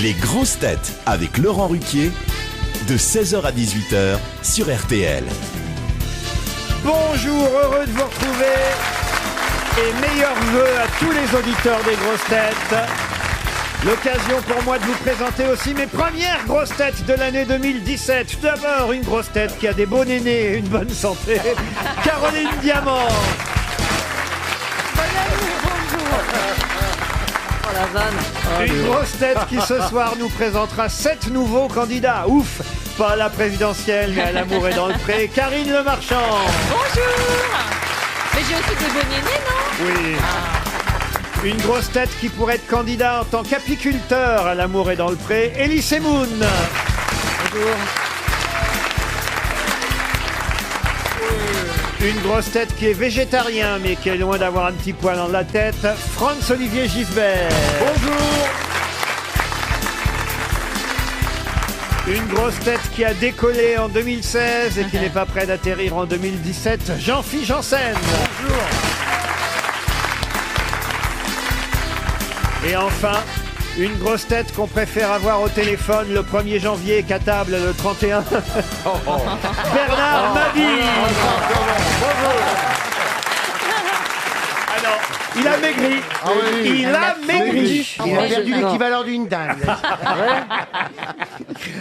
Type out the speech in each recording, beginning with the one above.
Les grosses têtes avec Laurent Ruquier, de 16h à 18h sur RTL. Bonjour, heureux de vous retrouver et meilleurs vœux à tous les auditeurs des grosses têtes. L'occasion pour moi de vous présenter aussi mes premières grosses têtes de l'année 2017. Tout d'abord, une grosse tête qui a des beaux nénés et une bonne santé, Caroline Diamant. Oh la vanne. Une grosse tête qui ce soir nous présentera 7 nouveaux candidats. Ouf, pas à la présidentielle mais à l'amour est dans le pré. Karine Le Marchand. Bonjour. Mais j'ai aussi des beaux nénés, non? Oui. Une grosse tête qui pourrait être candidat en tant qu'apiculteur à l'amour est dans le pré, Elie Semoun. Bonjour. Une grosse tête qui est végétarien mais qui est loin d'avoir un petit poil dans la tête, Franz-Olivier Gisbert. Bonjour. Une grosse tête qui a décollé en 2016 et qui n'est pas près d'atterrir en 2017, Jean-Philippe Janssen. Bonjour. Et enfin, une grosse tête qu'on préfère avoir au téléphone le 1er janvier qu'à table le 31. Bernard Mabille. Alors, il a maigri. Il a maigri. Il a perdu l'équivalent d'une dinde.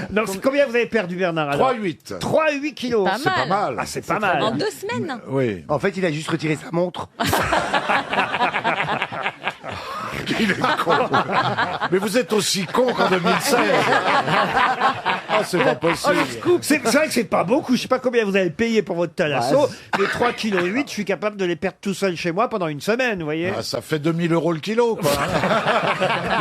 Donc, combien vous avez perdu, Bernard, alors? 3,8. 3,8 kilos. Pas C'est pas mal. Ah, c'est pas mal. En 2 semaines. Oui. En fait, il a juste retiré sa montre. Il est con. Mais vous êtes aussi con qu'en 2016. Ah, c'est pas possible. C'est vrai que c'est pas beaucoup. Je sais pas combien vous avez payé pour votre thalasso, mais 3,8 kg, je suis capable de les perdre tout seul chez moi pendant une semaine, vous voyez. Ah, ça fait 2000 € le kilo, quoi.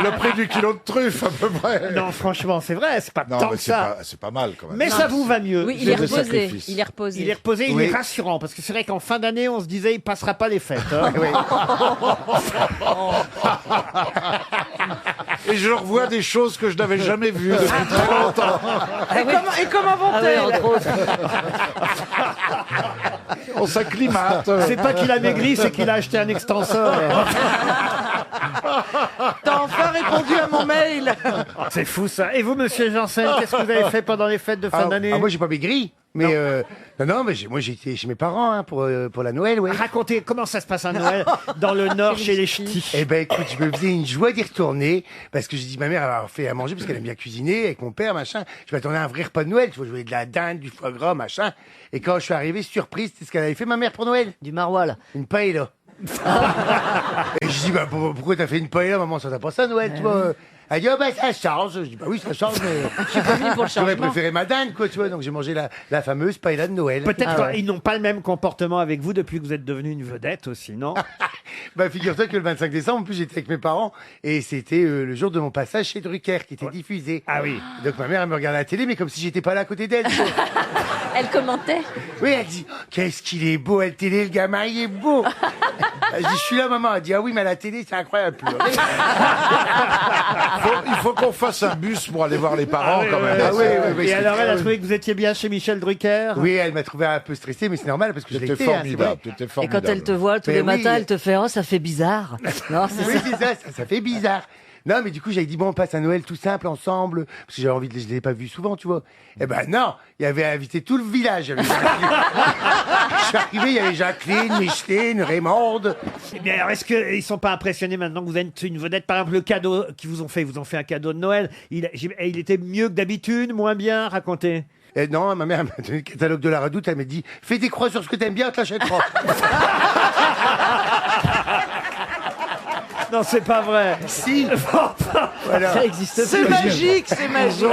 Le prix du kilo de truffe, à peu près. Non, franchement, c'est vrai, c'est pas Non, tant mais que ça. c'est pas mal, quand même. Mais ça vous va mieux. Oui, il est des reposé. sacrifices. Il est reposé. Il est reposé, il Oui. est rassurant, parce que c'est vrai qu'en fin d'année, on se disait, il passera pas les fêtes. Hein. Oui. Et je revois des choses que je n'avais jamais vues depuis très longtemps. Et comment vont-elles? On s'acclimate. C'est pas qu'il a maigri, c'est qu'il a acheté un extenseur. T'as enfin répondu à mon mail. C'est fou ça. Et vous, monsieur Janssen, qu'est-ce que vous avez fait pendant les fêtes de fin d'année? Moi, j'ai pas maigri. Mais non, mais moi j'ai été chez mes parents hein, pour la Noël, ouais. Racontez comment ça se passe à Noël dans le Nord chez les ch'tis. Eh ben écoute, je me faisais une joie d'y retourner parce que j'ai dit ma mère elle a fait à manger parce qu'elle aime bien cuisiner avec mon père machin. Je m'attendais à un vrai repas de Noël, tu vois, je voulais de la dinde, du foie gras machin. Et quand je suis arrivé, surprise, c'est ce qu'elle avait fait ma mère pour Noël. Du maroilles. Une paella. Et je dis bah pourquoi t'as fait une paella maman, ça t'a pas ça Noël, tu vois. Elle dit oh bah ça change. Je dis bah oui ça change mais Je suis pas venue pour le j'aurais changement. préféré ma dinde quoi, tu vois. Donc j'ai mangé la fameuse paella de Noël. Peut-être qu'ils n'ont pas le même comportement avec vous depuis que vous êtes devenu une vedette aussi, non? Bah figure-toi que le 25 décembre, en plus j'étais avec mes parents et c'était le jour de mon passage chez Drucker qui était diffusé. Ah oui. Donc ma mère elle me regardait à la télé mais comme si j'étais pas là à côté d'elle. tu vois. Elle commentait. Oui, elle dit oh, qu'est-ce qu'il est beau à la télé, le gamin il est beau. Elle dit je suis là maman, elle dit ah oui mais à la télé c'est incroyable. Il faut qu'on fasse un bus pour aller voir les parents, quand même. Ah oui, oui, oui. Et alors, elle a trouvé que vous étiez bien chez Michel Drucker? Oui, elle m'a trouvé un peu stressé mais c'est normal parce que je C'était l'étais. formidable, c'était Et formidable. quand elle te voit tous Mais les oui. matins, elle te fait oh ça fait bizarre. Non, c'est Oui, ça. c'est ça, ça fait bizarre. Non, mais du coup, j'avais dit, bon, on passe un Noël tout simple, ensemble, parce que j'avais envie je l'ai pas vu souvent, tu vois. Eh ben, non, il avait invité tout le village. Je suis arrivé, il y avait Jacqueline, Micheline, Raymonde. Eh bien, alors, est-ce qu'ils sont pas impressionnés maintenant que vous êtes une vedette? Par exemple, le cadeau qu'ils vous ont fait, ils vous ont fait un cadeau de Noël. Il était mieux que d'habitude, moins bien? Racontez. Et non, ma mère m'a donné le catalogue de la Redoute, elle m'a dit, fais des croix sur ce que t'aimes bien, on te l'achètera. Non, c'est pas vrai. Si. Voilà. Ça existe C'est plus. magique, c'est magique.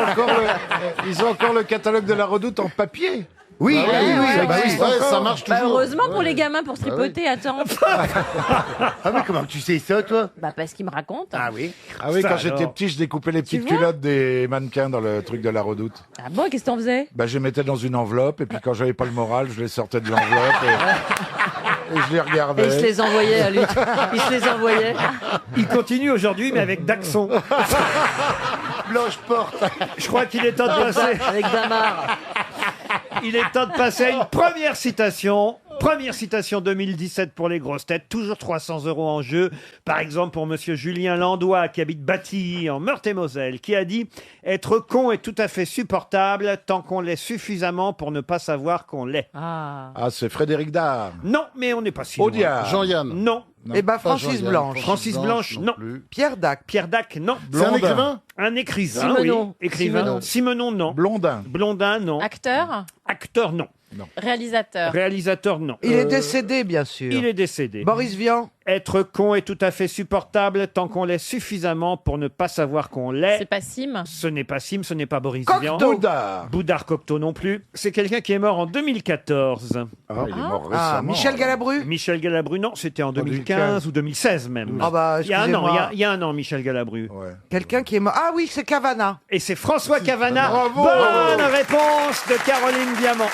Ils ont encore le catalogue de la Redoute en papier. Oui, Ah oui, oui, bah oui, ça marche Bah toujours. heureusement pour les gamins pour se tripoter, attends. Ah, mais comment tu sais ça, toi? Bah parce qu'ils me racontent. Ah oui. Ah oui, Ça, quand j'étais alors. petit, je découpais les petites vois culottes des mannequins dans le truc de la Redoute. Ah bon, qu'est-ce que t'en faisais? Bah, je les mettais dans une enveloppe, et puis quand j'avais pas le moral, je les sortais de l'enveloppe, et je les Et regardais. il se les envoyait à lui. Il se les envoyait. Il continue aujourd'hui, mais avec Daxon. Blanche Porte. Je crois qu'il est temps de passer. Avec Damar. Il est temps de passer à une première citation. Première citation 2017 pour les grosses têtes, toujours 300 € en jeu. Par exemple pour monsieur Julien Landois qui habite Battilly en Meurthe-et-Moselle, qui a dit « Être con est tout à fait supportable tant qu'on l'est suffisamment pour ne pas savoir qu'on l'est. Ah. Ah, c'est Frédéric Dard. » Non, mais on n'est pas si loin. Audiard. Jean-Yann. Non. Eh ben, Pas Francis Jean-Yann. Blanche. Francis Blanche, non. plus. Pierre Dac. Pierre Dac, non. C'est un Blondin. écrivain. Un écrivain, Simenon. oui. Écrivain. Simenon, non. Blondin. Blondin, non. Acteur, Acteur, non. réalisateur. Réalisateur, non. Il est décédé, bien sûr. Il est décédé. Boris Vian. Être con est tout à fait supportable tant qu'on l'est suffisamment pour ne pas savoir qu'on l'est. C'est pas Sim. Ce n'est pas Sim, ce n'est pas Boris Cocteau. Vian. Boudard. Boudard Cocteau non plus. C'est quelqu'un qui est mort en 2014. Ah, il est mort Ah, récemment. Michel Galabru. Michel Galabru, non, c'était en 2015 ou 2016 même. Ah bah, Il y a un an, excusez-moi. il y a un an, Michel Galabru. Ouais. Quelqu'un qui est mort. Ah oui, c'est Cavana. Et c'est François Cavana. Bravo. Bonne réponse de Caroline Diamant.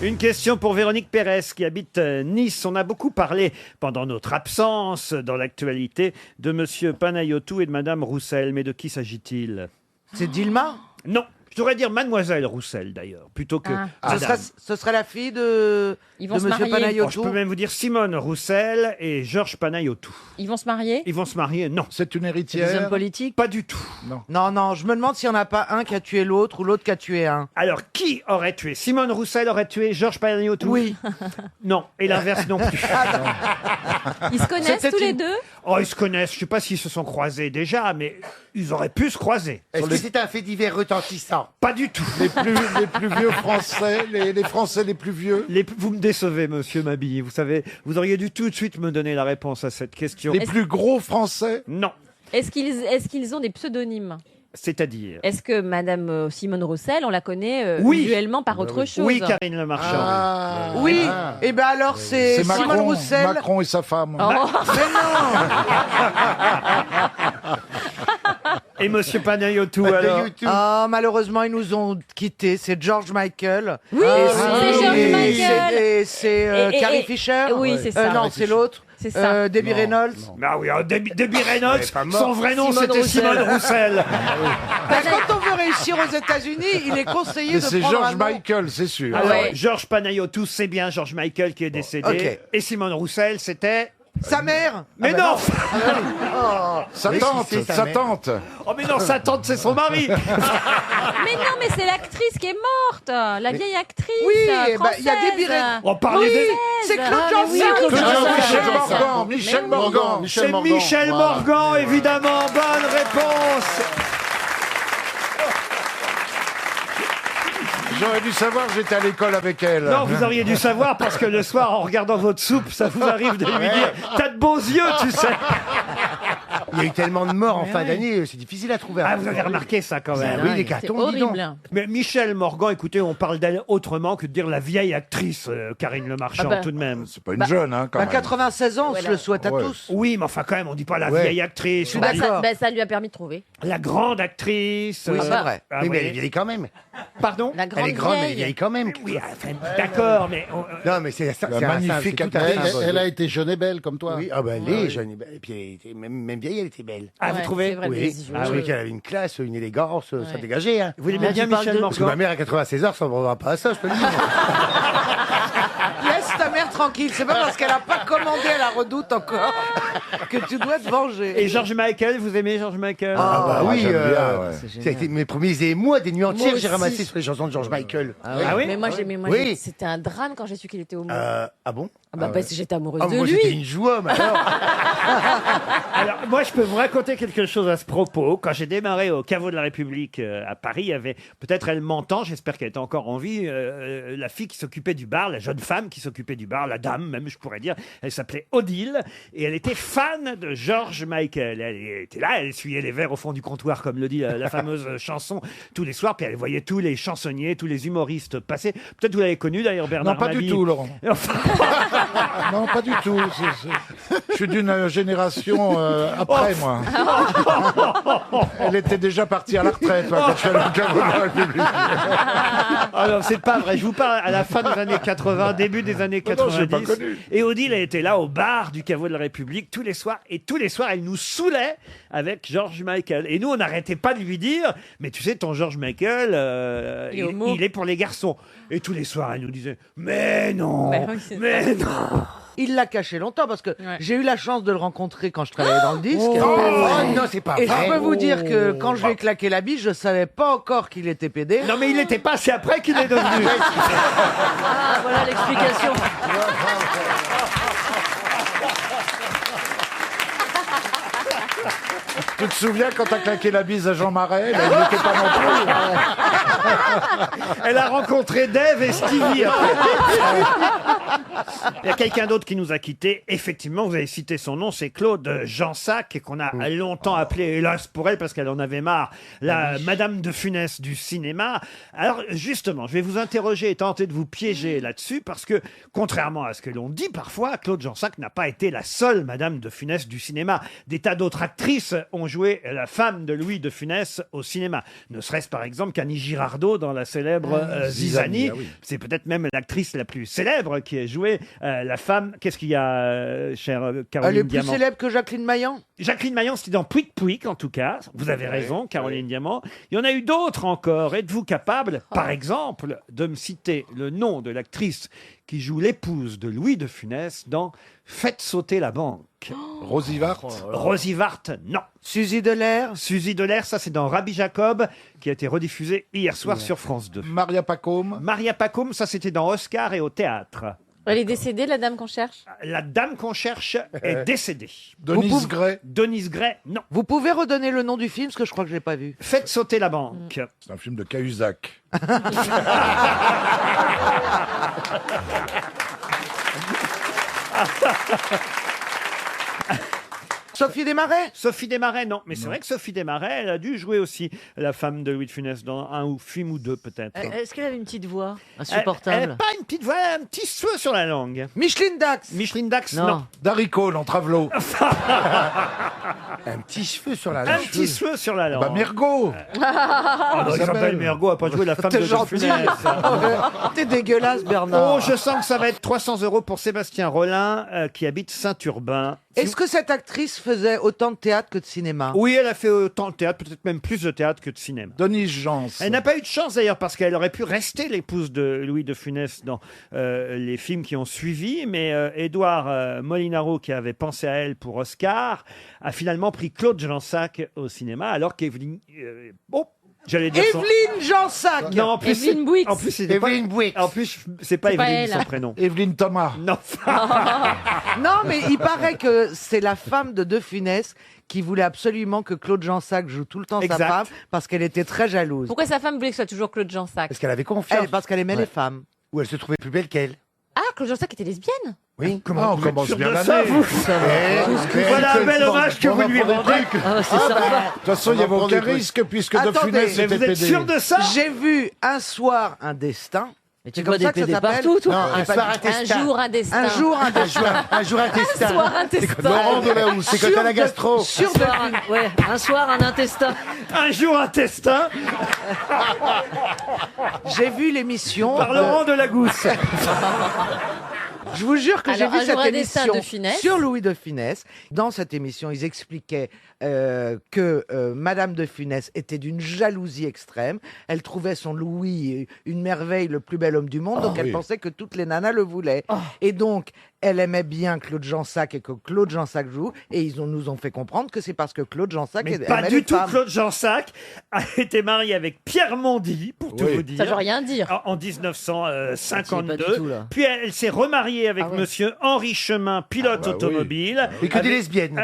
Une question pour Véronique Pérez qui habite Nice. On a beaucoup parlé pendant notre absence dans l'actualité de Monsieur Panayotou et de Madame Roussel. Mais de qui s'agit-il? C'est Dilma. Non, je devrais dire Mademoiselle Roussel d'ailleurs, plutôt que Ah. Madame. Ce serait la fille de Ils vont de se Monsieur marier. Oh, je Panayotou. peux même vous dire Simone Roussel et Georges Panayotou. Ils vont se marier. Ils vont se marier? Non, C'est une Des hommes héritière. politiques. pas du tout. Non, non, je me demande s'il n'y en a pas un qui a tué l'autre ou l'autre qui a tué un. Alors, qui aurait tué? Simone Roussel aurait tué Georges Panayotou? Oui. Non, et l'inverse non plus. Ils se connaissent C'était tous les une- deux. Oh, ils se connaissent. Je sais pas s'ils se sont croisés déjà, mais ils auraient pu se croiser. Est-ce que c'est un fait divers retentissant? Pas du tout. Les plus vieux Français, les Français les plus vieux. Vous me décevez, monsieur Mabille. Vous savez, vous auriez dû tout de suite me donner la réponse à cette question. Les plus gros Français. Non. Est-ce qu'ils ont des pseudonymes? C'est-à-dire? Est-ce que Madame Simone Roussel, on la connaît Oui. visuellement par autre chose? Oui, Karine Le Marchand. Ah. Oui. Et ben alors c'est C'est Simone Macron, Roussel. Macron et sa femme. Oh. Mais non. Et monsieur Panayotou, alors? Ah, malheureusement, ils nous ont quittés. C'est George Michael. Oui, c'est George Et Michael. c'est Et- Carrie et- Fisher. oui, c'est ça. Non, c'est l'autre. C'est ça. Debbie Reynolds. Ah oui, Debbie Reynolds, pas mort. son vrai nom Simone c'était Roussel. Simone Roussel. Ben, quand on veut réussir aux États-Unis, il est conseillé Mais de c'est prendre un George nom. Michael, c'est sûr. Alors, ouais. Georges Panayotou, c'est bien George Michael qui est décédé. ok. Et Simone Roussel, c'était... Sa mère. Mais bah non, Sa Mais tante, si c'est sa sa mère. tante. Oh mais non, sa tante, c'est son mari. Mais non, mais c'est l'actrice qui est morte. La vieille actrice. Oui, eh ben, française. il y a Debbie Reynolds. On parlait de... C'est Claude Ah, mais oui, Janssen. Claude Michel Janssen. Morgan, Michel Morgan. C'est Michel Morgan, évidemment. Bonne réponse. J'aurais dû savoir, j'étais à l'école avec elle. Non, vous auriez dû savoir parce que le soir, en regardant votre soupe, ça vous arrive de lui dire « T'as de beaux yeux, tu sais !» Il y a eu tellement de morts en fin d'année, c'est difficile à trouver. Ah, vous avez remarqué ça quand même. oui, les C'est cartons, dis donc. horrible. Mais Michel Morgan, écoutez, on parle d'elle autrement que de dire la vieille actrice Karine Le Marchand, Ah bah. tout de même. C'est pas une jeune, hein, quand À même. 96 ans, on se le souhaite à Ouais. tous. Oui, mais enfin quand même, on dit pas la Ouais. vieille actrice, on Bah, dit d'accord. Ça lui a permis de trouver. la grande actrice. Oui, c'est vrai. ah Oui, mais oui. elle est vieille quand même. Pardon La grande Elle est grande, mais elle est vieille. vieille quand même. Oui, enfin, d'accord, mais... Non, mais c'est un magnifique c'est tout un actrice. symbole. Elle a été jeune et belle comme toi. Oui, ah bah elle est jeune et belle. Et puis elle était, même vieille, elle était belle. Ah, vous Ouais, trouvez c'est vrai, Oui, des yeux. je trouvais qu'elle avait une classe, une élégance, ça Ouais. dégageait. Hein. Vous l'aimez bien, tu parles Michel de- Parce que ma Morgan? mère à 96 heures, ça ne reviendra pas à ça, je te le dis. Laisse ta mère tranquille. C'est pas parce qu'elle a pas commandé à la Redoute encore que tu dois te venger. Et George Michael, vous aimez George Michael? Ah bah oui, j'aime bien, ouais. ça a été mes premiers émois, des nuits entières que j'ai aussi. ramassées sur les chansons de George Michael. Ah oui? Mais moi, Oui. c'était un drame quand j'ai su qu'il était homo. Ah bon? Parce que j'étais amoureuse Ah, de moi c'était lui. une joie, mais alors. Alors, moi, je peux vous raconter quelque chose à ce propos. Quand j'ai démarré au Caveau de la République à Paris, il y avait, peut-être elle m'entend, j'espère qu'elle est encore en vie, la fille qui s'occupait du bar, la jeune femme qui s'occupait du bar, la dame même, je pourrais dire. Elle s'appelait Odile et elle était fan de George Michael. Elle était là, elle essuyait les verres au fond du comptoir, comme le dit la fameuse chanson, tous les soirs. Puis elle voyait tous les chansonniers, tous les humoristes passer. Peut-être vous l'avez connu d'ailleurs, Bernard Non, pas du Mabille. tout, Laurent. Enfin, Non, pas du tout. Je suis d'une génération après, moi. Elle était déjà partie à la retraite, moi, quand je suis allé au Caveau de la République. ah non, c'est pas vrai. Je vous parle à la fin des années 80, début des années Non, 90. j'ai pas 90. connu. Et Odile était là au bar du caveau de la République tous les soirs. Et tous les soirs, elle nous saoulait avec George Michael. Et nous, on n'arrêtait pas de lui dire, mais tu sais, ton George Michael, il est pour les garçons. Et tous les soirs, elle nous disait, mais non, Bah oui, c'est mais non. Il l'a caché longtemps parce que Ouais. j'ai eu la chance de le rencontrer quand je travaillais dans le disque. Oh non, c'est pas Et vrai. je peux vous dire que quand je lui ai claqué la bise, je savais pas encore qu'il était pédé. Non, mais il n'était pas, c'est après qu'il est devenu. Ah, voilà l'explication. Tu te souviens quand t'as claqué la bise à Jean Marais, il n'était pas non plus. Elle a rencontré Dave et Stevie après. Il y a quelqu'un d'autre qui nous a quittés. Effectivement, vous avez cité son nom, c'est Claude Jansac, et qu'on a longtemps appelé, hélas pour elle, parce qu'elle en avait marre, la Madame de Funès du cinéma. Alors, justement, je vais vous interroger et tenter de vous piéger là-dessus, parce que, contrairement à ce que l'on dit parfois, Claude Jansac n'a pas été la seule Madame de Funès du cinéma. Des tas d'autres actrices ont joué la femme de Louis de Funès au cinéma. Ne serait-ce par exemple qu'Annie Girardot dans la célèbre Zizanie. ah oui. C'est peut-être même l'actrice la plus célèbre qui a joué la femme. Qu'est-ce qu'il y a, chère Caroline Elle est plus Diamant? célèbre que Jacqueline Maillan. Jacqueline Maillan, c'était dans Pouic Pouic en tout cas. Vous avez raison, Caroline Diamant. Il y en a eu d'autres encore. Êtes-vous capable, par exemple, de me citer le nom de l'actrice qui joue l'épouse de Louis de Funès dans Faites sauter la banque? Rosivart. Rosie Vart, non. Suzy Delair. Suzy Delair, ça c'est dans Rabbi Jacob, qui a été rediffusé hier soir sur France 2. Maria Pacôme. Maria Pacôme, ça c'était dans Oscar et au théâtre. Elle est décédée, la dame qu'on cherche. La dame qu'on cherche est décédée. Denise Gray. Denise Gray, non. Vous pouvez redonner le nom du film, parce que je crois que je l'ai pas vu. Faites sauter la banque. C'est un film de Cahuzac. Sophie Desmarais. Sophie Desmarais, non. Mais c'est vrai que Sophie Desmarais, elle a dû jouer aussi la femme de Louis de Funès dans un film ou deux peut-être. Est-ce qu'elle avait une petite voix Elle insupportable n'a pas une petite voix, elle a un petit cheveu sur la langue. Micheline Dax. Micheline Dax, non. Daricole en Travelot. Un petit cheveu sur la Un langue. petit cheveu sur la langue. Bah, Mergot. Ah non, Isabelle. Isabelle Mergo n'a pas joué la femme de T'es Louis de gentil. Funès. T'es dégueulasse, Bernard. Oh, je sens que ça va être 300 € pour Sébastien Rollin, qui habite Saint-Urbain. Est-ce que cette actrice faisait autant de théâtre que de cinéma? Oui, elle a fait autant de théâtre, peut-être même plus de théâtre que de cinéma. Denise Jans. Elle n'a pas eu de chance d'ailleurs parce qu'elle aurait pu rester l'épouse de Louis de Funès dans les films qui ont suivi, mais Édouard Molinaro, qui avait pensé à elle pour Oscar, a finalement pris Claude Jansac au cinéma, alors qu'Evelyne... j'allais dire son... Evelyne Jansac. Non, en plus, Evelyne Bouix. En plus, c'était pas... Evelyne Bouix. En plus, c'est pas C'est pas Evelyne elle. son prénom. Evelyne Thomas. Non. Non, mais il paraît que c'est la femme de De Funès qui voulait absolument que Claude Jansac joue tout le temps Exact. sa femme parce qu'elle était très jalouse. Pourquoi sa femme voulait que ce soit toujours Claude Jansac? Parce qu'elle avait confiance. Parce qu'elle aimait Ouais. les femmes. Ou elle se trouvait plus belle qu'elle. Ah, Claude Jansac était lesbienne? Oui. Ah, on vous êtes commence sûr bien de l'année. ça, vous Voilà un bel bon, hommage que on vous va lui prendre des rendez. trucs. Ah, c'est sympa. De toute façon, il n'y avait On va prendre aucun des trucs. risque puisque De Attendez, Funès Mais était vous êtes pédé. sûr de ça? J'ai vu un soir un destin. Mais C'est tu comme vois des ça que ça PD s'appelle partout, toi. Non, un soir un Un testin. jour, un destin. Un jour un destin. Un jour un testin. soir, un testin. Laurent Delahousse, c'est quand Sur t'as la de- gastro. Sur Un de- soir, un soir, un intestin. Un jour un testin J'ai vu l'émission. par Laurent Delagousse. Je vous jure que j'ai Alors, vu Un jour, cette un destin émission de Funès. sur Louis de Funès. Dans cette émission, ils expliquaient que Madame de Funès était d'une jalousie extrême. Elle trouvait son Louis une merveille, le plus bel homme du monde, donc elle oui. pensait que toutes les nanas le voulaient. Et donc, elle aimait bien Claude Jansac et que Claude Jansac joue. Et nous ont fait comprendre que c'est parce que Claude Jansac Mais aimait pas les du tout. femmes. Claude Jansac a été marié avec Pierre Mondy, pour tout Oui. vous dire. Ça veut rien dire. En Pas du 1952. tout, là. Puis elle s'est remariée avec monsieur Henri Chemin, pilote bah oui. automobile. Et que des Avec- lesbiennes.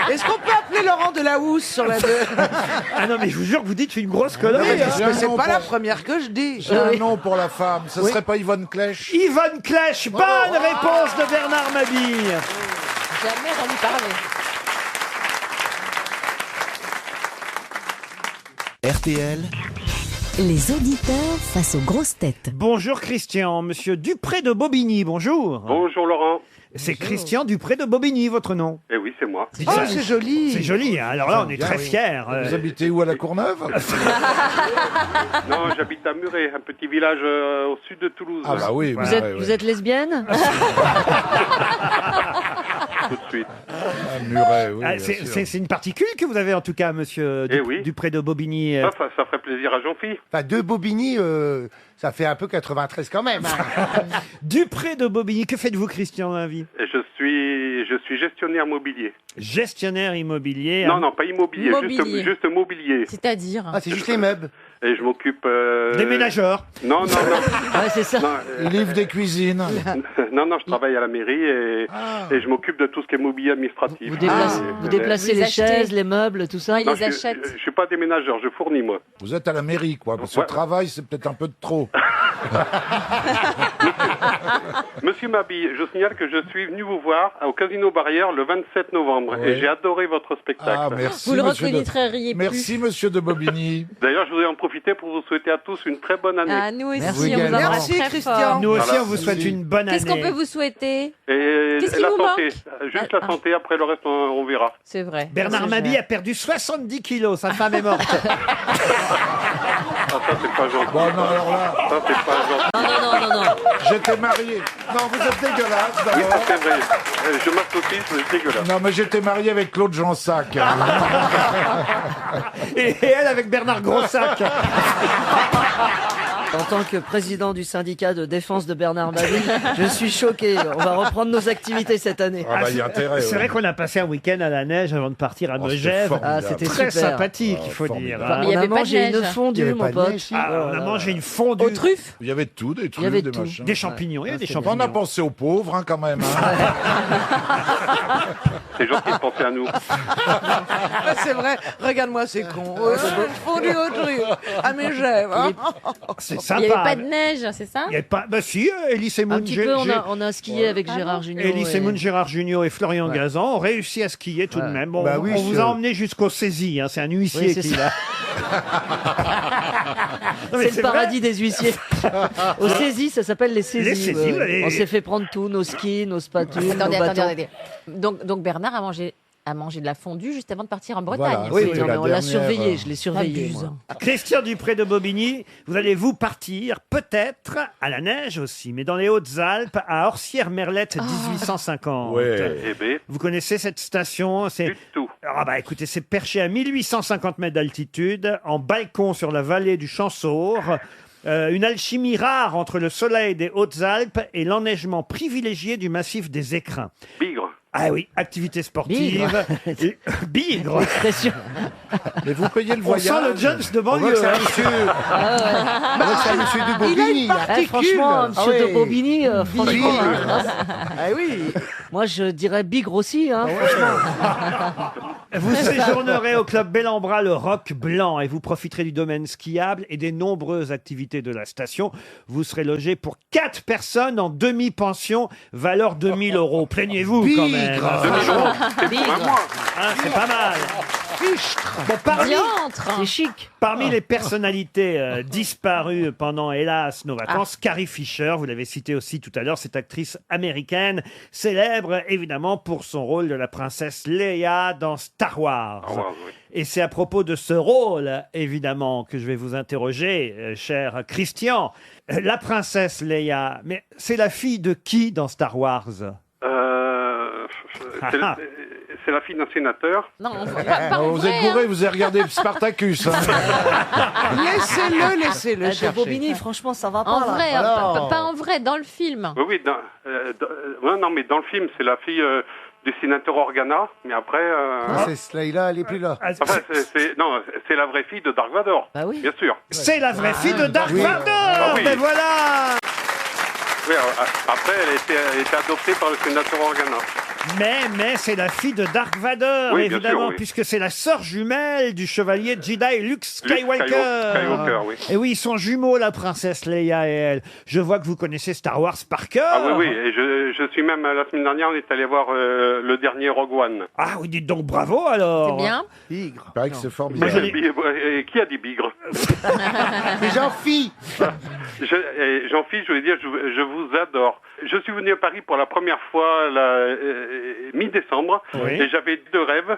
Est-ce qu'on peut appeler Laurent Delahousse sur la deux? Ah non, mais je vous jure que vous dites une grosse connerie. Oui, hein. parce J'ai que un c'est nom pas la pour- première que je dis. J'ai un nom pour la femme. Ce serait pas Yvonne Clèche? Yvonne Clèche, bonne réponse de Bernard Mabille. Jamais entendu parler. RTL, Les auditeurs face aux grosses têtes. Bonjour Christian, monsieur Dupré de Bobigny, bonjour. Bonjour Laurent. C'est Christian Dupré de Bobigny, votre nom. Eh oui, c'est moi. Oh, c'est joli. C'est joli, hein. Alors là, on est Bien, très oui. fiers. Vous habitez où, à la Courneuve? Non, j'habite à Muret, un petit village au sud de Toulouse. Ah bah oui. Voilà. ouais, ouais. Vous êtes lesbienne? Tout de suite. À Muret, oui, Ah, bien sûr. c'est une particule que vous avez en tout cas, monsieur Eh oui. Dupré de Bobigny. Ça ferait plaisir à Jean-Phi. Enfin, de Bobigny, ça fait un peu 93 quand même. hein. Dupré de Bobigny, que faites-vous, Christian, dans la vie? Et je suis gestionnaire mobilier. Gestionnaire immobilier. Non, pas immobilier, Mobilier. juste mobilier. C'est-à-dire? Ah, c'est juste les meubles. Et je m'occupe... Déménageur. Non. Ouais, c'est ça. Non, Livre des cuisines. non, je travaille à la mairie et je m'occupe de tout ce qui est mobilier administratif. Vous déplacez Vous les achetez. chaises, les meubles, tout ça. Il Non, les achète. je suis pas déménageur, je fournis, moi. Vous êtes à la mairie, quoi. Parce que Ouais. le travail, c'est peut-être un peu de trop. Monsieur Mabille, je signale que je suis venu vous voir au Casino Barrière le 27 novembre Ouais. et j'ai adoré votre spectacle. Ah, merci, Vous le monsieur de... reconnaîtriez plus. Merci, monsieur de Bobigny. D'ailleurs, je voudrais en profiter pour vous souhaiter à tous une très bonne année. Ah, nous aussi, Merci on vous embrasse Merci, très Christian. fort. Nous aussi, Voilà. on vous souhaite une bonne année. Qu'est-ce qu'on peut vous souhaiter? Et Qu'est-ce qui la vous santé, manque juste la santé, après le reste, on verra. C'est vrai. Bernard C'est Mabille génial. a perdu 70 kilos, sa femme est morte. Ah, ça, c'est pas gentil. Bon, non, alors là, Ça, c'est pas gentil. Non. j'étais marié. Non, vous êtes dégueulasse, Oui, ça, d'abord. c'est vrai. Je m'associe, c'est dégueulasse. Non, mais j'étais marié avec Claude Jansac. Et elle avec Bernard Grossac. En tant que président du syndicat de défense de Bernard Mabille, je suis choqué. On va reprendre nos activités cette année. Ah bah, il y a intérêt. C'est ouais. vrai qu'on a passé un week-end à la neige avant de partir à Oh, c'était Megève. formidable. Ah, c'était Très super. sympathique, il faut formidable. dire. Mais il y On a avait pas de mangé neige. une Il y fondue, avait mon pas de pote. neige, si. Ah, on a mangé une fondue. Aux truffes? Il y avait tout, des trucs, y avait des tout. machins. Des champignons, il y avait des On champignons. a pensé aux pauvres, hein, quand même. Hein. C'est gentil de penser à nous. Ah, c'est vrai. Regarde-moi, c'est con. Fondu au truc. À mes gèves. hein. C'est Il sympa. n'y avait pas de neige, c'est ça? Il y avait pas... Bah si, Elie Un Moon, petit peu, on a skié avec Gérard Jugnot. Elie et- Moon, Gérard Junior et Florian Gazan ont réussi à skier tout de Ouais. même. Bon, Bah oui, on vous je- a emmené jusqu'au saisie, hein, c'est un huissier Oui, c'est qui ça. l'a. Non, mais C'est le paradis des huissiers. Au saisie, ça s'appelle les saisies. Les saisies, ouais. On s'est fait prendre tout, nos skis, nos spatules, nos bâtons. Attendez. Donc Bernard a mangé de la fondue juste avant de partir en Bretagne. Voilà. Oui, C'était non, la mais on l'a dernière, surveillé, je l'ai surveillé. Abuse. moi. Christian Dupré de Bobigny, vous allez vous partir peut-être à la neige aussi, mais dans les Hautes-Alpes, à Orsières-Merlette 1850. Ouais. Eh bien, Vous connaissez cette station? C'est du tout. Ah bah écoutez, c'est perché à 1850 mètres d'altitude, en balcon sur la vallée du Champsaur. Une alchimie rare entre le soleil des Hautes-Alpes et l'enneigement privilégié du massif des Écrins. Bigre. Ah oui, activité sportive. Et- Bigre. L'expression. Mais vous payez le On voyage. sent le Jones de On voit que banlieue. c'est un hein. monsieur. On voit que c'est un monsieur de Il a Bobigny. une particule. Franchement, monsieur Ah de ouais. Bobigny, franchement, Bigre. Ah oui. moi je dirais bigre aussi, hein, franchement. Vous séjournerez au club Bellambra le Roc Blanc et vous profiterez du domaine skiable et des nombreuses activités de la station. Vous serez logé pour 4 personnes en demi-pension, valeur 2000 €. Plaignez-vous quand même. Bigre. C'est pour un mois. Hein, c'est pas mal. Bon, Diantre. C'est chic. parmi les personnalités disparues pendant, hélas, nos vacances, Carrie Fisher, vous l'avez cité aussi tout à l'heure, cette actrice américaine, célèbre évidemment pour son rôle de la princesse Leia dans Star Wars. Au revoir, oui. Et c'est à propos de ce rôle, évidemment, que je vais vous interroger, cher Christian. La princesse Leia, mais c'est la fille de qui dans Star Wars? C'est la fille d'un sénateur. Non, pas en Vous vrai, êtes bourré, hein. vous avez regardé Spartacus. Hein. Laissez-le De chercher. Bobigny, franchement, ça va pas. En là. vrai, Alors. pas en vrai, dans le film. Oui, ouais, non, mais dans le film, c'est la fille du sénateur Organa, mais après... Princesse Leila, elle est plus là. Ah, Enfin, c'est la vraie fille de Dark Vador, Bah oui. bien sûr. c'est la vraie fille de Dark oui. Vador. Ah oui. Mais voilà. Oui, après, elle a été adoptée par le sénateur Organa. Mais c'est la fille de Dark Vador, Oui, bien évidemment, sûr, oui. puisque c'est la sœur jumelle du chevalier Jedi Luke Skywalker. Skywalker, oui. Et oui, ils sont jumeaux, la princesse Leia et elle. Je vois que vous connaissez Star Wars par cœur. Ah oui, et je suis même, la semaine dernière, on est allé voir le dernier Rogue One. Ah oui, dites donc bravo alors. C'est bien. Bigre. Il paraît que c'est formidable. Moi, je l'ai- Et qui a dit bigre? Mais Jean-Phi. Jean-Philippe, je voulais dire, je vous adore. Je suis venu à Paris pour la première fois mi-décembre, Oui. et j'avais deux rêves.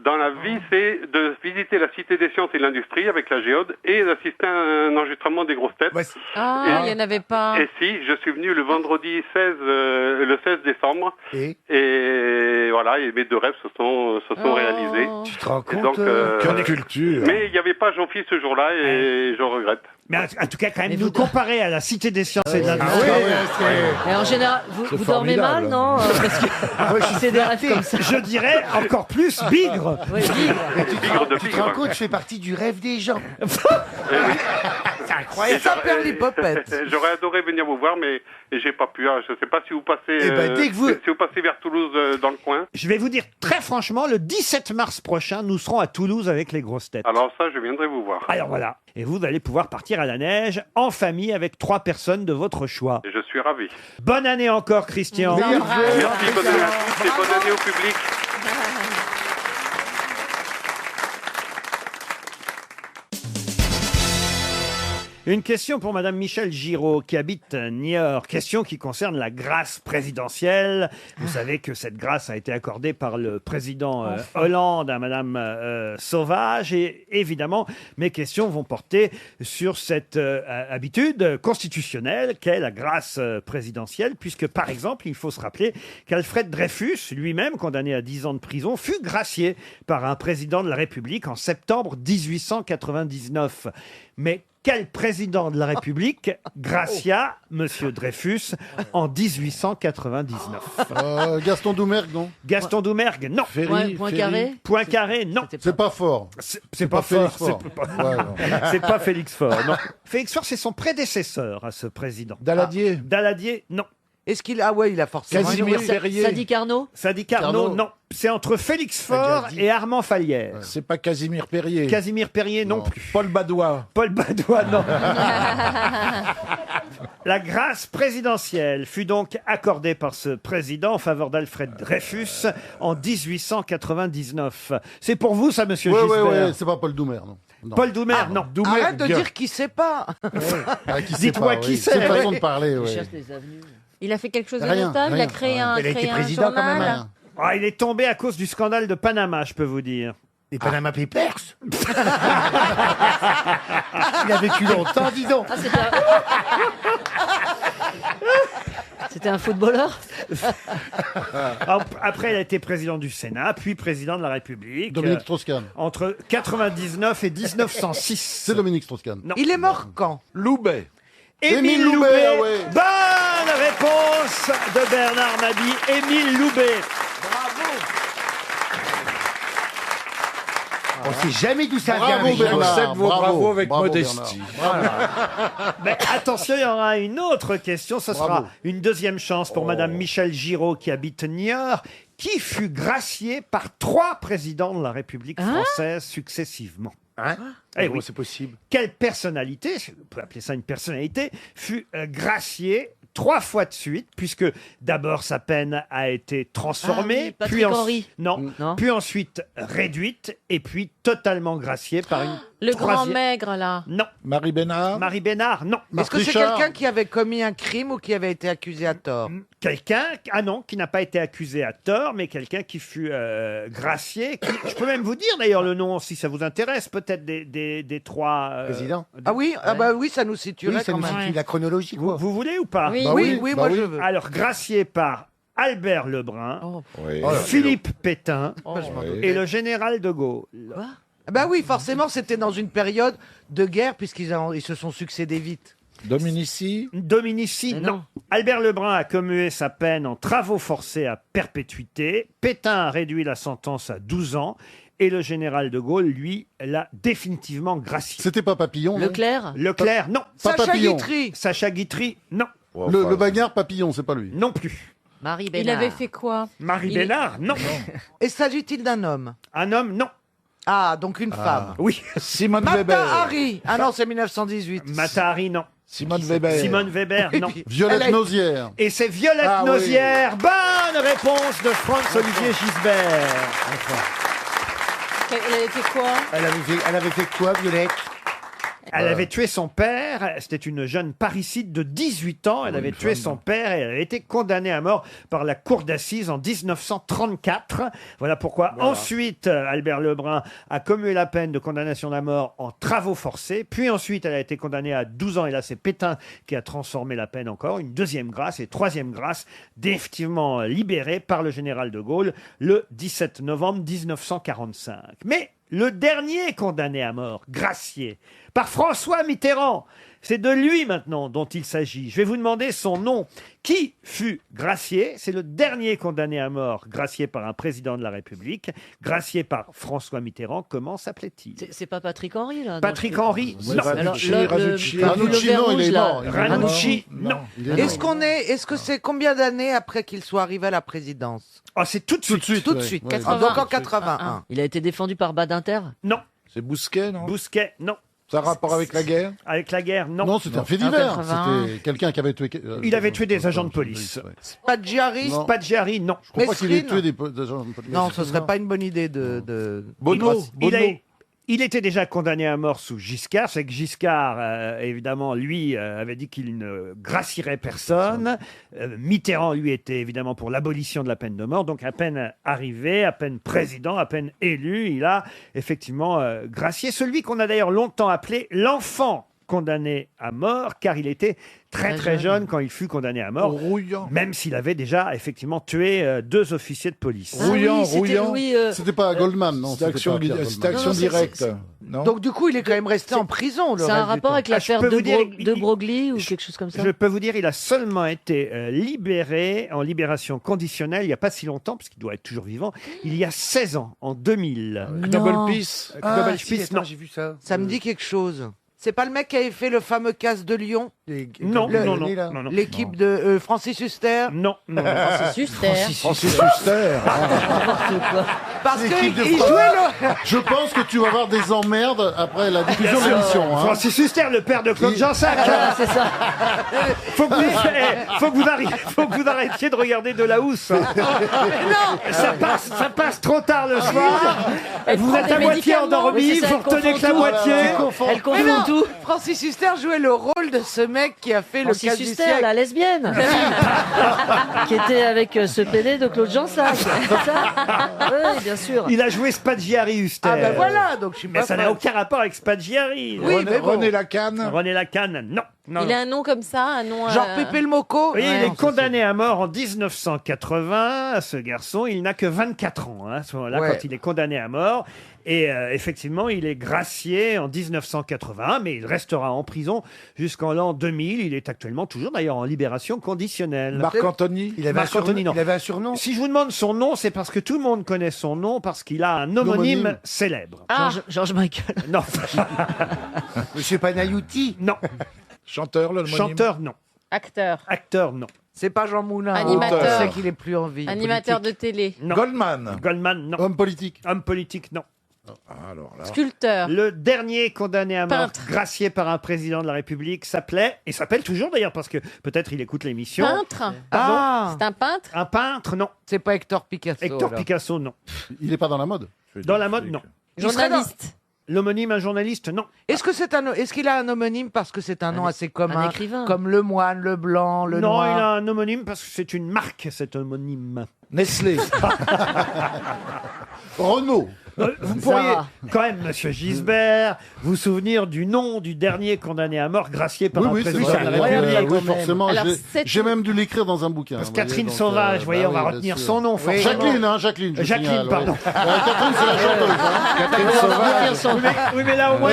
Dans la vie, c'est de visiter la Cité des Sciences et de l'Industrie avec la Géode et d'assister à un enregistrement des grosses têtes. Ouais, Ah, il n'y en avait pas. Et si, je suis venu le vendredi le 16 décembre, et voilà, et mes deux rêves se sont réalisés. tu te rends Et compte donc, Quelle culture. mais il n'y avait pas Jean-Philippe ce jour-là, et je regrette. Mais en tout cas, quand même, Mais nous vous- comparer à la Cité des Sciences et de Ah l'Industrie. Mais en général, vous C'est dormez mal, formidable. non Parce que c'est des rêves comme ça. Je dirais encore plus bigre. Ouais, bigre. Bigre de Tu te rends bigre. compte, je fais partie du rêve des gens. Eh oui. C'est incroyable. Ça perd l'hypopète. J'aurais adoré venir vous voir, mais j'ai pas pu. Je sais pas si vous passez. Eh ben, dès que vous- Si vous passez vers Toulouse dans le coin. Je vais vous dire très franchement, le 17 mars prochain, nous serons à Toulouse avec les grosses têtes. Alors ça, je viendrai vous voir. Alors voilà. Et vous allez pouvoir partir à la neige en famille avec 3 personnes de votre choix. Et je suis ravi. Bonne année encore, Christian. Meilleurs vœux. Merci, bonne année à tous et bonne année au public. Une question pour Madame Michèle Giraud qui habite Niort. Question qui concerne la grâce présidentielle. Vous savez que cette grâce a été accordée par le président Hollande à Madame Sauvage. Et évidemment, mes questions vont porter sur cette habitude constitutionnelle qu'est la grâce présidentielle. Puisque, par exemple, il faut se rappeler qu'Alfred Dreyfus, lui-même condamné à 10 ans de prison, fut gracié par un président de la République en septembre 1899. Mais quel président de la République gracia Monsieur Dreyfus en 1899 Gaston Doumergue, non? Gaston Doumergue, non. Poincaré. Poincaré, non. C'est pas fort. C'est pas Félix fort. Faure. C'est pas, Ouais, non. c'est pas Félix Faure, non. Félix Faure, c'est son prédécesseur à ce président. Daladier. Daladier, non. Est-ce qu'il a... Ah ouais, il a forcément... Casimir une- Perrier. Sadi Carnot. Sadi Carnot, Carnot. non. C'est entre Félix Faure et Armand Fallière. C'est pas Casimir Perrier. Casimir Perrier, non plus. Paul Badois. Paul Badois, non. La grâce présidentielle fut donc accordée par ce président en faveur d'Alfred Dreyfus en 1899. C'est pour vous, ça, monsieur Ouais, Gisbert? ouais, c'est pas Paul Doumer, non. Non. Paul Doumer, non. Arrête de dire qu'il sait pas. Ah, qui sait Dites-moi pas, qui oui. c'est. C'est une façon de parler, Je ouais. cherche les avenues. Il a fait quelque chose de Rien, notable. Il rien. a créé un, Elle a été créé un président quand même. journal. Hein. Ah, il est tombé à cause du scandale de Panama, je peux vous dire. Les Panama Papers. Il a vécu longtemps, dis donc. Ah, c'était un footballeur. Après, il a été président du Sénat, puis président de la République. Dominique Strauss-Kahn. Entre 99 et 1906. C'est Dominique Strauss-Kahn. Non. Il est mort quand? Loubet. Émile Émile Loubet. Loubet, ah ouais. Bonne réponse de Bernard Mabie. Émile Loubet. On sait jamais d'où ça vient. Bravo, avec Bernard. Jean. J'accepte vos bravo, bravos avec bravo, modestie. Mais attention, il y aura une autre question. Ce sera Bravo. une deuxième chance pour Madame Michèle Giraud qui habite Niort, qui fut graciée par 3 présidents de la République française successivement. Hein Eh Comment oui. c'est possible? Quelle personnalité, on peut appeler ça une personnalité, fut graciée 3 fois de suite, puisque d'abord sa peine a été transformée, Ah oui, Patrick puis Henry. non, Non. puis ensuite réduite, et puis totalement graciée par une Le grand troisième. maigre, là. Non. Marie Bénard. Marie Bénard, non. Est-ce que c'est Richard. quelqu'un qui avait commis un crime ou qui avait été accusé à tort? Quelqu'un, ah non, qui n'a pas été accusé à tort, mais quelqu'un qui fut gracié. Je peux même vous dire d'ailleurs le nom, si ça vous intéresse, peut-être des 3 Président. Ah oui, ah bah oui, ça nous situerait Oui, ça quand nous même. situe la chronologie, Vous, quoi. vous voulez ou pas? Oui. Bah Oui, oui, moi bah je oui. veux. Alors, gracié par Albert Lebrun, Oui. Philippe Pétain Oui. et le général de Gaulle. Ah bah oui, forcément, c'était dans une période de guerre ils se sont succédés vite. Dominici. Dominici, Mais non. non. Albert Lebrun a commué sa peine en travaux forcés à perpétuité. Pétain a réduit la sentence à 12 ans. Et le général de Gaulle, lui, l'a définitivement gracié. C'était pas Papillon, non? Leclerc. Leclerc, non. Pas Sacha Papillon. Guitry. Sacha Guitry, non. Le bagarre Papillon, c'est pas lui. Non plus. Marie Il Bénard. avait fait quoi? Marie Il est- Bénard, non. Et s'agit-il d'un homme? Un homme, non. Ah, donc une femme. Oui. Simone Mata Weber. Hari. Ah non, c'est 1918. Mata Hari, non. Simone Weber. Simone Weber, non. Violette Elle a- Nausière. Et c'est Violette Ah oui. Nausière. Bonne réponse de Franz-Olivier Gisbert. Elle avait fait quoi? Elle avait fait quoi, Violette? Elle avait tué son père. C'était une jeune parricide de 18 ans. Elle avait tué son père et elle avait été condamnée à mort par la cour d'assises en 1934. Voilà pourquoi ensuite Albert Lebrun a commué la peine de condamnation à mort en travaux forcés. Puis ensuite elle a été condamnée à 12 ans. Et là c'est Pétain qui a transformé la peine encore. Une deuxième grâce et troisième grâce définitivement libérée par le général de Gaulle le 17 novembre 1945. Mais le dernier condamné à mort, gracié, par François Mitterrand. C'est de lui maintenant dont il s'agit. Je vais vous demander son nom. Qui fut gracié? C'est le dernier condamné à mort, gracié par un président de la République, gracié par François Mitterrand. Comment s'appelait-il? C'est pas Patrick Henry, là? Patrick Henry? Ouais, Non. Ranucci, Alors, Ranucci. Ranucci, non, il est mort. Ranucci? Non. Est-ce que c'est combien d'années après qu'il soit arrivé à la présidence? Ah, c'est tout de Tout de suite. suite. Tout de ouais, suite. ouais. Ah, donc en 81. Il a été défendu par Badinter? Non. C'est Bousquet, non? Bousquet? Non. Ça a rapport avec la guerre? Avec la guerre? Non. Non, c'était un fait divers. 81. C'était quelqu'un qui avait tué. Il avait tué des agents de police. ouais. Padjiari? Non. Padjiari? Non. Je crois pas qu'il ait Mesrine. tué des agents de police. Non, ce serait pas une bonne idée de... Bono. Il était déjà condamné à mort sous Giscard. C'est que Giscard, évidemment, lui, avait dit qu'il ne gracierait personne. Mitterrand, lui, était évidemment pour l'abolition de la peine de mort. Donc, à peine arrivé, à peine président, à peine élu, il a effectivement gracié celui qu'on a d'ailleurs longtemps appelé l'enfant condamné à mort, car il était très jeune quand il fut condamné à mort. Rouillant. Même s'il avait déjà effectivement tué 2 officiers de police. Rouillant, c'était rouillant. Louis, C'était pas Goldman, non. C'était action, pas Pierre Goldman. c'était action Non, c'est- directe. c'est- Non. Donc du coup, il est quand même resté en prison. C'est un rapport avec Ah, je l'affaire peux vous dire, de Broglie ou quelque chose comme ça? Je peux vous dire, il a seulement été libéré en libération conditionnelle il n'y a pas si longtemps, parce qu'il doit être toujours vivant, il y a 16 ans, en 2000. Double Peace. Double si, Peace, attends, non. j'ai vu ça. Ça me dit quelque chose. C'est pas le mec qui avait fait le fameux casse de Lyon? Non, Le- non, là. non, non. L'équipe de Francis Huster? Non, non, non. C'est Huster. Francis Huster. Parce L'équipe de qu'il France. jouait le... Je pense que tu vas avoir des emmerdes après la diffusion de l'émission. Hein. Francis Huster, le père de Claude Jansac. Ah, c'est ça. Faut que vous arrêtiez de regarder de la housse. Ça passe trop tard le soir. Vous prend êtes des à moitié médicaments. endormi, Oui, c'est ça, vous elle retenez confond que la tout. moitié. Elle Mais confond non, tout. Francis Huster jouait le rôle de ce mec qui a fait le Francis casse du Huster, siècle. la lesbienne, qui était avec ce PD de Claude Jansac. C'est ça? Oui, bien sûr. Il a joué Spadgiari Huster. Ah ben voilà, donc je suis Mais pas ça n'a fan. aucun rapport avec Spadgiari. Oui, mais bon. René Lacanne. René Lacanne, non. non, Il non. a un nom comme ça, un nom... Genre Pépé le Moco? Oui, il Ouais. est condamné à mort en 1980, ce garçon. Il n'a que 24 ans hein, à ce moment-là, Ouais. quand il est condamné à mort. Et effectivement, il est gracié en 1981, mais il restera en prison jusqu'en l'an 2000. Il est actuellement toujours d'ailleurs en libération conditionnelle. Marc-Anthony. Il avait, Marc Anthony, non. il avait un surnom. Si je vous demande son nom, c'est parce que tout le monde connaît son nom, parce qu'il a un homonyme L'homonyme. célèbre. Ah, George Michael. Non, Monsieur Panayouti. non. Chanteur, le Chanteur, non. acteur. Acteur, non. C'est pas Jean Moulin. Animateur. C'est qu'il est plus en vie. Animateur de télé. Non. Goldman. Goldman, non. Homme politique. Homme politique, non. Alors là. Sculpteur. Le dernier condamné à mort, Peintre. gracié par un président de la République, s'appelait, et s'appelle toujours d'ailleurs, parce que peut-être il écoute l'émission. Peintre. Ah, C'est un peintre. Un peintre, non. c'est pas Hector Picasso. Hector alors. Picasso, non. Il n'est pas dans la mode. Dans la mode, non. Il serait Journaliste. L'homonyme, un journaliste, non. Est-ce qu'il a un homonyme parce que c'est un nom assez commun, un écrivain. comme le moine, le blanc, le non, noir. il a un homonyme parce que c'est une marque, cet homonyme. Nestlé. Renault. Vous pourriez Zara. quand même, monsieur Gisbert, vous souvenir du nom du dernier condamné à mort, gracié par Oui, un oui, c'est président vrai. de la République. Oui, forcément. Alors, j'ai- c'est- J'ai même dû l'écrire dans un bouquin. Parce vous que Catherine voyez, donc, Sauvage, vous voyez, on va bah oui, retenir bien son sûr. nom, forcément. Jacqueline, hein, Jacqueline. je Jacqueline, signale, pardon. ouais. Catherine, c'est la chanteuse. Hein. Catherine Sauvage. Oui, mais là, au moins,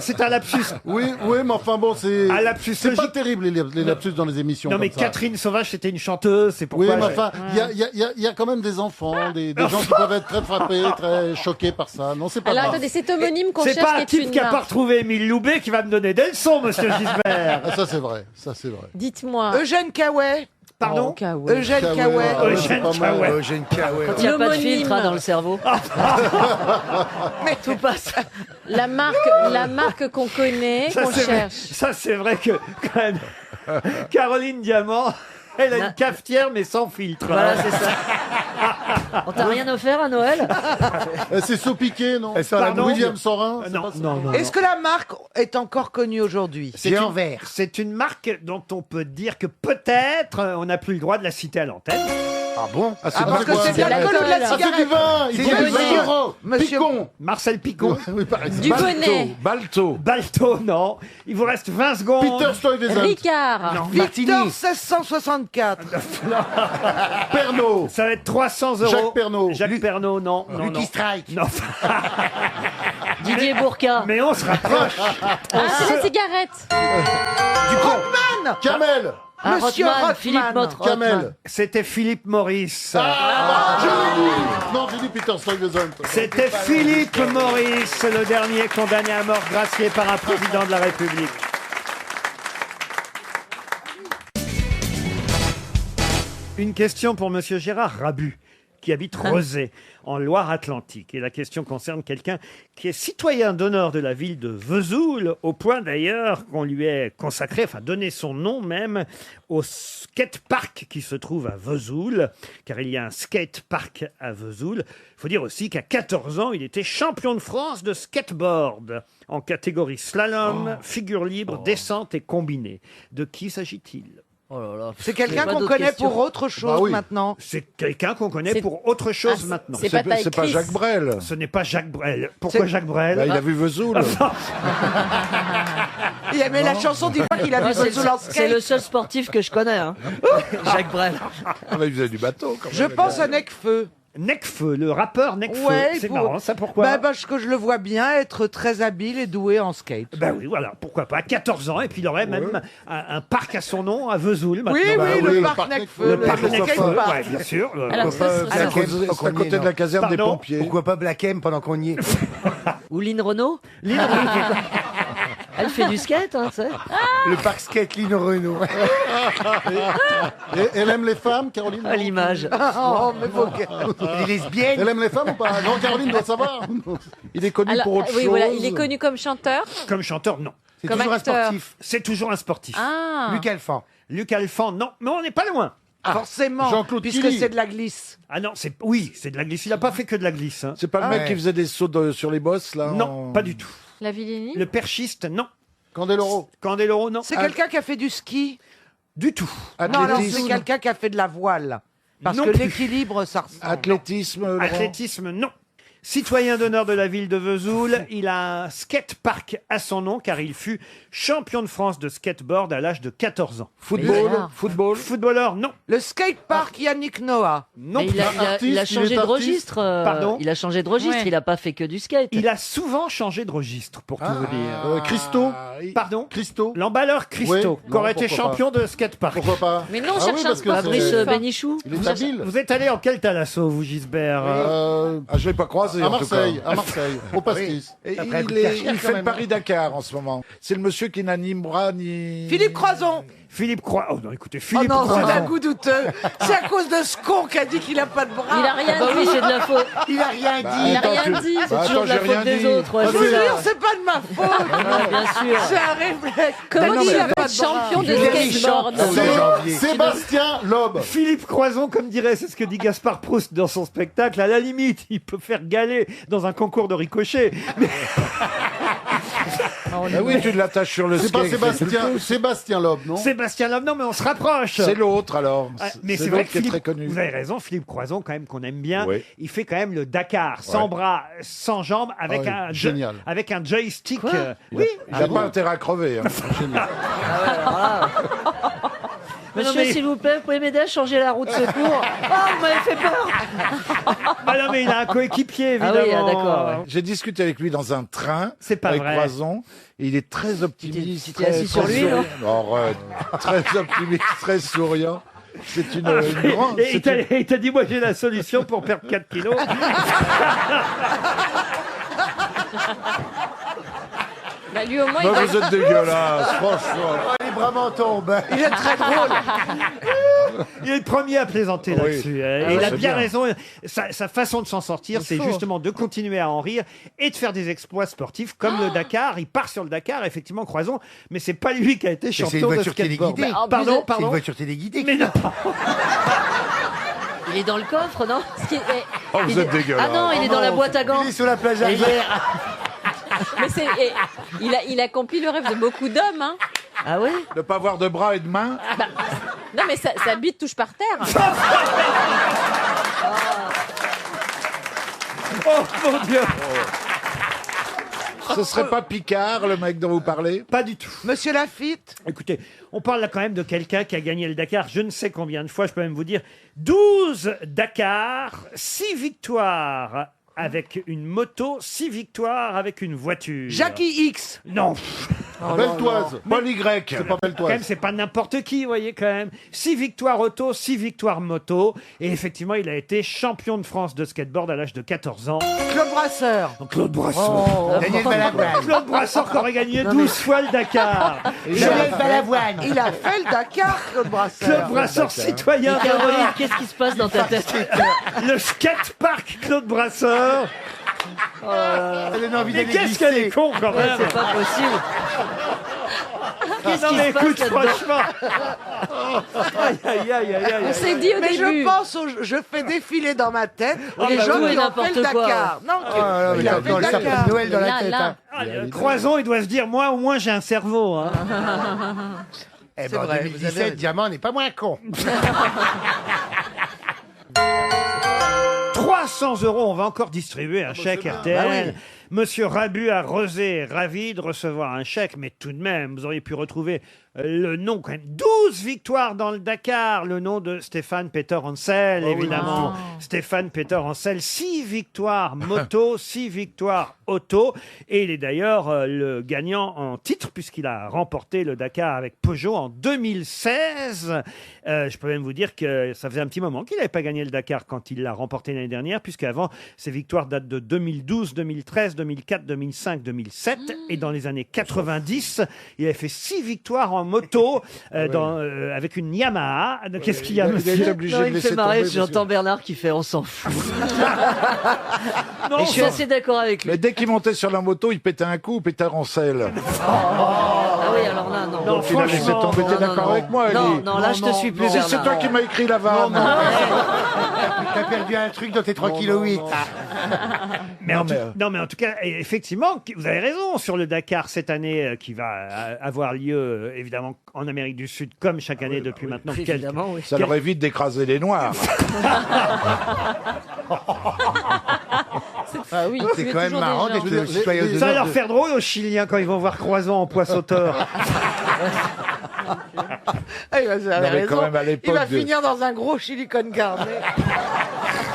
c'est un lapsus. Oui, oui, mais enfin bon, c'est. Un lapsus C'est pas logique. terrible les lapsus dans les émissions. Non, mais comme ça. Catherine Sauvage, c'était une chanteuse, c'est Oui, pourquoi. mais enfin, il y a quand même des enfants, des gens qui peuvent être très frappés, très choqués par ça. Non, c'est pas Alors grave. attendez, cet homonyme qu'on C'est cherche pas qui un est type une qui a pas marque. retrouvé Émile Loubet qui va me donner des leçons, monsieur Gisbert. Ah, ça c'est vrai, ça c'est vrai. Dites-moi. Eugène Caouet. Pardon Eugène Cahouet. Eugène Cahouet. Eugène Cahouet. Quand il n'y a pas de L'homonyme. filtre dans le cerveau. Mais Tout passe. La marque qu'on connaît, qu'on cherche. Ça, c'est vrai que, quand même, Caroline Diamant, elle a une cafetière, mais sans filtre. Voilà, c'est ça. On t'a rien offert à Noël? C'est Saupiquet, non? Pardon William Sorin? c'est Non, pas ça non, non. est-ce que la marque est encore connue aujourd'hui? C'est une marque dont on peut dire que peut-être on n'a plus le droit de la citer à l'antenne. Ah bon? Ah, c'est Ah, parce que quoi? c'est de l'alcool ou de la Ah, c'est du cigarette? vin! Il C'est faut du du vin. vin! Monsieur- Picon! Marcel Picon. Oui, par exemple. Du bonnet. Balto. Balto, non. Il vous reste 20 secondes. Peter Stuyvesant. Ricard. Non, Victor 1664. Pernod. ça va être 300 euros. Jacques Pernaut. Jacques Pernaut, non. non, Lucky non. Strike. Non. Didier Bourca. Mais on se rapproche. Ah, c'est la cigarette. Rothman. Camel. Ah, Monsieur Rothman, Rothman. Philippe Motte. Camel. C'était Philippe Maurice. Non, j'ai dit Peter Stuyvesant. C'était Philippe Maurice, le dernier condamné à mort gracié par un président de la République. Une question pour Monsieur Gérard Rabu, qui habite Rezé, en Loire-Atlantique. Et la question concerne quelqu'un qui est citoyen d'honneur de la ville de Vesoul, au point d'ailleurs qu'on lui ait consacré, enfin donné son nom même, au skatepark qui se trouve à Vesoul, car il y a un skatepark à Vesoul. Il faut dire aussi qu'à 14 ans, il était champion de France de skateboard, en catégorie slalom, figure libre, descente et combinée. De qui s'agit-il ? Oh là là. C'est quelqu'un Pas qu'on d'autres connaît questions. pour autre chose Bah oui. maintenant. C'est quelqu'un qu'on connaît C'est- pour autre chose Ah, maintenant. c'est pas taille C'est pas Chris. Jacques Brel. Ce n'est pas Jacques Brel. Pourquoi C'est- Jacques Brel Bah, il a vu Vesoul. Il aimait la chanson, dis pas qu'il a Ah, vu c'est Vesoul en c'est le skate. seul sportif que je connais. Hein. Jacques Brel. Ah, bah, il faisait du bateau quand même. Je pense à Necfeu. Necfeu, le rappeur Necfeu. Ouais, C'est pour- marrant, ça pourquoi Bah, parce que je le vois bien être très habile et doué en skate. Ben oui, voilà, pourquoi pas. 14 ans, et puis il aurait même un parc à son nom à Vesoul maintenant. Oui, bah oui, oui, le le parc parc Necfeu, Le parc Necfeu, skatepark. ouais, bien sûr. Alors, Pourquoi ça, pas C'est à alors, Black M côté- pendant c'est à qu'on y est, côté de la non caserne des Pardon pompiers. Pourquoi pas Black M pendant qu'on y est? Ou Lynn Renault. Elle fait du skate, hein, tu sais. Le parc skate Lino Renault. Et elle aime les femmes, Caroline? À l'image. Oh, mais faut que- Les lesbiennes. Elle aime les femmes ou pas? Non, Caroline doit savoir. Il est connu alors, pour autre oui, chose. voilà, il est connu comme chanteur. Comme chanteur, non. C'est Comme toujours un acteur. sportif. C'est toujours un sportif. Ah. Luc Alphand. Luc Alphand, non. Mais on n'est pas loin. Forcément, Jean-Claude puisque Killy. c'est de la glisse. Ah non, oui, c'est de la glisse. Il n'a pas fait que de la glisse. hein. C'est pas le Ah mec ouais. qui faisait des sauts sur les bosses, là Non, pas du tout. La Villini. Le perchiste, non. Candeloro. Candeloro, non. C'est quelqu'un qui a fait du ski. Du tout. Non, alors c'est Athlétisme. quelqu'un qui a fait de la voile. Parce Non que plus. l'équilibre, ça ressemble. Athlétisme, Laurent. Athlétisme, non. Citoyen d'honneur de la ville de Vesoul, il a un skatepark à son nom car il fut champion de France de skateboard à l'âge de 14 ans. Football, alors. football. Footballeur, non. Le skatepark Yannick Noah. Non Mais il a, plus. il a- il a Artiste, changé il est de artiste. registre. Pardon Il a changé de registre. Ouais. Il a pas fait que du skate. Il a souvent changé de registre, pour tout vous dire. Christo. Pardon Christo. L'emballeur Christo, Oui, qui aurait non, été pourquoi champion de skatepark. Pourquoi pas? Mais non, on Ah oui, cherche un parce que sportif. Fabrice c'est- Bénichou. Il est habile. Vous êtes allé en quel talasso, vous, Gisbert Ah, je l'ai pas croisé, À en tout cas. Marseille, à Marseille, au pastis. Et Après, il, le cachère, il quand fait le même. Paris-Dakar en ce moment. C'est le monsieur qui n'animera ni... Philippe Croison. Philippe Croix. Oh non, écoutez, Oh Philippe non, c'est un Croison. goût douteux. C'est à cause de ce con qui a dit qu'il a pas de bras. Il a rien Bah oui, dit. c'est de la faute. Il a rien dit. Il a Attends, rien tu- dit. Bah, C'est toujours de la attends, j'ai faute rien des dit. autres. ouais, Je vous c'est ça. jure, c'est pas de ma faute. Ouais, bien sûr. C'est un réflexe. Comment T'as dit, tu il a veux pas être de bras. champion de Julien Richard. skateboard C'est janvier. Sébastien Loeb. Philippe Croison, comme dirait, c'est ce que dit Gaspard Proust dans son spectacle, à la limite, il peut faire galer dans un concours de ricochet. Mais Ah oui, tu l'attaches sur le C'est pas skate. Sébastien Loeb, non? Sébastien Loeb, non, mais on se rapproche. C'est l'autre, alors. Ah, mais c'est l'autre vrai que qui est Philippe, très connu. vous avez raison, Philippe Croison, quand même, qu'on aime bien, Oui. il fait quand même le Dakar, sans bras, sans jambes, avec, Ah oui, génial. avec un joystick. Il oui, n'a pas intérêt à crever. hein. Monsieur, mais- s'il vous plaît, vous pouvez m'aider à changer la roue de secours. Ah, vous m'avez fait peur. ah non, mais il a un coéquipier, Ah évidemment. oui, ah, d'accord, ouais. J'ai discuté avec lui dans un train. C'est pas avec vrai. Croison. Et il est très optimiste. Tu t'es assis sur lui, souriant. Arrête. Très optimiste, très souriant. C'est une grande. Et il c'est une- t'a dit, moi j'ai la solution pour perdre 4 kilos. Bah, lui, au moins, Non, il va... vous êtes dégueulasse, franchement. Elle est bras m'en tombe. Il est très drôle. Il est le premier à plaisanter Oui. là-dessus. Ah Et il ouais, a c'est bien bien. raison. Sa façon de s'en sortir, c'est faut. justement de continuer à en rire et de faire des exploits sportifs comme le Dakar. Il part sur le Dakar, effectivement, Croison, mais c'est pas lui qui a été c'est une champion de voiture skateboard. téléguidée. Bah, pardon, C'est une pardon. voiture téléguidée. Mais non. Il est dans le coffre, non Oh, vous Il êtes est- dégueulasse. Ah non, il est dans la boîte à gants. Il est sur la plage Et arrière. Mais il accomplit le rêve de beaucoup d'hommes. Hein. Ah oui. Ne pas avoir de bras et de mains. Non, mais sa bite touche par terre. Oh mon Dieu. Ce serait pas Picard, le mec dont vous parlez? Pas du tout. Monsieur Lafitte. Écoutez, on parle là quand même de quelqu'un qui a gagné le Dakar, je ne sais combien de fois, je peux même vous dire 12 Dakar, 6 victoires avec une moto, 6 victoires avec une voiture. Jackie X. Non. Beltoise. Paul Y. C'est pas Quand même, Beltoise. c'est pas n'importe qui, vous voyez, quand même. 6 victoires auto, 6 victoires moto. Et effectivement, il a été champion de France de skateboard à l'âge de 14 ans. Claude Brasseur. Claude Brasseur. Daniel Balavoine. Claude Brasseur qui aurait gagné 12 fois le Dakar. Daniel Balavoine. Il a fait le Dakar, Claude Brasseur. Claude Brasseur, citoyen. Et Caroline, qu'est-ce qui se passe dans ta tête? Le skatepark Claude Brasseur. Ça donne envie Mais d'aller qu'est-ce qu'elle est glisser. con quand même. C'est pas possible. Qu'est-ce Non qui mais se passe écoute, là-dedans? franchement. Aïe, aïe, aïe, aïe, aïe. On s'est dit au Mais début. je pense, je fais défiler dans ma tête les bah gens oui, qui ont n'importe fait le quoi. Dakar. Non, Ah, non, mais il a dans fait le le sapin Dakar. de Noël dans la Là, tête. là. hein. Ah, Croison, il doit se dire, moi au moins j'ai un cerveau. Hein. Eh C'est ben, en vrai, vous avez 2017, raison. Diamant n'est pas moins con. 300 €, on va encore distribuer un chèque RTL. Monsieur Rabu à Rezé est ravi de recevoir un chèque, mais tout de même, vous auriez pu retrouver le nom, quand même, 12 victoires dans le Dakar, le nom de Stéphane Peter Hansel, évidemment. Stéphane Peter Hansel, 6 victoires moto, 6 victoires auto, et il est d'ailleurs le gagnant en titre, puisqu'il a remporté le Dakar avec Peugeot en 2016. Je peux même vous dire que ça faisait un petit moment qu'il n'avait pas gagné le Dakar quand il l'a remporté l'année dernière, puisqu'avant, ses victoires datent de 2012, 2013, 2004, 2005, 2007, et dans les années 90, il avait fait 6 victoires en moto avec une Yamaha. Qu'est-ce qu'il y a, Il a monsieur été obligé Non, de il me laisser fait marrer, tomber. j'entends Bernard qui fait on s'en fout. Non, Et je suis assez d'accord avec lui. Mais dès qu'il montait sur la moto, il pétait un coup, Peter Hansel. Ah oui, alors là, non. Non, Donc il a laissé franchement, tomber. T'es non, d'accord non, avec moi, non, Elie? non, là, je te suis plus, Si Bernard. c'est toi qui m'as écrit la vanne. T'as perdu un truc dans tes 3,8 kg. Non, mais en tout cas, effectivement, vous avez raison sur le Dakar cette année qui va avoir lieu évidemment en Amérique du Sud comme chaque année depuis maintenant quelques Évidemment, oui. Ça leur évite d'écraser les Noirs. Ah oui, C'est tu es quand même toujours marrant des gens. d'être citoyen les- de Ça va l'ordre leur faire drôle aux Chiliens quand ils vont voir Croison en poids sauteur. Ah, il va, vous avez Non, mais raison. quand même, à Il l'époque va de- finir dans un gros chili con carne.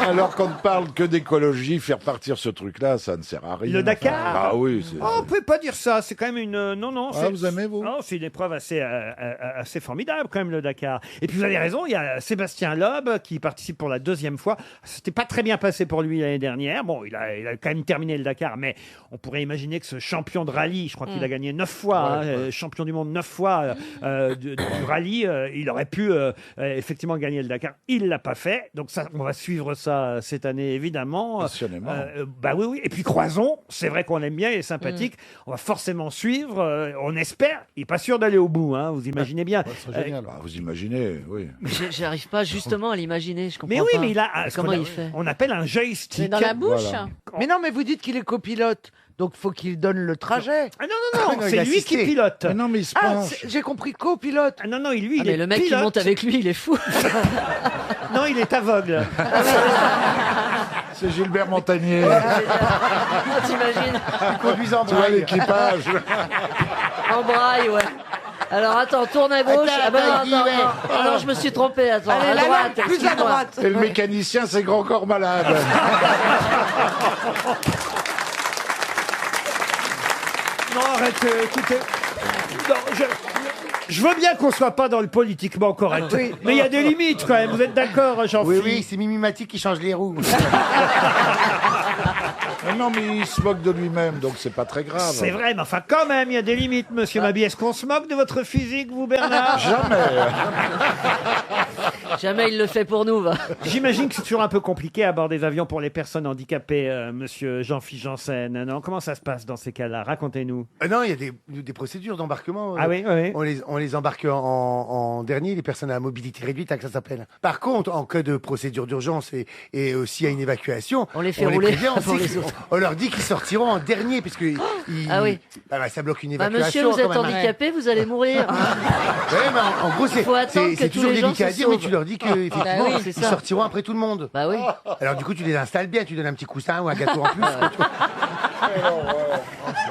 Alors qu'on ne parle que d'écologie, faire partir ce truc-là, ça ne sert à rien. Le Dakar Ah oui. c'est- Oh, on peut pas dire ça, c'est quand même une... Non, Ah, c'est... vous aimez, vous Non, c'est une épreuve assez formidable quand même, le Dakar. Et puis vous avez raison, il y a Sébastien Loeb qui participe pour la 2e fois. C'était pas très bien passé pour lui l'année dernière. Bon, il a quand même terminé le Dakar, mais on pourrait imaginer que ce champion de rallye, je crois qu'il a gagné 9 fois, champion du monde 9 fois du rallye, il aurait pu effectivement gagner le Dakar. Il l'a pas fait, donc ça, on va suivre ça cette année évidemment. Passionnément. Bah oui. Et puis Croison, c'est vrai qu'on l'aime bien, il est sympathique. On va forcément suivre. On espère. Il est pas sûr d'aller au bout, hein, vous imaginez bien. Ce serait génial. Ah, vous imaginez, oui. J'arrive pas justement à l'imaginer, je comprends Mais oui, pas. mais il a ce Comment qu'on il fait on appelle un joystick. Mais dans la bouche. Voilà. Mais non, mais vous dites qu'il est copilote. Donc, faut qu'il donne le trajet. Ah non, non, il c'est a lui qui assisté. pilote. Mais non, mais il se Ah, penche. j'ai compris copilote. Ah non, lui, Ah, il mais est le mec qui pilote. monte avec lui, il est fou. Non, il est aveugle. C'est Gilbert Montagnier. T'imagines Conduisant en Tu vois braille. l'équipage. En braille, ouais. Alors attends, tourne à gauche. Attends, Ah bah non, attends, attends, ouais. non. Ah non, je me suis trompé, attends. Allez, à là, droite, là, plus à excuse-moi. droite. Et le mécanicien, c'est Grand Corps Malade. Non, arrête, écoutez. Non, Je veux bien qu'on soit pas dans le politiquement correct, mais il y a des limites quand même. Vous êtes d'accord, Jean-Philippe? Oui, c'est Mimimati qui change les roues. Non, mais il se moque de lui-même, donc c'est pas très grave. C'est vrai, mais enfin quand même, il y a des limites, monsieur Mabie. Est-ce qu'on se moque de votre physique, vous, Bernard? Jamais. Jamais il le fait pour nous, va. J'imagine que c'est toujours un peu compliqué à bord des avions pour les personnes handicapées, monsieur Jean-Philippe Janssen. Non, comment ça se passe dans ces cas-là? Racontez-nous. Non, il y a des procédures d'embarquement. Ah oui, oui. On les embarque en dernier, les personnes à mobilité réduite, que ça s'appelle. Par contre, en cas de procédure d'urgence et aussi à une évacuation, on les fait rouler prévient pour aussi les autres. On leur dit qu'ils sortiront en dernier, parce que ah oui. Ça bloque une Bah, évacuation. monsieur, vous êtes quand même. handicapé, vous allez mourir. Ouais, mais en gros, Faut attendre que c'est tous toujours les gens délicat à se dire, mais sauvent. tu leur dis qu'effectivement, Bah oui, c'est ils ça. sortiront après tout le monde. Bah oui. Alors du coup, tu les installes bien, tu donnes un petit coussin ou un gâteau en plus. tu vois.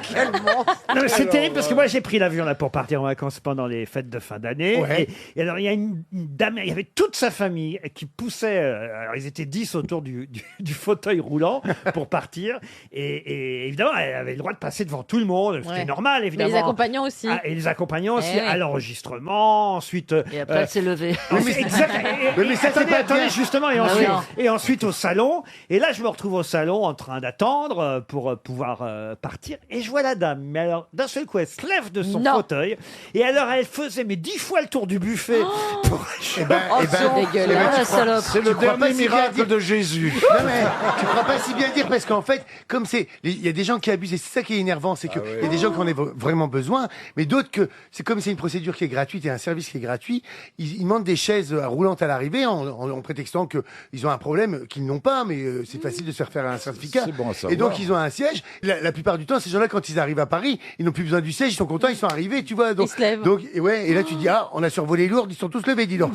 Quel monstre. Non, mais c'est terrible parce que moi j'ai pris l'avion là pour partir en vacances pendant les fêtes de fin d'année. Ouais. Et alors il y a une dame, il y avait toute sa famille qui poussait. Alors ils étaient 10 autour du fauteuil roulant pour partir. Et évidemment, elle avait le droit de passer devant tout le monde. C'était Ouais. normal, Mais évidemment. les accompagnants aussi. Ah, et les accompagnants aussi Eh oui. à l'enregistrement. Ensuite. Et après, elle s'est levée. Exact. mais ça, c'est pas Attendez, bien. justement, Ah oui. et ensuite au salon. Et là, je me retrouve au salon en train d'attendre pour pouvoir partir. Et je vois la dame. Mais alors, d'un seul coup, elle se lève de son Non. fauteuil. Et alors, elle faisait mais 10 fois le tour du buffet. pour- Eh ben, Oh, c'est dégueulasse, la salope. C'est le crois pas dernier si bien miracle dire. de Jésus. Non mais tu crois pas si bien dire parce qu'en fait, comme il y a des gens qui abusent et c'est ça qui est énervant, c'est que il y a des gens qui en ont vraiment besoin, mais d'autres que c'est comme c'est une procédure qui est gratuite et un service qui est gratuit, ils demandent des chaises roulantes à l'arrivée en prétextant que ils ont un problème qu'ils n'ont pas, mais c'est facile de se faire un certificat. C'est bon à savoir. Et donc ils ont un siège. La plupart du temps, ces gens-là, quand ils arrivent à Paris, ils n'ont plus besoin du siège, ils sont contents, ils sont arrivés, tu vois. Donc, Ils se lèvent. donc et là tu dis on a survolé Lourdes, ils sont tous levés, dis donc.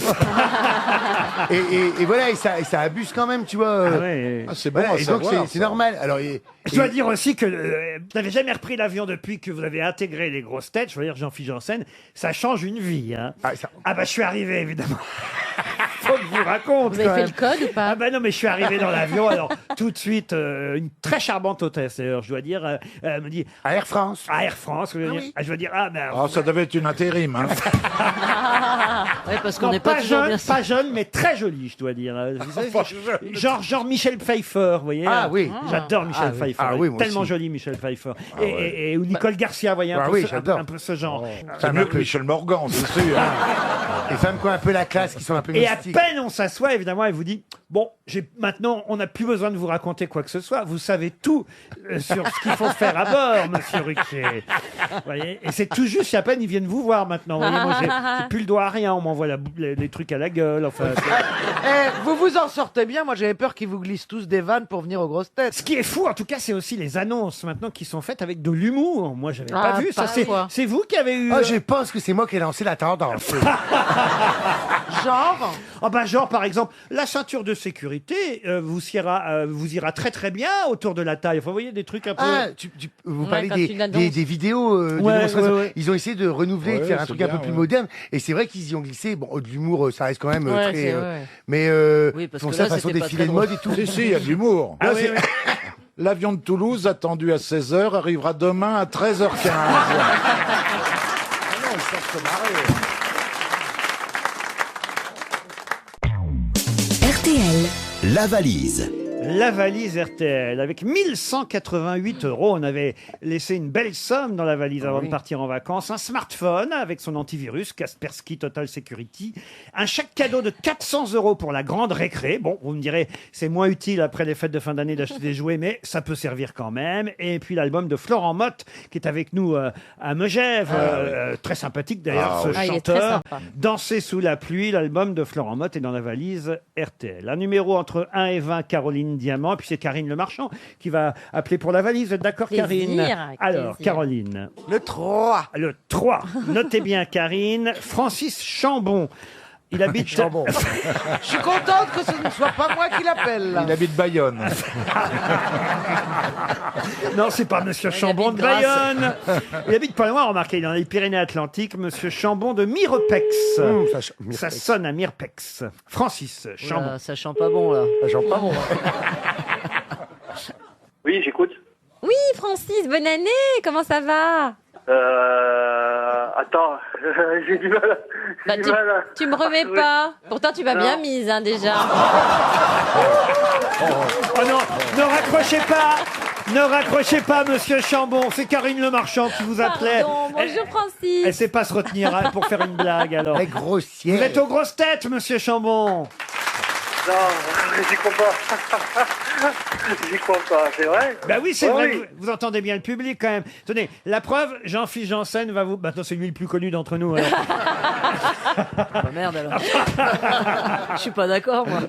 et voilà, et ça abuse quand même, tu vois. Ah ouais. Ah, c'est bon Voilà, à et donc savoir, c'est ça. normal. Alors, Je dois dire aussi que vous n'avez jamais repris l'avion depuis que vous avez intégré les grosses têtes. Je veux dire, Jean-Philippe Janssen, ça change une vie. Hein. Ah bah je suis arrivé, évidemment. Faut que je vous raconte. Vous avez quand fait même. le code ou pas? Ah bah non, mais je suis arrivé dans l'avion. Alors tout de suite, une très charmante hôtesse, d'ailleurs, je dois dire, elle me dit à Air France. À Air France, je veux dire, je veux dire, ah ben. Ah, ça devait être une intérim. Hein. Ouais, parce qu'on Non, n'est pas toujours jeune, bien. pas jeune, mais très jolie, je dois dire. Vous savez, genre Michel Pfeiffer, vous voyez. Ah oui. J'adore Michel Ah oui. Pfeiffer. Ah oui, moi tellement aussi. joli, Michel Pfeiffer. Et ou Nicole Garcia, vous voyez, Ah un, oui, peu j'adore. un peu ce genre. C'est mieux que Michel Morgan, c'est sûr. Les femmes qui ont un peu la classe, qui sont un peu Et à mystiques. peine on s'assoit, évidemment, elle vous dit bon, maintenant, on n'a plus besoin de vous raconter quoi que ce soit. Vous savez tout sur ce qu'il faut faire à bord, Monsieur Ruquier. Vous voyez, et c'est tout juste. À peine ils viennent vous voir maintenant. Vous voyez, moi, j'ai plus le doigt à rien. On m'envoie les trucs à la gueule. Enfin, Vous vous en sortez bien. Moi, j'avais peur qu'ils vous glissent tous des vannes pour venir aux grosses têtes. ce qui est fou, en tout cas, c'est aussi les annonces maintenant qui sont faites avec de l'humour. Moi, j'avais Ah, pas vu ça. parfois. C'est vous qui avez eu. Ah, je pense que c'est moi qui ai lancé la tendance. Genre, Ah bah genre par exemple la ceinture de sécurité vous ira très très bien autour de la taille. Enfin, vous voyez des trucs un peu. Ah, vous Ouais, parlez quand tu l'annonces. des vidéos de Ouais, démonstration. ouais, ouais. Ils ont essayé de renouveler, de Ouais, faire un c'est truc un bien, peu plus ouais. moderne. Et c'est vrai qu'ils y ont glissé. Bon, de l'humour, ça reste quand même Ouais, très. c'est vrai. Mais Oui, parce font que ça là, façon c'était pas défilé très de mode et tout. Si, si, il y a de l'humour. Ah Là, oui, c'est- oui. L'avion de Toulouse, attendu à 16h, arrivera demain à 13h15. RTL. La valise. La valise RTL avec 1188 €. On avait laissé une belle somme dans la valise avant de partir en vacances. Un smartphone avec son antivirus, Kaspersky Total Security. Un chèque cadeau de 400 € pour la grande récré. Bon, vous me direz, c'est moins utile après les fêtes de fin d'année d'acheter des jouets, mais ça peut servir quand même. Et puis l'album de Florent Mott qui est avec nous à Megève. Très sympathique d'ailleurs, ce Ah, il est très chanteur. sympa. Danser sous la pluie, l'album de Florent Mott est dans la valise RTL. Un numéro entre 1 et 20, Caroline Diamant. Et puis c'est Karine Le Marchand qui va appeler pour la valise. Vous êtes d'accord, Plaisir, Karine? avec Alors, plaisir. Caroline. le 3. Le 3. Notez bien, Karine. Francis Chambon. Il habite. Je suis contente que ce ne soit pas moi qui l'appelle. Il habite Bayonne. Non, c'est pas Monsieur Chambon de habite Bayonne. Il habite pas loin, remarquez, dans les Pyrénées-Atlantiques. Monsieur Chambon de Mirepex. Ça sonne à Mirepex. Francis Chambon. Oula, ça chante pas bon, là. pas bon. Oui, j'écoute. Oui, Francis, bonne année. Comment ça va? Attends, j'ai du mal. Bah, tu me remets pas. Pourtant, tu m'as bien mise, hein, déjà. Oh non, ne raccrochez pas. Ne raccrochez pas, monsieur Chambon. C'est Karine Le Marchand qui vous appelait. Pardon, bonjour Francis. Elle sait pas se retenir hein, pour faire une blague, alors. Elle est grossière. Vous êtes aux grosses têtes, monsieur Chambon. Non, j'y crois pas. J'y crois pas, c'est vrai? Bah oui, c'est vrai, vous entendez bien le public quand même. Tenez, la preuve, Jean-Philippe Janssen va vous... Maintenant, c'est lui le plus connu d'entre nous. Alors. Bah merde alors. Je suis pas d'accord, moi.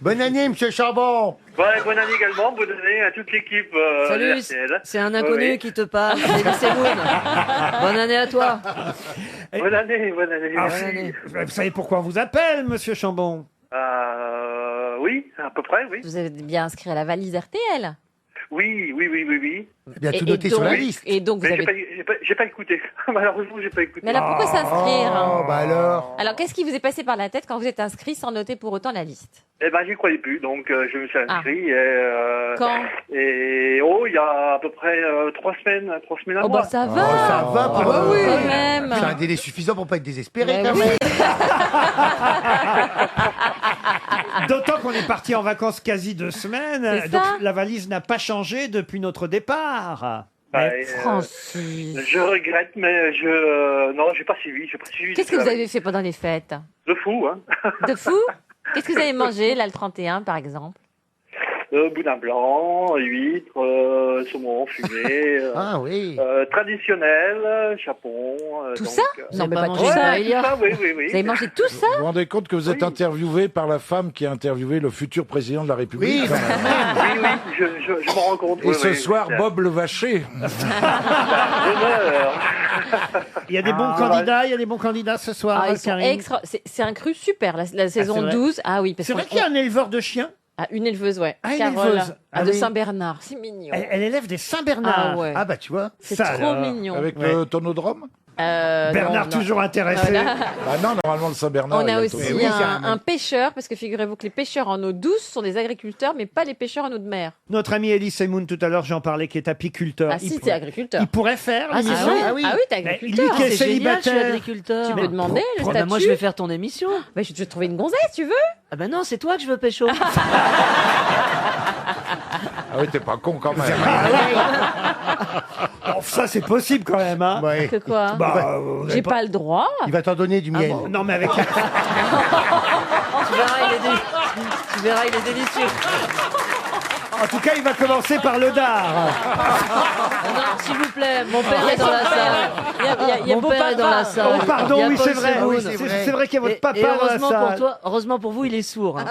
Bonne année, monsieur Chambon. Ouais, bonne année également, bonne année à toute l'équipe. Salut, RTL. c'est un inconnu qui te parle, c'est Elie Semoun. Bonne année à toi. Bonne année, bonne année. Ah, Merci. vous savez pourquoi on vous appelle, monsieur Chambon? Oui, à peu près, oui. Vous êtes bien inscrit à la valise RTL. Oui. Bien tout noté sur la liste. Et donc, vous Mais avez... j'ai pas écouté. Malheureusement, j'ai pas écouté. Mais alors, pourquoi s'inscrire Oh, bah alors. Alors, qu'est-ce qui vous est passé par la tête quand vous êtes inscrit sans noter pour autant la liste? Eh ben, j'y croyais plus, donc je me suis inscrit. Quand? Et il y a à peu près 3 semaines, 3 semaines à Oh, moi. bah ça va. Oh, ça va, pour bah oui. oui. Quand même. C'est un délai suffisant pour pas être désespéré, Mais quand oui. même. D'autant qu'on est parti en vacances quasi 2 semaines. C'est Donc ça. la valise n'a pas changé depuis notre départ. Bah, Francis. je regrette, mais non, j'ai pas suivi. Qu'est-ce que vous avez fait pendant les fêtes? De fou, hein. De fou? Qu'est-ce que vous avez mangé, là, le 31, par exemple? Boudin blanc, huîtres, saumon fumé. Ah oui. Traditionnel, chapon. Tout donc, ça? Non, mais pas tout ça. tout ça, oui. Vous avez mangé tout ça? Vous vous rendez compte que vous êtes interviewé par la femme qui a interviewé le futur président de la République Oui, quand même. Oui, je m'en rends compte. Et ce soir, Bob le Vacher. Il y a des bons candidats, il y a des bons candidats ce soir. Ah, ils sont Karine. extra. C'est un cru super, la saison vrai 12. Ah oui, parce C'est vrai qu'il y a un éleveur de chiens. Ah, une éleveuse, ouais. Ah, une Carole, éleveuse. Ah de oui. Saint-Bernard. C'est mignon. Elle élève des Saint-Bernard. Ah ouais. Ah bah tu vois. C'est ça, trop alors. mignon. Avec Ouais. le tonodrome Bernard non. toujours intéressé. Voilà. Ah non, normalement le Saint-Bernard. On il y a le aussi tonodrome. oui, c'est un pêcheur, parce que figurez-vous que les pêcheurs en eau douce sont des agriculteurs, mais pas les pêcheurs en eau de mer. Notre ami Elie Semoun, tout à l'heure, j'en parlais, qui est apiculteur. Ah si, t'es agriculteur. Il pourrait faire Ah, c'est l'émission. vrai Ah oui, t'es Mais agriculteur. lui qui est C'est génial, je suis célibataire. agriculteur. Tu peux demander le Ah bah, statut. moi, je vais faire ton émission. Bah, je vais te trouver une gonzesse, tu veux? Ah bah non, c'est toi que je veux pécho. Ah oui, t'es pas con quand même. Oh, ça, c'est possible quand même. Hein. Ouais. Que quoi? Bah, vous n'avez J'ai pas le droit. Il va t'en donner du miel. Non, mais avec. Tu verras, il est délicieux. En tout cas, il va commencer par le dard. Non, s'il vous plaît, mon père est dans la salle. Il y a Mon beau père est dans papa. la salle. Oh, pardon, Il y a oui, Paul c'est vrai. Semoun. Oui, c'est vrai. C'est vrai qu'il y a votre papa Et dans la heureusement pour salle. toi, heureusement pour vous, il est sourd. hein.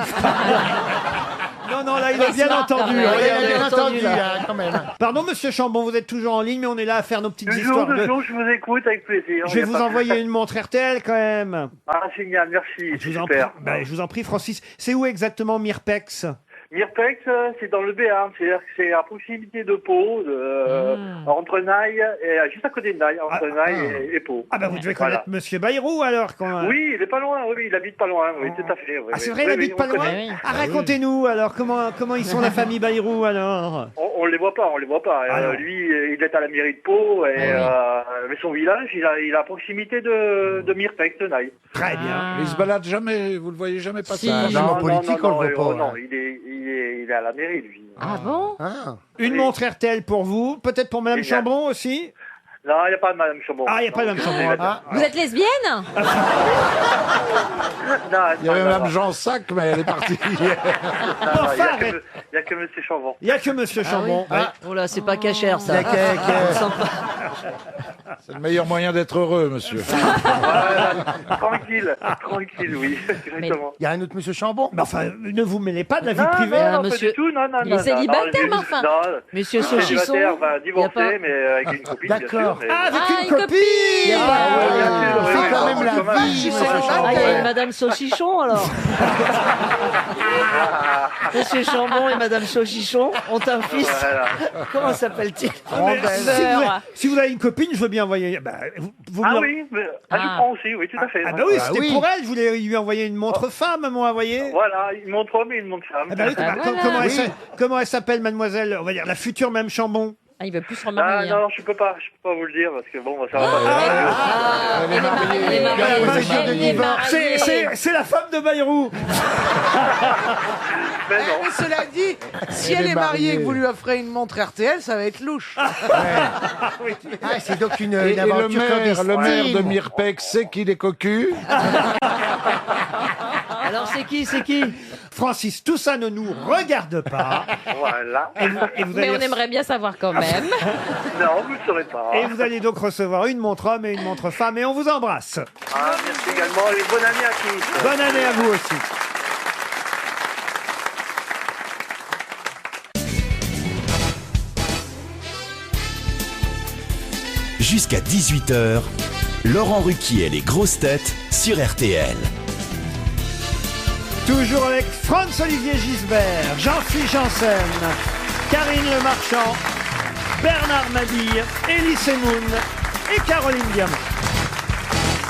Non, là, il a bien entendu. Ouais, hein. Il a bien entendu, entendu, là. hein, quand même. Pardon, monsieur Chambon, vous êtes toujours en ligne, mais on est là à faire nos petites histoires. Toujours, je vous écoute avec plaisir. Je vais Y a vous pas de- envoyer une montre RTL quand même. Ah, génial, merci. Je vous en prie, Super. je vous en prie, Francis. C'est où exactement Mirpex? Mirpex, c'est dans le Béarn, c'est-à-dire que c'est à proximité de Pau, entre Naï et juste à côté de Naï, entre Naï et Pau. Ah bah vous devez Voilà. connaître Monsieur Bayrou alors quand... Oui, il est pas loin, oui, il habite pas loin, oui, tout à fait. Oui, Ah c'est oui. vrai, il Oui, habite oui, pas on loin. connaît. Ah racontez-nous alors comment ils sont la famille Bayrou alors. On les voit pas, on les voit pas. Ah non. Lui, il est à la mairie de Pau, et mais son village, il est à proximité de Mirpex, de Naï. Très bien. Il se balade jamais, vous le voyez jamais passer. Ah, même en politique, on le voit pas. non, hein. il est à la mairie, lui. Ah bon? Ah. Une montre RTL pour vous, peut-être pour Madame Génial. Chambon aussi. Non, il n'y a pas de Madame Chambon. Ah, il n'y a pas de Madame Chambon. Ah. Vous êtes lesbienne? Il y avait Mme Jean Sac, mais elle est partie. Il n'y a que Monsieur Chambon. Il n'y a que Monsieur Chambon. Ah, oh là, c'est pas cachère, ça. C'est le meilleur moyen d'être heureux, monsieur. Tranquille, oui, exactement. Il y a un autre monsieur Chambon. Mais enfin, ne vous mêlez pas de la vie Non, privée. non, pas monsieur- du tout, non. Il est célibataire, mais enfin. Monsieur Saucisson. Saucisson. Célibataire, Il y a divorcé, pas- mais avec une copine, bien sûr. D'accord. mais- Ah, avec Ah, une une copine. copine. C'est quand même la vie, monsieur Ah, il y a Chambon. Madame Saucichon, alors. Monsieur Chambon et Madame Saucichon ont un fils. Voilà. Comment s'appelle-t-il? Mais si vous avez une copine, je veux bien envoyer. Bah, vous Ah me- oui, mais, je Ah. prends aussi, oui, tout à fait. Ah bah oui, Ah c'était oui. pour elle. Je voulais lui envoyer une montre femme, moi, vous voyez. Voilà, il montre homme et il montre femme. Ah bah oui, Ah, voilà. comment, Oui. comment elle s'appelle, mademoiselle, on va dire, la future Mme Chambon? Ah, il veut plus se Ah remarier. non, je peux pas vous le dire parce que bon, ça va pas. Elle est mariée. C'est la femme de Bayrou. Mais non. Mais cela dit, si elle est mariée et que vous lui offrez une montre RTL, ça va être louche. Ah, c'est donc une Et le aventure maire clandestine. de Mirpec sait qu'il est cocu. Alors c'est qui Francis, tout ça ne nous regarde pas. Voilà. Et vous Mais allez- on aimerait bien savoir quand même. Non, vous ne saurez pas. Et vous allez donc recevoir une montre homme et une montre femme. Et on vous embrasse. Ah, merci également et bonne année à tous. Bonne année à vous aussi. Jusqu'à 18h, Laurent Ruquier et les grosses têtes sur RTL. Toujours avec Franz-Olivier Gisbert, Jean-Philippe Janssen, Karine Le Marchand, Bernard Mabille, Elie Semoun et Caroline Diamant.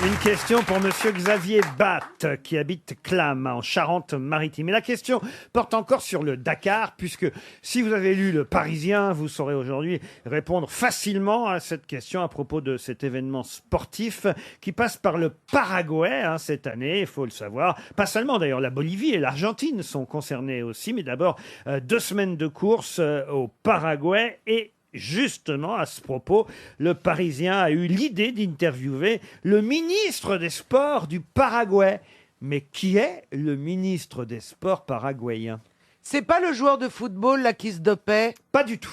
Une question pour monsieur Xavier Batte, qui habite Clam, en Charente-Maritime. Et la question porte encore sur le Dakar, puisque si vous avez lu Le Parisien, vous saurez aujourd'hui répondre facilement à cette question à propos de cet événement sportif qui passe par le Paraguay cette année, il faut le savoir. Pas seulement d'ailleurs, la Bolivie et l'Argentine sont concernés aussi, mais d'abord 2 semaines de course au Paraguay. Et justement, à ce propos, le Parisien a eu l'idée d'interviewer le ministre des Sports du Paraguay. Mais qui est le ministre des Sports paraguayen? C'est pas le joueur de football là qui se dopait? Pas du tout.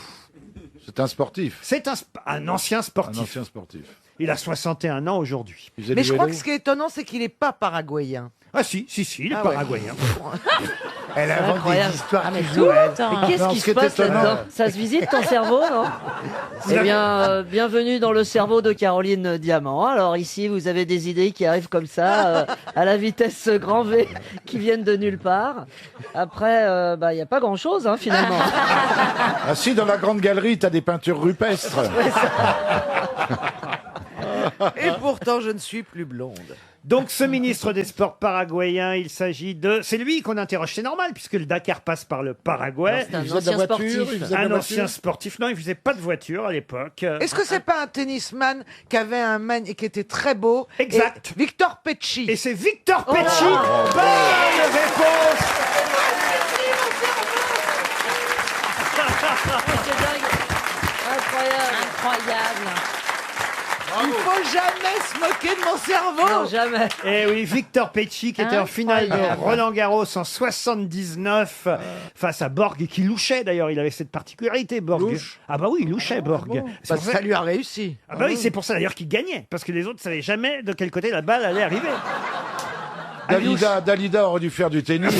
C'est un sportif. C'est un ancien sportif. Un ancien sportif. Il a 61 ans aujourd'hui. Mais je crois que ce qui est étonnant, c'est qu'il n'est pas paraguayen. Ah si, il est Ah ouais. paraguayen. Elle invente Incroyable. des histoires Ah, mais qui tout, jouent. mais qu'est-ce Non, qui ce se qui est passe étonnant- là-dedans? Ça se visite ton cerveau, non? Eh bien, bienvenue dans le cerveau de Caroline Diamant. Alors ici, vous avez des idées qui arrivent comme ça, à la vitesse grand V, qui viennent de nulle part. Après, il n'y a pas grand-chose, finalement. Ah si, dans la grande galerie, t'as des peintures rupestres. Et pourtant, je ne suis plus blonde. Donc ce ministre des Sports paraguayen, il s'agit de... C'est lui qu'on interroge, c'est normal, puisque le Dakar passe par le Paraguay. C'est un ancien sportif. Un ancien sportif. Non, il faisait pas de voiture à l'époque. Est-ce que c'est pas un tennisman qui avait un man et qui était très beau? Exact. Et Victor Pecci. Et c'est Victor Pecci. Bonne réponse. C'est dingue. Incroyable. Incroyable. Il faut jamais se moquer de mon cerveau. Non, jamais. Et oui, Victor Pecci qui était en finale de Incroyable. Roland Garros en 79 face à Borg et qui louchait d'ailleurs. Il avait cette particularité, Borg. Louche. Ah bah oui, il louchait, Borg. C'est pour ça- Ça lui a réussi. Ah bah oui, c'est pour ça d'ailleurs qu'il gagnait, parce que les autres ne savaient jamais de quel côté la balle allait arriver. Dalida aurait dû faire du tennis.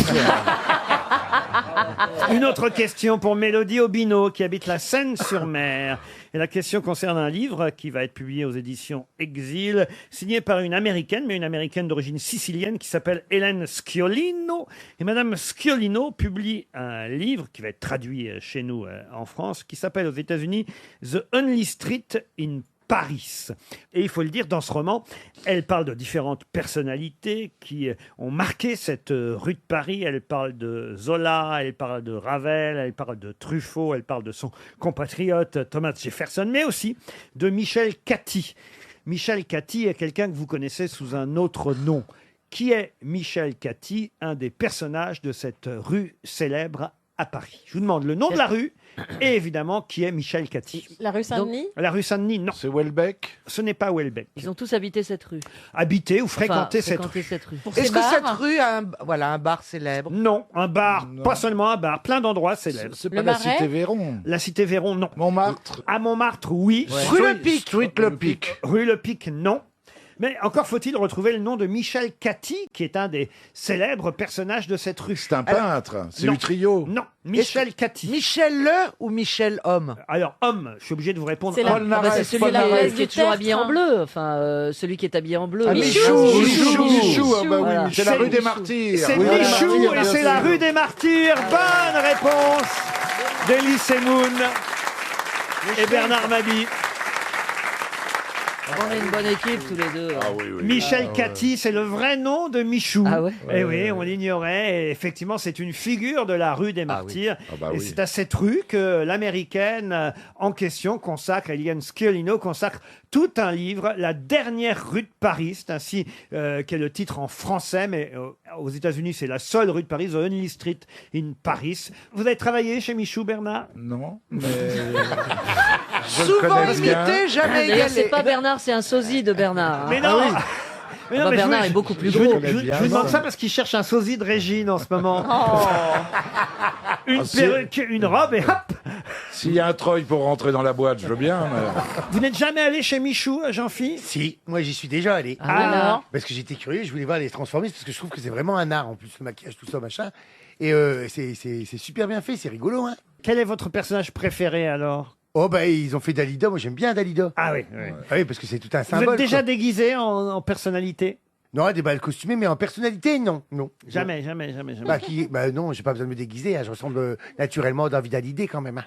Une autre question pour Mélodie Obino, qui habite la Seine-sur-Mer. Et la question concerne un livre qui va être publié aux éditions Exil, signé par une Américaine, mais une Américaine d'origine sicilienne, qui s'appelle Hélène Sciolino. Et Madame Sciolino publie un livre qui va être traduit chez nous en France, qui s'appelle aux États-Unis The Only Street in Paris. Et il faut le dire, dans ce roman, elle parle de différentes personnalités qui ont marqué cette rue de Paris. Elle parle de Zola, elle parle de Ravel, elle parle de Truffaut, elle parle de son compatriote Thomas Jefferson, mais aussi de Michel Cathy. Michel Cathy est quelqu'un que vous connaissez sous un autre nom. Qui est Michel Cathy, un des personnages de cette rue célèbre à Paris? Je vous demande le nom de la rue et évidemment qui est Michel Cathy. La rue Saint-Denis? La rue Saint-Denis, non. C'est Welbeck. Ce n'est pas Welbeck. Ils ont tous habité cette rue. Habiter ou Enfin, fréquenter cette fréquenter rue. cette rue. Pour Est-ce ses que bars? cette rue a un bar célèbre? Non, un bar, pas seulement un bar, plein d'endroits célèbres. C'est Le pas la Marais cité Véron. La cité Véron, non. Montmartre. À Montmartre, oui. Rue Le Pic. Street Le Pic. Rue Le Pic, non. Mais encore faut-il retrouver le nom de Michel Cathy, qui est un des célèbres personnages de cette rue. C'est un peintre. C'est non. du trio. Non, Michel Cathy. Michel Le ou Michel Homme? Alors, homme, je suis obligé de vous répondre. C'est la- homme. Ah bah, c'est celui Paul Naref. qui est toujours Du habillé en tertre. bleu. Enfin, celui qui est habillé en bleu. Ah, Michou. Michou. Ah bah oui, Voilà. c'est la C'est rue des Michou. Martyrs. C'est Oui, Michou Martyrs, et bien c'est la sûr. rue des Martyrs. Bonne réponse d'Elie Semoun et Bernard Mabie. On est une bonne équipe tous les deux. Ah oui, oui. Michel Cathy, c'est le vrai nom de Michou. Ah ouais Eh oui, on l'ignorait. Et effectivement, c'est une figure de la rue des Martyrs. Ah bah et oui. c'est à cette rue que l'américaine en question consacre, Eliane Sciolino consacre tout un livre, La dernière rue de Paris. C'est ainsi qu'est le titre en français, mais aux États-Unis, c'est la seule rue de Paris, The Only Street in Paris. Vous avez travaillé chez Michou, Bernard? Non, mais... Souvent imité, jamais D'ailleurs, c'est égalé. pas Bernard, c'est un sosie de Bernard. Mais non. Mais non, Bah, mais je Bernard vous- est beaucoup plus je gros. vous- Je vous demande ça parce qu'il cherche un sosie de Régine en ce moment. Une si. perruque, une robe et hop. S'il y a un treuil pour rentrer dans la boîte, je veux bien. Mais... Vous n'êtes jamais allé chez Michou, Jean-Philippe? Si, moi j'y suis déjà allé. Alors Parce que j'étais curieux, je voulais voir les transformistes, parce que je trouve que c'est vraiment un art, en plus, le maquillage, tout ça, machin. Et c'est super bien fait, c'est rigolo, hein. Quel est votre personnage préféré alors? Oh, bah, ils ont fait Dalida, moi j'aime bien Dalida. Ah oui, oui. Ah oui, parce que c'est tout un Vous symbole. êtes déjà quoi. déguisé en personnalité? Non, des balles costumées, mais en personnalité, non. Non. Jamais. Bah non, j'ai pas besoin de me déguiser, hein, je ressemble naturellement à David Hallyday quand même. hein.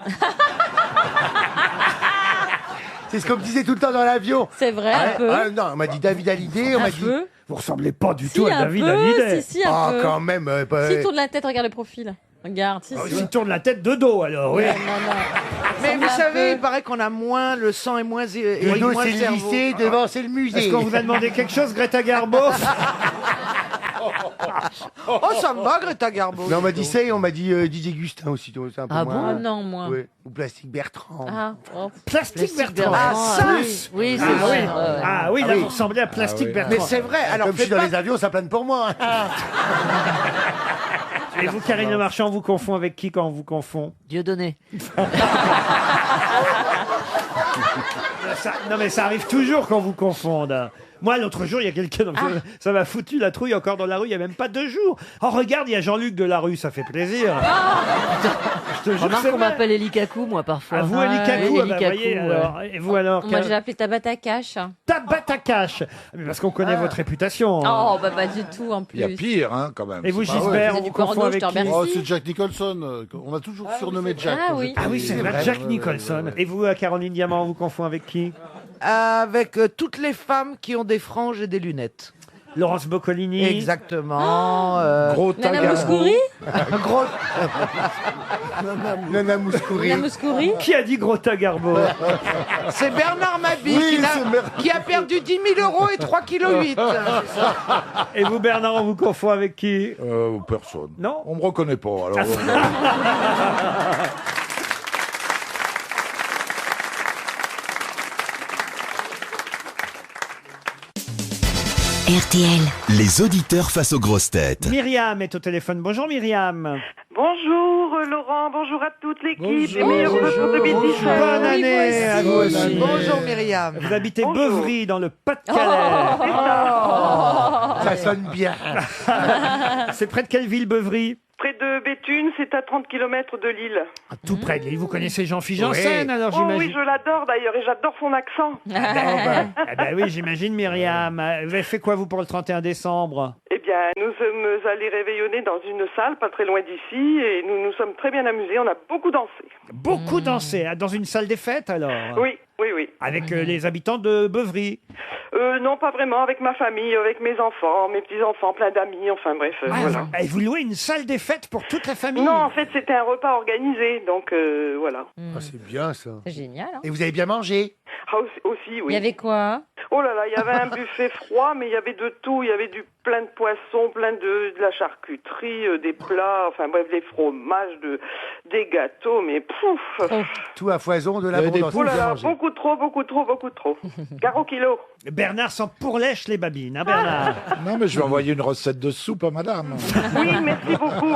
C'est ce qu'on me disait tout le temps dans l'avion. C'est vrai, un peu. Non, on m'a dit David Hallyday, on Un m'a dit... peu. Vous ressemblez pas du Si, tout à un David peu, Hallyday. si, un peu. quand même. Si, tourne la tête, regarde le profil. Regarde, si, si. Il tourne la tête de dos alors, oui. Ouais, non. Mais Ressemble vous un savez, peu. il paraît qu'on a moins, le sang est moins... Le dos, moins c'est le cerveau. lycée, devant, c'est le musée. Est-ce qu'on vous a demandé quelque chose, Greta Garbo? Oh, ça me va, Greta Garbo. Non, on m'a dit ça et on m'a dit Didier Gustin aussi. C'est un peu Ah moins... Ah non, moi. Ouais. Ou Plastique Bertrand. Ah, oh. Plastique Bertrand. Ah, ça Oui, c'est Ah oui, vrai. ouais, ouais. ah oui, là vous ressemblez à Plastique oui. Bertrand. Mais c'est vrai, alors Comme je suis faites dans pas... les avions, ça plane pour moi. hein. Et vous, Karine Le Marchand, on vous confond avec qui quand on vous confond? Dieudonné. Non mais ça arrive toujours qu'on vous confonde. Moi, l'autre jour, il y a quelqu'un, ça m'a foutu la trouille encore dans la rue, il n'y a même pas 2 jours. Oh, regarde, il y a Jean-Luc Delarue, ça fait plaisir. Je te jure, Remarque c'est qu'on vrai. m'appelle Eli Kakou, moi, parfois. À vous, Eli Kakou, oui, ah Eli bah, Kakou, voyez, ouais. alors. Et vous alors? Moi, j'ai appelé Tabata Cash. Tabata Cash. Mais parce qu'on connaît votre réputation. hein. Oh, bah pas du tout, en Il y a plus. pire, hein, quand même. Et vous, C'est pas- Gisbert, C'est on du vous confond porno, avec je te qui? remercie. Oh, c'est Jack Nicholson. On m'a toujours surnommé Jack. Ah quand oui. j'étais Ah oui, c'est vrai, Jack ouais, Nicholson. ouais. Et vous, Caroline Diamant, on vous confond avec qui? Avec toutes les femmes qui ont des franges et des lunettes. Laurence Boccolini. Exactement. Gros Nana tagarou. Mouskouri Gros... Nana Mouskouri. Nana Mouskouri Qui a dit Grota Garbo? C'est Bernard Mabie Oui, qui a perdu 10 000 euros et 3,8 kg. Et vous, Bernard, on vous confond avec qui? Personne. Non. On me reconnaît pas. Alors, RTL. Les auditeurs face aux grosses têtes. Myriam est au téléphone. Bonjour Myriam. Bonjour Laurent, bonjour à toute l'équipe et Bonjour. meilleurs vœux pour 2017. Bonne année à vous aussi. Bonjour Myriam. Vous habitez Bonjour. Beuvry dans le Pas-de-Calais. Ça sonne bien. C'est près de quelle ville, Beuvry? Près de Béthune, c'est à 30 km de Lille. Tout près de Lille. Vous connaissez Jean-Philippe Janssen, alors Oh j'imagine. oui, je l'adore d'ailleurs et j'adore son accent. Ah ben oui, j'imagine Myriam. Vous avez fait quoi vous pour le 31 décembre? Eh bien, nous sommes allés réveillonner dans une salle pas très loin d'ici et nous nous sommes très bien amusés. On a beaucoup dansé. Beaucoup dansé. Dans une salle des fêtes alors? Oui, oui, oui. Avec les habitants de Beuvry. Non, pas vraiment. Avec ma famille, avec mes enfants, mes petits-enfants, plein d'amis, enfin bref, voilà. Et vous louez une salle des fêtes pour toute la famille? Non, en fait, c'était un repas organisé, donc voilà. Ah, c'est bien ça. C'est génial. Hein. Et vous avez bien mangé? Ah, aussi, oui. Il y avait quoi? Oh là là, il y avait un buffet froid, mais il y avait de tout. Il y avait plein de poissons, plein de la charcuterie, des plats, enfin bref, des fromages, des gâteaux, mais pouf. Tout à foison de y avait des l'abondance. Oh là Bien là, mangé. beaucoup trop, beaucoup trop, beaucoup trop. Gare au kilo. Bernard s'en pourlèche les babines, hein, Bernard? non, mais je vais envoyer une recette de soupe à madame. Oui, merci beaucoup.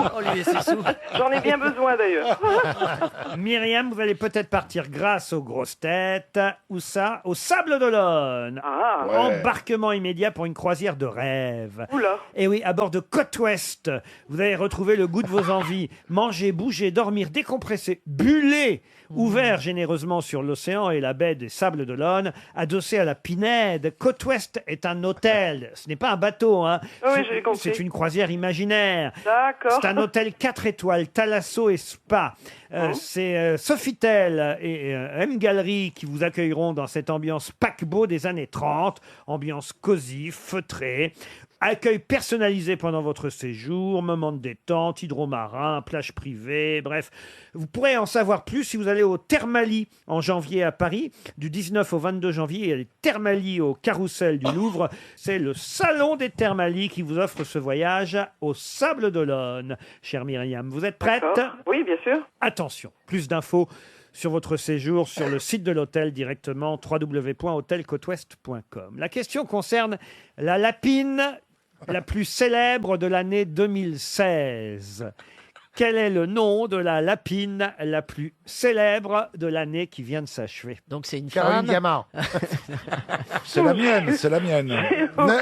J'en ai bien besoin d'ailleurs. Myriam, vous allez peut-être partir grâce aux grosses têtes. Où ça? Au Sable d'Olonne. Ah, Ouais. Embarquement immédiat pour une croisière de rêve. rêve. Oula. Et oui, à bord de Côte Ouest, vous allez retrouver le goût de vos envies. Manger, bouger, dormir, décompresser, buller. Ouvert généreusement sur l'océan et la baie des Sables d'Olonne, adossé à la Pinède. Côte Ouest est un hôtel. Ce n'est pas un bateau, hein. Oui, j'ai compris. C'est une croisière imaginaire. D'accord. C'est un hôtel 4 étoiles, Thalasso et Spa. C'est Sofitel et M Gallery qui vous accueilleront dans cette ambiance paquebot des années 30. Ambiance cosy, feutrée. Accueil personnalisé pendant votre séjour, moment de détente, hydromarin, plage privée, bref. Vous pourrez en savoir plus si vous allez au Thermalie en janvier à Paris. Du 19 au 22 janvier, il y a les Thermalie au Carrousel du Louvre. C'est le salon des Thermalie qui vous offre ce voyage aux Sables d'Olonne. Chère Myriam, vous êtes prête ? Oui, bien sûr. Attention, plus d'infos sur votre séjour sur le site de l'hôtel directement www.hotelcotewest.com. La question concerne la lapine la plus célèbre de l'année 2016. Quel est le nom de la lapine la plus célèbre de l'année qui vient de s'achever? Donc c'est une Caroline femme. Diamant. C'est la mienne, c'est la mienne.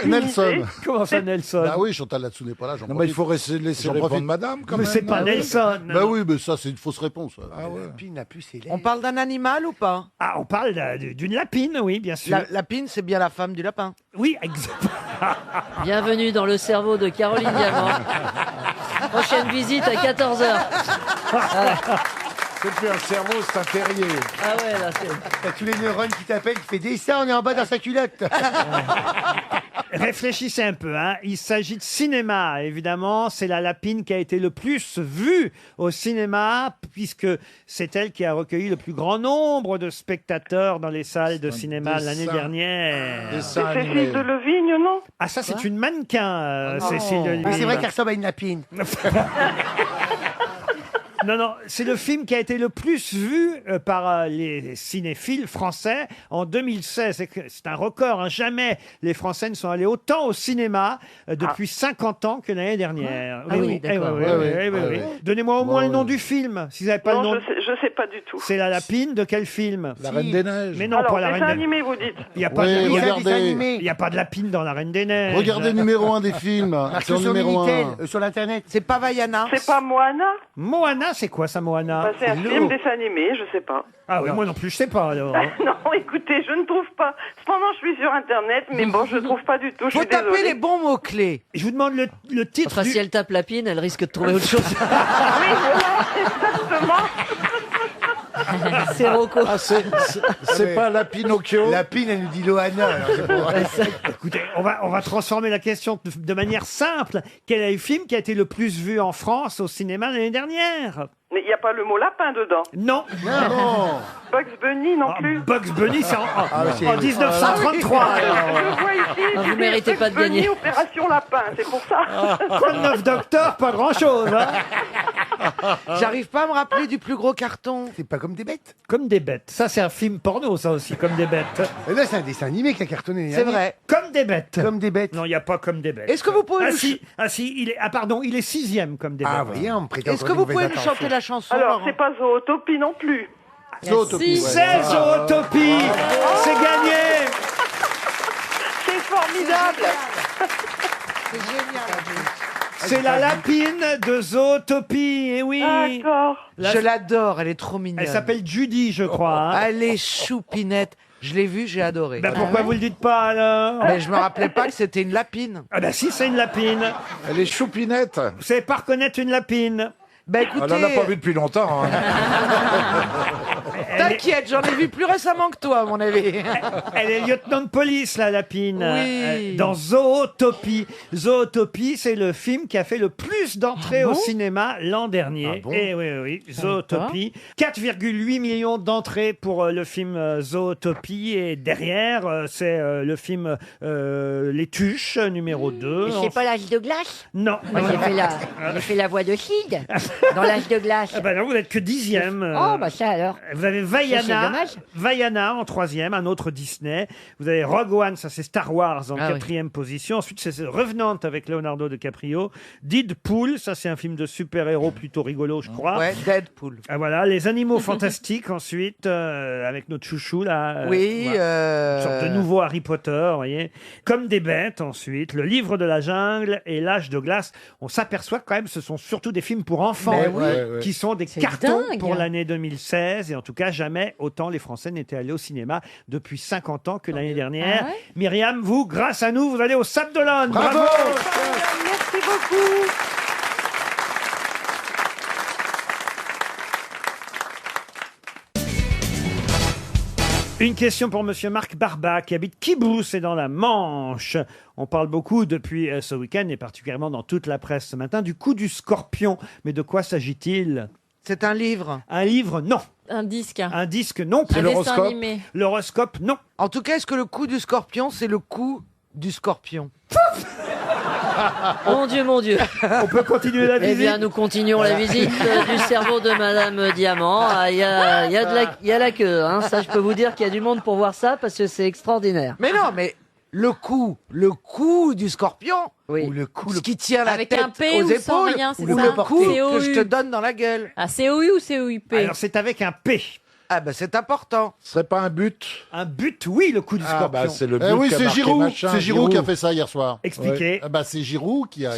Nelson. Comment ça, Nelson? Bah oui, Chantal là-dessous n'est pas là. Non, mais il faut laisser J'en répondre profite. madame quand Mais même. c'est pas Ah oui. Nelson. Bah oui, mais ça c'est une fausse réponse. Ah ouais. La lapine la plus célèbre. On parle d'un animal ou pas? Ah, on parle d'une lapine, oui, bien sûr. La lapine, c'est bien la femme du lapin. Oui, exactement. Bienvenue dans le cerveau de Caroline Diamant. Prochaine visite à 14h. C'est plus un cerveau, c'est un terrier. Ah ouais, là, c'est... T'as tous les neurones qui t'appellent, qui fait des ça, on est en bas dans sa culotte. Réfléchissez un peu, hein. Il s'agit de cinéma, évidemment. C'est la lapine qui a été le plus vue au cinéma, puisque c'est elle qui a recueilli le plus grand nombre de spectateurs dans les salles de cinéma l'année dernière. C'est Cécile de Levigne, non? Ah, ça, c'est une mannequin, Cécile de Mais c'est vrai qu'elle ressemble à une lapine. Non, non, c'est le film qui a été le plus vu par les cinéphiles français en 2016. C'est un record, hein. Jamais les Français ne sont allés autant au cinéma depuis 50 ans que l'année dernière. Ah oui, d'accord. Oui. Donnez-moi au moins le nom du film, si vous n'avez pas Non, le nom. je sais pas du tout. C'est la lapine de quel film? La Reine des Neiges. Mais non, Alors, pas la dessin Reine des animé, vous dites. Il n'y a pas Oui, de regardez. Il y a pas de lapine dans la Reine des Neiges. Regardez numéro 1 des films. C'est en Sur numéro 1. Minitel, sur l'internet. C'est pas Vaiana. C'est pas Moana? Moana, c'est quoi ça, Moana? Bah, c'est un film dessin animé, je sais pas. Ah oui, moi non plus, je sais pas alors. Non, écoutez, je ne trouve pas. Cependant, je suis sur Internet, mais bon, je ne trouve pas du tout. Je Faut suis taper désolée. les bons mots-clés. Je vous demande le titre Enfin, du... si elle tape lapine, elle risque de trouver autre chose. Oui, voilà, exactement. C'est Rocco. Ah, c'est pas la Pinocchio. Lapine, elle nous dit Loana. alors c'est pour- Écoutez, on va transformer la question de manière simple. Quel est le film qui a été le plus vu en France au cinéma l'année dernière? Mais il n'y a pas le mot lapin dedans. Non. Non. Bugs Bunny non plus. Bugs Bunny, c'est en c'est- 1933. alors. Je vois ici. Ah, vous Bugs méritez pas de Bunny, gagner. Opération Lapin, c'est pour ça. Quoi de neuf, docteur? Pas grand-chose. Hein. J'arrive pas à me rappeler du plus gros carton. C'est pas comme des bêtes. Comme des bêtes. Ça, c'est un film porno, ça aussi, comme des bêtes. Et là, c'est un dessin animé qui a cartonné. C'est vrai. Comme des bêtes. Comme des bêtes. Non, il n'y a pas comme des bêtes. Est-ce que vous pouvez Ah nous si, pardon, il est 6e comme des bêtes. Ah, voyez, on me prête Est-ce que encore vous des pouvez mauvaises nous chanter intentions. la chanson Alors, Laurent c'est pas Zootopie non plus. Zootopie. C'est Zootopie. C'est gagné. C'est formidable. C'est génial. C'est la lapine de Zootopie. Et oui. D'accord. Je l'adore, elle est trop mignonne. Elle s'appelle Judy, je crois. hein. Elle est choupinette. Je l'ai vue, j'ai adoré. Ben, pourquoi vous le dites pas alors? Mais je me rappelais pas que c'était une lapine. Ah ben si, c'est une lapine. Elle est choupinette. Vous savez pas reconnaître une lapine? Ben Elle écoutez, en a pas vu depuis longtemps. Hein. t'inquiète, j'en ai vu plus récemment que toi, à mon avis. Elle est lieutenant de police, la lapine. Oui. Dans Zootopie. Zootopie, c'est le film qui a fait le plus d'entrées au cinéma l'an dernier. Ah bon Et oui, Zootopie. 4,8 millions d'entrées pour le film Zootopie. Et derrière, c'est le film Les Tuches, numéro 2. C'est pas l'âge de glace? Non. Moi, j'ai fait la voix de Sid dans l'âge de glace. Ah bah non, vous n'êtes que 10e. Oh, bah ça alors. Vous avez Vaiana en troisième, un autre Disney. Vous avez Rogue One, ça c'est Star Wars en quatrième position. Ensuite, c'est Revenant avec Leonardo DiCaprio. Deadpool, ça c'est un film de super-héros plutôt rigolo, je crois. Ouais, Deadpool. Ah, voilà, Les Animaux Fantastiques ensuite, avec notre chouchou là. Une sorte de nouveau Harry Potter, vous voyez. Comme des bêtes ensuite, Le Livre de la Jungle et L'Âge de glace. On s'aperçoit quand même, ce sont surtout des films pour enfants qui sont des cartons pour l'année 2016. Et en tout cas, jamais autant les Français n'étaient allés au cinéma depuis 50 ans que l'année dernière. Ah ouais Myriam, vous, grâce à nous, vous allez au Sable d'Olonne. Bravo. Merci beaucoup. Une question pour Monsieur Marc Barba, qui habite Quiboux, c'est dans la Manche. On parle beaucoup depuis ce week-end, et particulièrement dans toute la presse ce matin, du coup du scorpion. Mais de quoi s'agit-il? C'est un livre. Un livre, non. Un disque. Un disque, non. Un dessin animé. L'horoscope, non. En tout cas, est-ce que le coup du scorpion, c'est le coup du scorpion? Mon Dieu, mon Dieu. On peut continuer la visite. Eh bien, nous continuons la visite du cerveau de Madame Diamant. Ah, il y a la queue, hein. Ça, je peux vous dire qu'il y a du monde pour voir ça parce que c'est extraordinaire. Mais non, mais le coup du scorpion, oui. Ou le coup qui tient la Avec tête un P aux ou sans épaules, rien, c'est ou ça le coup que COU. je te donne dans la gueule. Ah, COU ou COUP? Alors, c'est avec un P. Ah ben c'est important. Ce serait pas un but? Un but, oui, le coup du scorpion. Bah, c'est le but oui, qu'a c'est marqué Giroud. machin, C'est Giroud qui a fait ça hier soir. Expliquez. Bah, c'est Giroud qui a.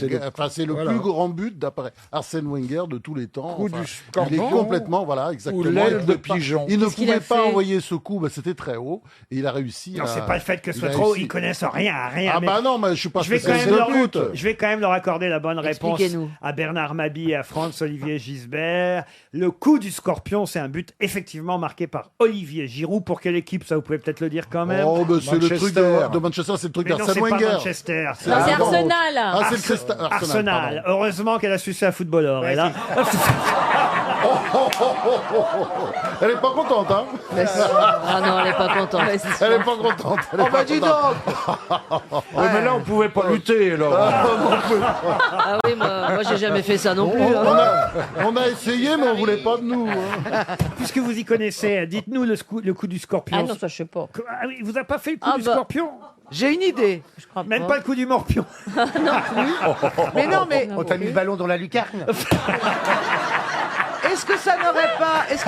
C'est le voilà. plus grand but d'après Arsène Wenger de tous les temps. Coup du Il scorpion. est complètement, voilà, exactement. Ou l'aile Il de pouvait pas- pigeon. Il ne Qu'est-ce qu'il pouvait a pas fait envoyer ce coup, bah, c'était très haut. Et il a réussi Non, à. c'est pas le fait que ce soit il a trop, réussi. ils connaissent rien à rien. Ah mais bah non, mais je suis pas je vais, quand spécialiste même de leur, foot. je vais quand même leur accorder la bonne réponse Expliquez-nous. à Bernard Mabie et à Franz-Olivier Gisbert. Le coup du scorpion, c'est un but effectivement marqué par Olivier Giroud. Pour quelle équipe, ça vous pouvez peut-être le dire quand même. Oh, bah, c'est le truc Manchester. de Manchester, c'est le truc Mais non, d'Arsène c'est pas Wenger. Manchester. Non, c'est Ah, bon. Arsenal. Ah, c'est le Crystal Arsenal. pardon. Heureusement qu'elle a su ça à footballeur. Elle a... Elle est pas contente, hein? Ah non, elle est pas contente. Elle est pas contente. Elle est Oh pas bah dis contente. donc. Oui, mais là, on pouvait pas lutter, alors. Ah oui, moi j'ai jamais fait ça non plus. hein. On a essayé, mais on voulait pas de nous. hein. Puisque vous y connaissez, dites-nous le coup du scorpion. Ah non, ça je sais pas. Ah oui, vous n'avez pas fait le coup Ah du bah. scorpion? J'ai une idée. Je crois Même pas le coup du morpion. Mais non, mais On t'a mis le ballon dans la lucarne. est-ce que ça n'aurait pas, est-ce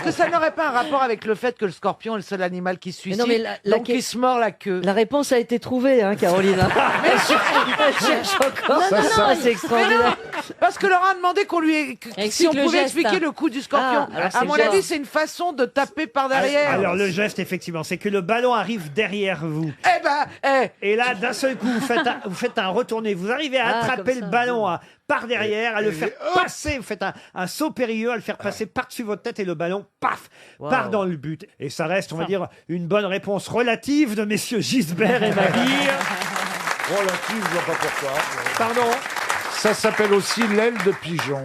que ça n'aurait pas un rapport avec le fait que le scorpion est le seul animal qui se Mais suicide, non, mais donc il se mord la queue? La réponse a été trouvée, hein, Caroline. Elle cherche encore. C'est extraordinaire. Parce que Laurent a demandé qu'on lui, si Explique on le pouvait geste. expliquer le coup du scorpion. Ah, alors c'est à mon le avis, geste. c'est une façon de taper par derrière. Alors le geste, effectivement, c'est que le ballon arrive derrière vous. Eh ben, Et là, d'un seul coup, vous faites un retourné. Vous arrivez à Ah, attraper comme le ça. ballon par derrière, à le faire passer. Vous faites un saut périlleux, à le faire passer par-dessus votre tête et le ballon, paf, Wow. part dans le but. Et ça reste, on va dire, une bonne réponse relative de messieurs Gisbert et Mabille. Relative, je vois pas pourquoi. Pardon, Ça s'appelle aussi l'aile de pigeon.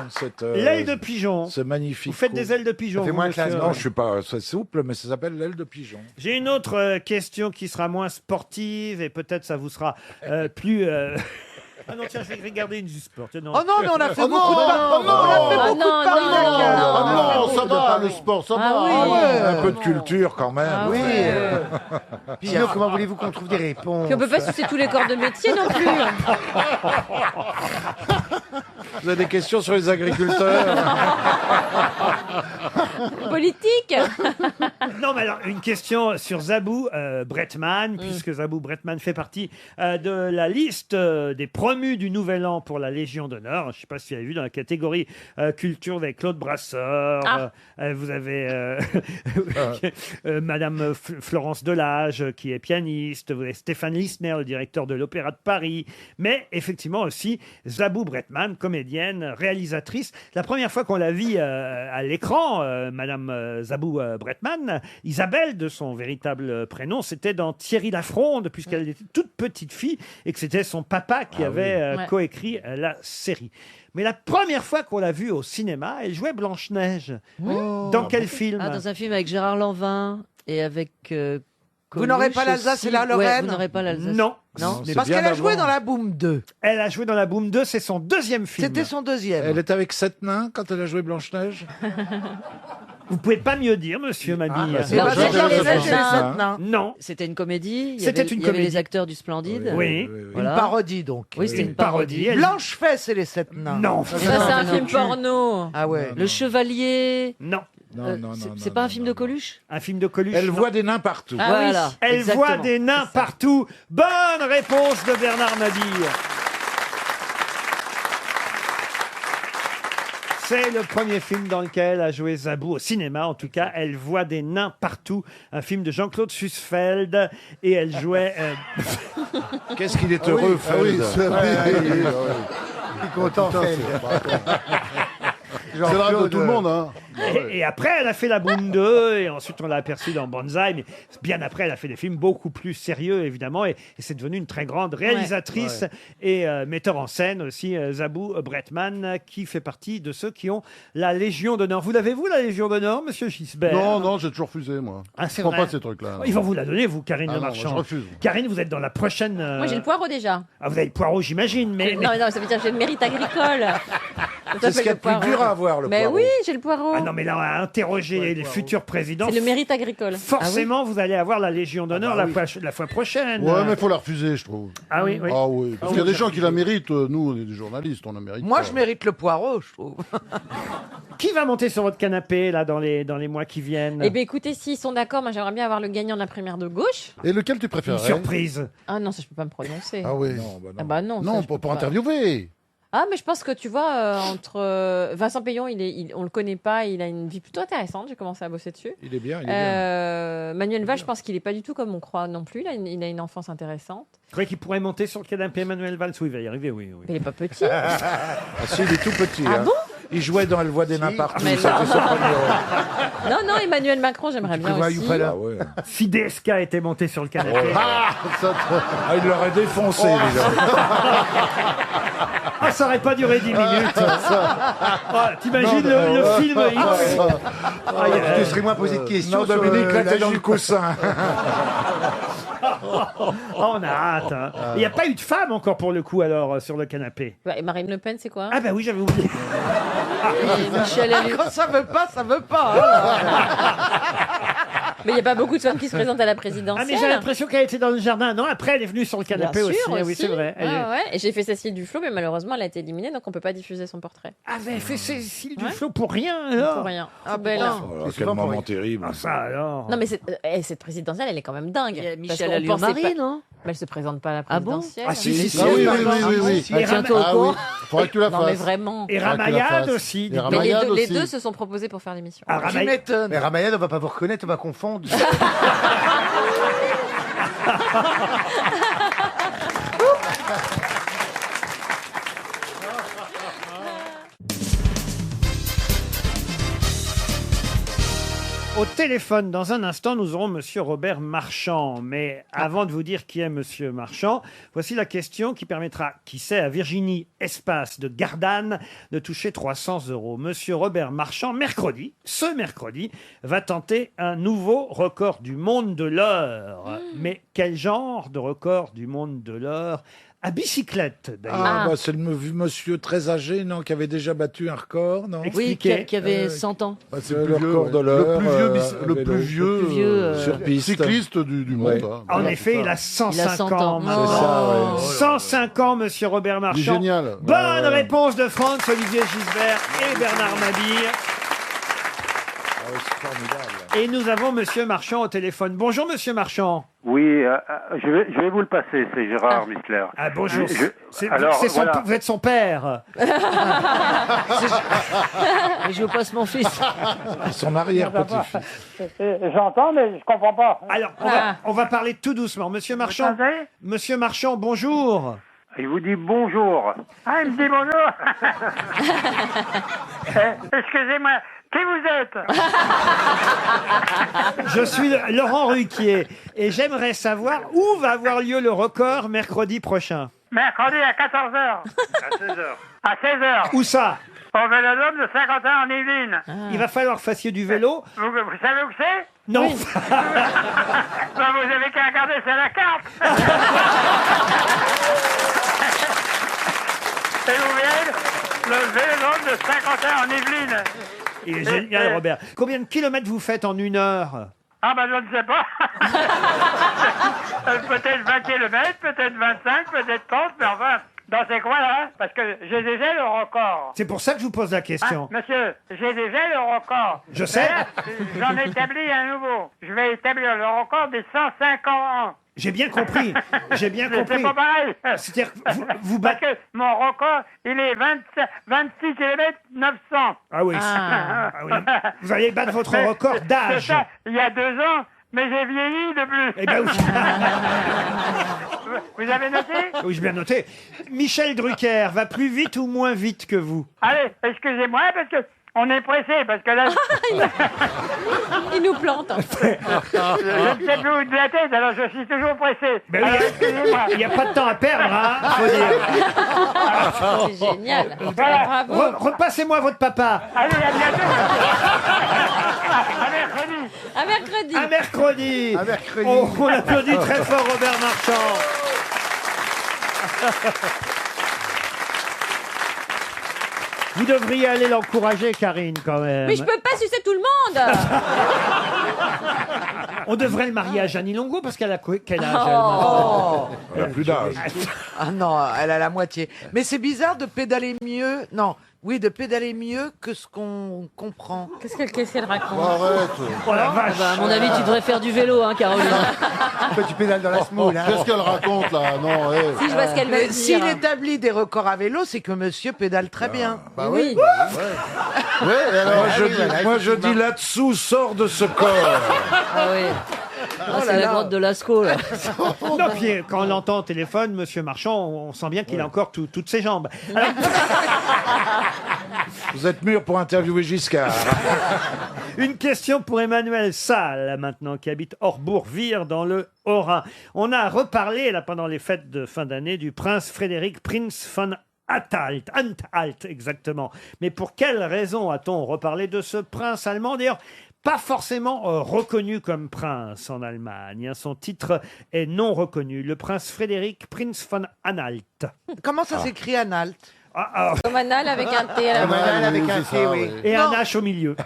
l'aile de pigeon. C'est magnifique. Vous faites coup. des ailes de pigeon. Ça fait vous, moins monsieur. classe, Non, je suis pas c'est souple, mais ça s'appelle l'aile de pigeon. J'ai une autre question qui sera moins sportive et peut-être ça vous sera plus... Ah non, tiens, je vais regarder une du sport. Tiens, non. oh non, mais on a fait Oh beaucoup de non, paris. oh non, On a fait Ah beaucoup non, de paris, non, Dakar. Ah non, ça de va, paris. le sport, ça Ah va. oui. Un peu de culture quand même. Ah Oui. ouais. Sinon, comment voulez-vous qu'on trouve des réponses? Puis on peut pas sucer tous les corps de métier non plus. Vous avez des questions sur les agriculteurs? Politique. Non, mais alors, une question sur Zabou Bretman, puisque Zabou Bretman fait partie de la liste des promus du Nouvel An pour la Légion d'honneur. Je ne sais pas si vous avez vu dans la catégorie culture avec Claude Brasseur. Vous avez Madame Florence Delage, qui est pianiste. Vous avez Stéphane Lissner, le directeur de l'Opéra de Paris. Mais effectivement aussi Zabou Bretman, comédienne, réalisatrice. La première fois qu'on l'a vit à l'écran, Madame Zabou Bretman, Isabelle de son véritable prénom, c'était dans Thierry Lafronde, puisqu'elle était toute petite fille et que c'était son papa qui avait Ouais. coécrit la série. Mais la première fois qu'on l'a vue au cinéma, elle jouait Blanche-Neige. Dans quel film Ah, dans un film avec Gérard Lanvin et avec. Vous n'aurez pas l'Alsace et la Lorraine? Ouais, vous n'aurez pas l'Alsace. Non. Non. C'est Parce bien qu'elle a joué d'abord. dans la Boom 2. Elle a joué dans La Boom 2, c'est son deuxième film. C'était son deuxième. Elle est avec 7 nains quand elle a joué Blanche-Neige? Vous pouvez pas mieux dire, monsieur Mabille. Non. C'était une comédie. C'était une Il y avait comédie. les acteurs du Splendide. Oui. Voilà. Une parodie, donc. Oui, c'était une parodie. Blanche-Fesse et les 7 nains. Non. Ça, c'est un film porno. Ah ouais. Le Chevalier. Non. C'est pas un film de Coluche? Un film de Coluche. Elle non. voit des nains partout. Ah oui. Voilà. Elle Exactement. voit des nains partout. Bonne réponse de Bernard Mabille. C'est le premier film dans lequel a joué Zabou, au cinéma en tout cas. Elle voit des nains partout. Un film de Jean-Claude Sussfeld. Et elle jouait... Qu'est-ce qu'il est heureux, Feld. Il est content, Feld. C'est le rêve de tout le monde, hein. Et après, elle a fait La Boum 2, et ensuite on l'a aperçue dans Banzai, mais bien après, elle a fait des films beaucoup plus sérieux, évidemment, et c'est devenu une très grande réalisatrice et metteur en scène aussi, Zabou Bretman, qui fait partie de ceux qui ont la Légion d'honneur. Vous l'avez, vous, la Légion d'honneur, monsieur Gisbert? Non, j'ai toujours refusé, moi. Ah, Je c'est prends vrai. pas ces trucs-là. Ils vont vous la donner, vous, Karine Ah Le non, Marchand. moi, je refuse. Karine, vous êtes dans la prochaine... Moi, j'ai le poireau déjà. Ah, vous avez le poireau, j'imagine, mais... Non, ça veut dire que j'ai le mérite agricole. C'est ce qu'il y a de plus dur à avoir, le Mais poireau. oui, j'ai le poireau. Ah non, mais là, on va interroger les futurs présidents. C'est le mérite agricole. Forcément, vous allez avoir la Légion d'honneur la fois prochaine. Ouais, mais il faut la refuser, je trouve. Ah oui, oui. Ah oui, parce qu'il y a des gens qui la méritent. Nous, on est des journalistes, on la mérite. Moi, pas. je mérite le poireau, je trouve. Qui va monter sur votre canapé là dans les mois qui viennent? Eh bien, écoutez, s'ils sont d'accord, moi, j'aimerais bien avoir le gagnant de la première de gauche. Et lequel tu Une préférerais? surprise. Ah non, ça, je peux pas me prononcer. Ah oui. Ah bah non. Non, ça, je peux pour pas. interviewer. Ah, mais je pense que tu vois, entre Vincent Payon, on le connaît pas, il a une vie plutôt intéressante. J'ai commencé à bosser dessus. Il est bien, il est bien. Manuel Valls, je pense qu'il est pas du tout comme on croit non plus. Il a une enfance intéressante. Vous croyez qu'il pourrait monter sur le canapé Manuel Valls? Oui, il va y arriver, oui. Mais il est pas petit. Ah si, il est tout petit. Ah hein. bon? Il jouait dans Elle voit des nains partout. Mais C'était non. son premier rôle. Non, Emmanuel Macron, j'aimerais bien aussi. Ah ouais. Si DSK était monté sur le canapé. Ah, il l'aurait défoncé, déjà. Ah, ça aurait pas duré 10 minutes. Ah, t'imagines le film X? Tu serais moins posé de questions. Non, sur, Dominique, là, la t'es dans le jupe. coussin. Oh, on a hâte. Hein. Il n'y a pas eu de femme encore pour le coup alors sur le canapé. Ouais, et Marine Le Pen, c'est quoi? Ah bah oui, j'avais oublié. Et Michel Alliot. Quand ça veut pas, ça veut pas. Hein. Mais il n'y a pas beaucoup de femmes qui se présentent à la Ah présidentielle. mais j'ai l'impression qu'elle était dans le jardin. Non, après elle est venue sur le canapé Bien sûr, aussi. Ah oui, c'est vrai. Elle est- Ouais. Et j'ai fait Cécile Duflot, mais malheureusement, elle a été éliminée, donc on peut pas diffuser son portrait. Ah, elle avait fait Cécile Duflot pour rien alors. Pour rien. Ah, Belle. bon. Oh là, quel moment terrible. Ah ça alors. Non, mais cette présidentielle, elle est quand même dingue. Il y a Parce Michel qu'on pensait Alliot-Marie, pas- non? Mais elle se présente pas à la Ah bon présidentielle. Ah si, Ah oui, oui. Et Tiens-toi Ah au oui, courant. faudrait que tu la Non, mais fasses. vraiment. Et Faudrait que tu la Ramayad fasses. aussi. Et dites donc. Mais Ramayad les aussi. deux se sont proposés pour faire l'émission. Ah, Tu Ramayad. m'étonnes. Mais Ramayad, on va pas vous reconnaître, on va confondre. Au téléphone, dans un instant, nous aurons Monsieur Robert Marchand. Mais avant de vous dire qui est Monsieur Marchand, voici la question qui permettra, qui sait, à Virginie Espace de Gardanne de toucher 300 €. Monsieur Robert Marchand, ce mercredi, va tenter un nouveau record du monde de l'heure. Mais quel genre de record du monde de l'heure? À bicyclette, d'ailleurs. Ah, bah, c'est le monsieur très âgé, non, qui avait déjà battu un record, non? Oui, qui avait 100 ans. Bah, c'est le record de l'heure. Le plus vieux sur piste. cycliste du monde. Ouais. hein. En Voilà, effet, c'est il ça. a 105 Il a 100 ans. ans. maintenant. C'est ça, ouais. 105 ans, Monsieur Robert Il est Marchand. génial. Bonne Ouais. réponse de Franz Olivier Gisbert et Bernard Mabille. Ah ouais, c'est formidable. Et nous avons Monsieur Marchand au téléphone. Bonjour Monsieur Marchand. Oui, je vais vous le passer, c'est Gérard Mistler. Ah bonjour. Alors, voilà. Vous êtes son père. Mais je veux pas mon fils. Son arrière-petit-fils. J'entends, mais je comprends pas. Alors, on va parler tout doucement. Monsieur Marchand. Monsieur Marchand, bonjour. Il vous dit bonjour. Ah, il me dit bonjour. Excusez-moi, qui vous êtes? Je suis Laurent Ruquier et j'aimerais savoir où va avoir lieu le record mercredi prochain. Mercredi à 14h. À 16h. À 16h. Où ça? Au Vélodrome de Saint-Quentin en Yvelines. Il va falloir que vous fassiez du vélo. Vous savez où c'est? Non. Ben, vous avez qu'à regarder sur la carte. Et vous verrez le Vélodrome de Saint-Quentin en Yvelines. Il est génial, Robert. Combien de kilomètres vous faites en 1 heure? Ah ben je ne sais pas. Peut-être 20 km, peut-être 25, peut-être 30, mais enfin, dans ces coins-là, parce que j'ai déjà le record. C'est pour ça que je vous pose la question. Ah, monsieur, j'ai déjà le record. Je sais. Là, j'en établis un nouveau. Je vais établir le record des 105 ans. J'ai bien compris. J'ai bien compris. C'est pas pareil. C'est-à-dire que vous Parce que mon record, il est 26 km 900. Ah oui. Ah oui. Vous allez battre votre record d'âge. C'est ça, il y a 2 ans, mais j'ai vieilli de plus. Eh ben oui. Vous avez noté? Oui, j'ai bien noté. Michel Drucker va plus vite ou moins vite que vous? Allez, excusez-moi, parce que on est pressé, parce que là... Il nous plante. Je ne sais plus où de la tête, alors je suis toujours pressé. Ben Alors, oui, excusez-moi. il n'y a pas de temps à perdre, hein, faut dire. C'est génial. Voilà. Bravo. Repassez-moi votre papa. Allez, à bientôt. À mercredi. À mercredi. À mercredi. À mercredi. On applaudit très fort Robert Marchand. Vous devriez aller l'encourager, Karine, quand même. Mais je peux pas sucer tout le monde. On devrait le marier à Jeannie Longo parce qu'elle a quel âge Oh. Elle a plus d'âge. Ah non, elle a la moitié. Mais c'est bizarre de pédaler mieux. Non, oui, de pédaler mieux que ce qu'on comprend. Qu'est-ce qu'elle raconte? Arrête. Oh la vache. Bah, à mon avis, tu devrais faire du vélo, hein, Caroline. Toi, tu pédales dans la semoule, hein. Qu'est-ce qu'elle raconte là? Non, hé. Si je vois ce qu'elle veut Mais dire. s'il établit des records à vélo, c'est que monsieur pédale très bien. Bah Oui. Ouais, et alors, Moi, je dis là-dessous, sors de ce corps. Ah oui. Ah, c'est la grotte de Lascaux, là. Non, puis quand on l'entend au téléphone, Monsieur Marchand, on sent bien qu'il a encore toutes ses jambes. Alors, Vous êtes mûr pour interviewer Giscard. une question pour Emmanuel Salle, maintenant, qui habite Orbourg-Vire, dans le Haut-Rhin. On a reparlé, là, pendant les fêtes de fin d'année, du prince Frédéric, Prince von Anhalt, exactement. Mais pour quelle raison a-t-on reparlé de ce prince allemand? D'ailleurs, pas forcément reconnu comme prince en Allemagne. Hein. Son titre est non reconnu. Le prince Frédéric, Prince von Anhalt. Comment ça s'écrit Anhalt? Comme anal avec un T à la Comme fin. un avec un T, oui. Et Non. un H au milieu.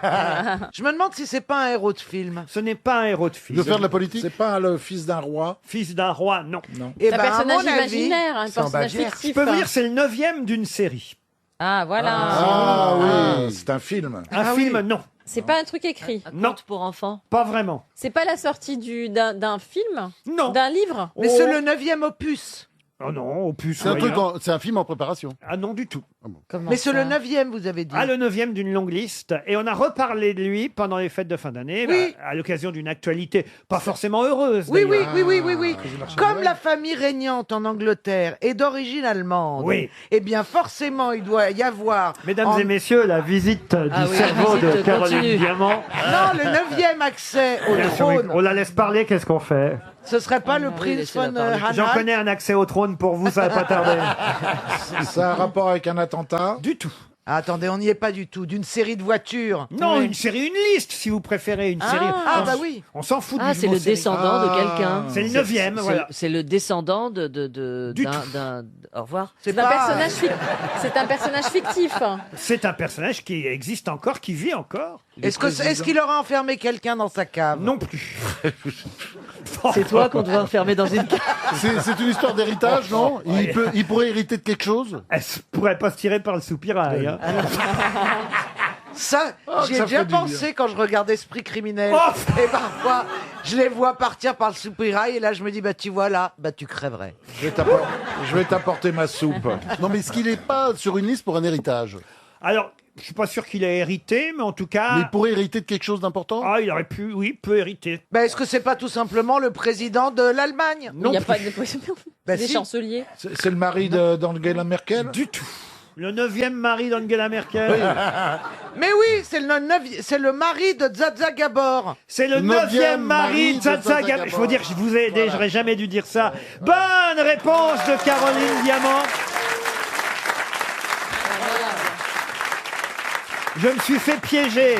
Je me demande si c'est pas un héros de film. Ce n'est pas un héros de Il veut film. faire de la politique? C'est pas le fils d'un roi. Fils d'un roi, non. Et C'est un ben, à personnage mon avis, imaginaire, un c'est en personnage Bavière. Je fictif. peux vous hein. dire, c'est le 9e d'une série. Ah, voilà. Ah oui. C'est un film. Un film, non. C'est pas un truc écrit. Un Non. conte pour enfants. Pas vraiment. C'est pas la sortie d'un film? Non. D'un livre? mais c'est le 9e opus. Oh non, opus. C'est un moyen. truc, c'est un film en préparation. Ah non, du tout. Comment Mais c'est ça? le 9e, vous avez dit. Ah, le 9e d'une longue liste. Et on a reparlé de lui pendant les fêtes de fin d'année, Oui. à l'occasion d'une actualité pas forcément heureuse. Oui, oui, d'ailleurs. oui. Comme la famille régnante en Angleterre est d'origine allemande, Oui. eh bien forcément il doit y avoir... Mesdames en- et messieurs, la visite du Ah oui, la cerveau de visite Caroline continue. Diamant. Non, le 9e accès au Bien sûr, oui. trône, On la laisse parler, qu'est-ce qu'on fait? ce serait pas le oui, prince laissez-la von parler. J'en Anhalt? connais un accès au trône pour vous, ça va pas tarder. Ça a un rapport avec un attentat. Du tout. Ah, attendez, on n'y est pas du tout. D'une série de voitures. Non, Oui. une série, une liste, si vous préférez. Une série. Ah, On bah s- oui. On s'en fout Ah, du c'est mot le série. descendant de quelqu'un. C'est le 9e, voilà. C'est le descendant Du d'un. Au revoir. C'est C'est un pas- personnage c'est un personnage fictif. C'est un personnage qui existe encore, qui vit encore. Est-ce qu'il aura enfermé quelqu'un dans sa cave? Non plus. C'est toi qu'on devrait enfermer dans une cave. C'est une histoire d'héritage, non? Il pourrait hériter de quelque chose? Elle ne pourrait pas se tirer par le soupirail. hein. Ça, j'y ai ça déjà fait du bien. pensé quand je regarde Esprit criminel. Oh Et parfois, je les vois partir par le soupirail et là, je me dis, bah tu vois là, bah tu crèverais. Je vais t'apporter ma soupe. Non, mais est-ce qu'il n'est pas sur une liste pour un héritage? Alors, je suis pas sûr qu'il ait hérité, mais en tout cas. Mais il pourrait hériter de quelque chose d'important? Ah, il aurait pu, oui, peut hériter. Bah est-ce que c'est pas tout simplement le président de l'Allemagne? Il Non n'y a plus. pas de Bah, des si. chanceliers. C'est le mari d'Angela Merkel. Du tout. Le 9e mari d'Angela Merkel. Mais oui, c'est le mari de Zaza Gabor. C'est le 9e mari de Zaza Gabor. Je veux dire, je vous ai aidé, j'aurais jamais dû dire ça. Bonne réponse de Caroline Diamant. Je me suis fait piéger.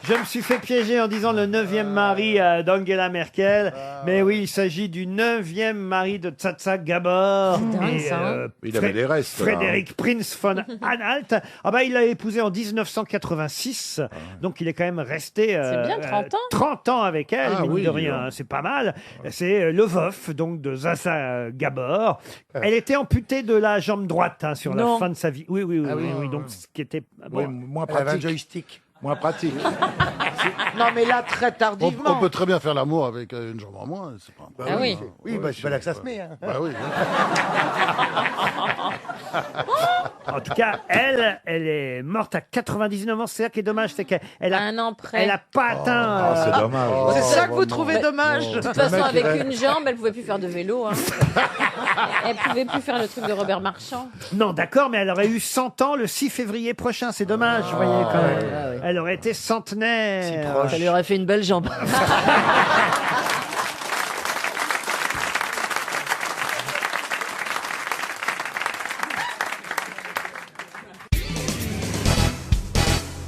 Je me suis fait piéger en disant le 9e mari d'Angela Merkel. Mais oui, il s'agit du 9e mari de Tsatsa Gabor. C'est dingue, Et, ça, hein. Il avait des restes, là, Frédéric Prinz von Anhalt. Ah bah, il l'a épousée en 1986. Donc, il est quand même resté... C'est bien, 30 ans. 30 ans avec elle, Ah mine oui, de dis rien. donc. C'est pas mal. C'est le veuf, donc, de Tsatsa Gabor. Elle était amputée de la jambe droite hein, sur la Non. fin de sa vie. Oui, oui, oui. oui. Donc, ce qui était... bon. Oui, moins Elle avait un pratique. joystick. Moins pratique. Non, mais là, très On tardivement. peut très bien faire l'amour avec une jambe en moins. C'est pas un problème. Ah oui. Oui, bah, c'est pas là que ça se met. Hein. Bah oui. En tout cas, elle est morte à 99 ans. C'est ça qui est dommage, c'est qu'elle a, Un an près. elle a pas atteint. Ah, c'est dommage. C'est ça que vous trouvez dommage. De toute façon, avec une jambe, elle pouvait plus faire de vélo. Hein. Elle pouvait plus faire le truc de Robert Marchand. Non, d'accord, mais elle aurait eu 100 ans le 6 février prochain. C'est dommage, vous voyez, quand même. Ah oui. Elle aurait été centenaire. proche. Ça lui aurait fait une belle jambe.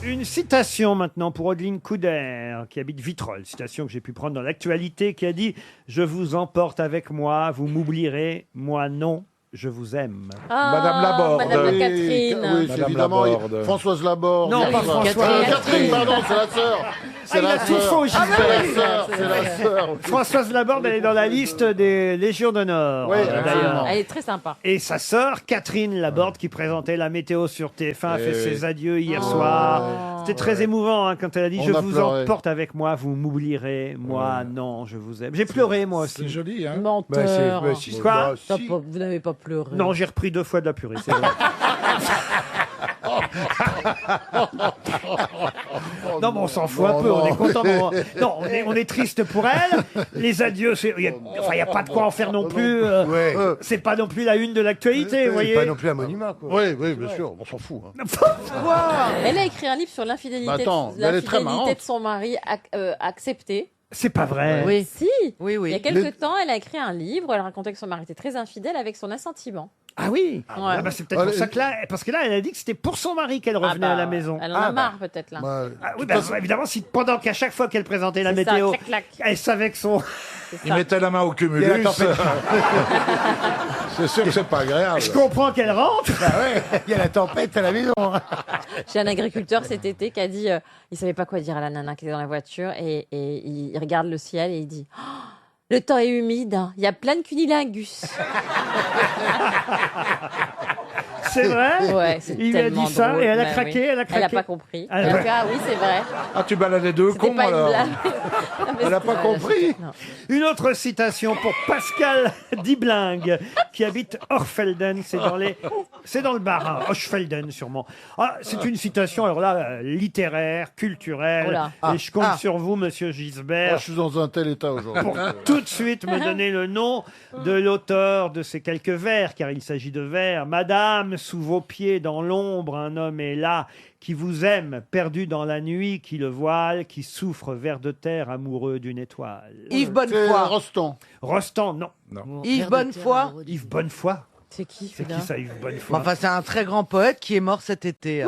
Une citation maintenant pour Odeline Couder, qui habite Vitrolles. Citation que j'ai pu prendre dans l'actualité, qui a dit « Je vous emporte avec moi, vous m'oublierez, moi non, je vous aime. » Madame Laborde. Madame la Oui, Catherine. oui, c'est Madame évidemment Laborde. Françoise Laborde. Non, pas Françoise. Catherine, pardon, c'est la sœur. C'est il a la tout sœur. faux, Gisbert. C'est la sœur. C'est la sœur. Françoise Laborde, elle est dans la liste des Légions d'honneur, Oui, d'ailleurs. Elle est très sympa. Et sa sœur, Catherine Laborde, qui présentait la météo sur TF1, a fait ses adieux hier soir. C'était très émouvant hein, quand elle a dit « On Je a vous pleuré. emporte avec moi, vous m'oublierez, moi non, je vous aime. » J'ai pleuré moi C'est aussi. joli, hein. Menteur. Quoi T'as pas- Vous n'avez pas pleuré. Non, j'ai repris 2 fois de la purée, c'est vrai. Non, mais on s'en fout un peu, on est content. Non, on est triste pour elle. Les adieux, il n'y a pas de quoi en faire non plus. Ouais. C'est pas non plus la une de l'actualité, vous C'est voyez. pas non plus un monument, quoi. Oui, oui, bien sûr, on s'en fout. hein. Elle a écrit un livre sur l'infidélité Bah attends, mais elle est très marrante. de son mari accepté. C'est pas vrai. Oui. Si. Oui, oui. Il y a quelques temps, elle a écrit un livre où elle racontait que son mari était très infidèle avec son assentiment. Ah oui. Ouais. Ah bah, c'est peut-être pour Allez. ça que là, parce que là, elle a dit que c'était pour son mari qu'elle revenait à la maison. Elle en a marre peut-être là. Bah, Ah oui, bah, évidemment, si pendant qu'à chaque fois qu'elle présentait la C'est ça, météo, clac, clac. elle savait que son... C'est Il ça. mettait la main au Il y a la cumulus. tempête. C'est sûr que c'est pas agréable. Je comprends qu'elle rentre. Bah ouais, il y a la tempête à la maison. J'ai un agriculteur cet été qui a dit, il savait pas quoi dire à la nana qui était dans la voiture et il regarde le ciel et il dit oh, le temps est humide, hein. Il y a plein de cunilingus. C'est vrai. Ouais, c'est Il lui a tellement dit ça drôle. et elle a Bah craqué, oui. elle a craqué. Elle a pas compris. Ah, Elle a ouais. fait, ah oui, c'est vrai. Ah, tu baladais deux C'était cons pas une alors. blague. Non, mais Elle a c'est pas vrai, compris. non. Une autre citation pour Pascal Dibling, qui habite Orfelden, c'est dans le Bas-Rhin, Hochfelden sûrement. Ah, c'est une citation, alors là, littéraire, culturelle, Oh là. et je compte sur vous, monsieur Gisbert, je suis dans un tel état aujourd'hui. pour tout de suite me donner le nom de l'auteur de ces quelques vers, car il s'agit de vers. Madame, sous vos pieds dans l'ombre, un homme est là, qui vous aime, perdu dans la nuit, qui le voile, qui souffre vers de terre, amoureux d'une étoile. Yves C'est Bonnefoy. Rostand. Rostand, non. Yves Bonnefoy. Yves Bonnefoy. C'est qui C'est celui-là qui ça, Yves Bonnefoy? Enfin, c'est un très grand poète qui est mort cet été.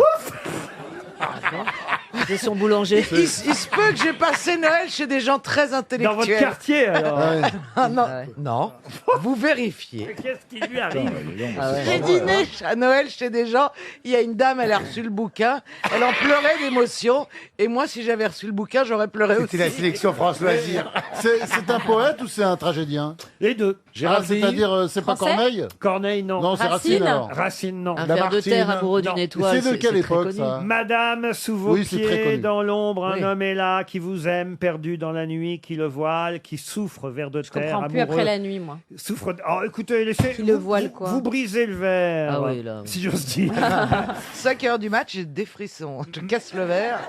C'est son boulanger. Il se peut que j'ai passé Noël chez des gens très Dans intellectuels. votre quartier, alors. Ouais. Ah non, Ah ouais. non. Vous vérifiez. Qu'est-ce qui lui arrive? Ah ouais. J'ai dîné à Noël chez des gens. Il y a une dame, elle a reçu le bouquin. Elle en pleurait d'émotion. Et moi, si j'avais reçu le bouquin, j'aurais pleuré aussi. C'était la sélection France Loisirs. C'est un poète ou c'est un tragédien? Les deux. Gérald C'est-à-dire, c'est pas Français Corneille? Corneille, non. Non, c'est Racine Racine alors. Racine, non. Un ver de terre Lamartine. amoureux Non. d'une étoile. C'est de quelle très époque connu. ça? Madame, sous vos Oui, c'est très pieds, connu. dans l'ombre, un Oui. homme est là, qui vous aime, perdu dans la nuit, qui le voile, qui souffre vers de Je terre, comprends plus amoureux. après la nuit, moi. Souffre. Oh, écoutez, laissez. Qui le vous- voile, vous- quoi. Vous brisez le verre. Ah oui, là. Si j'ose dire. 5 heures du match, j'ai des frissons. Je casse le verre.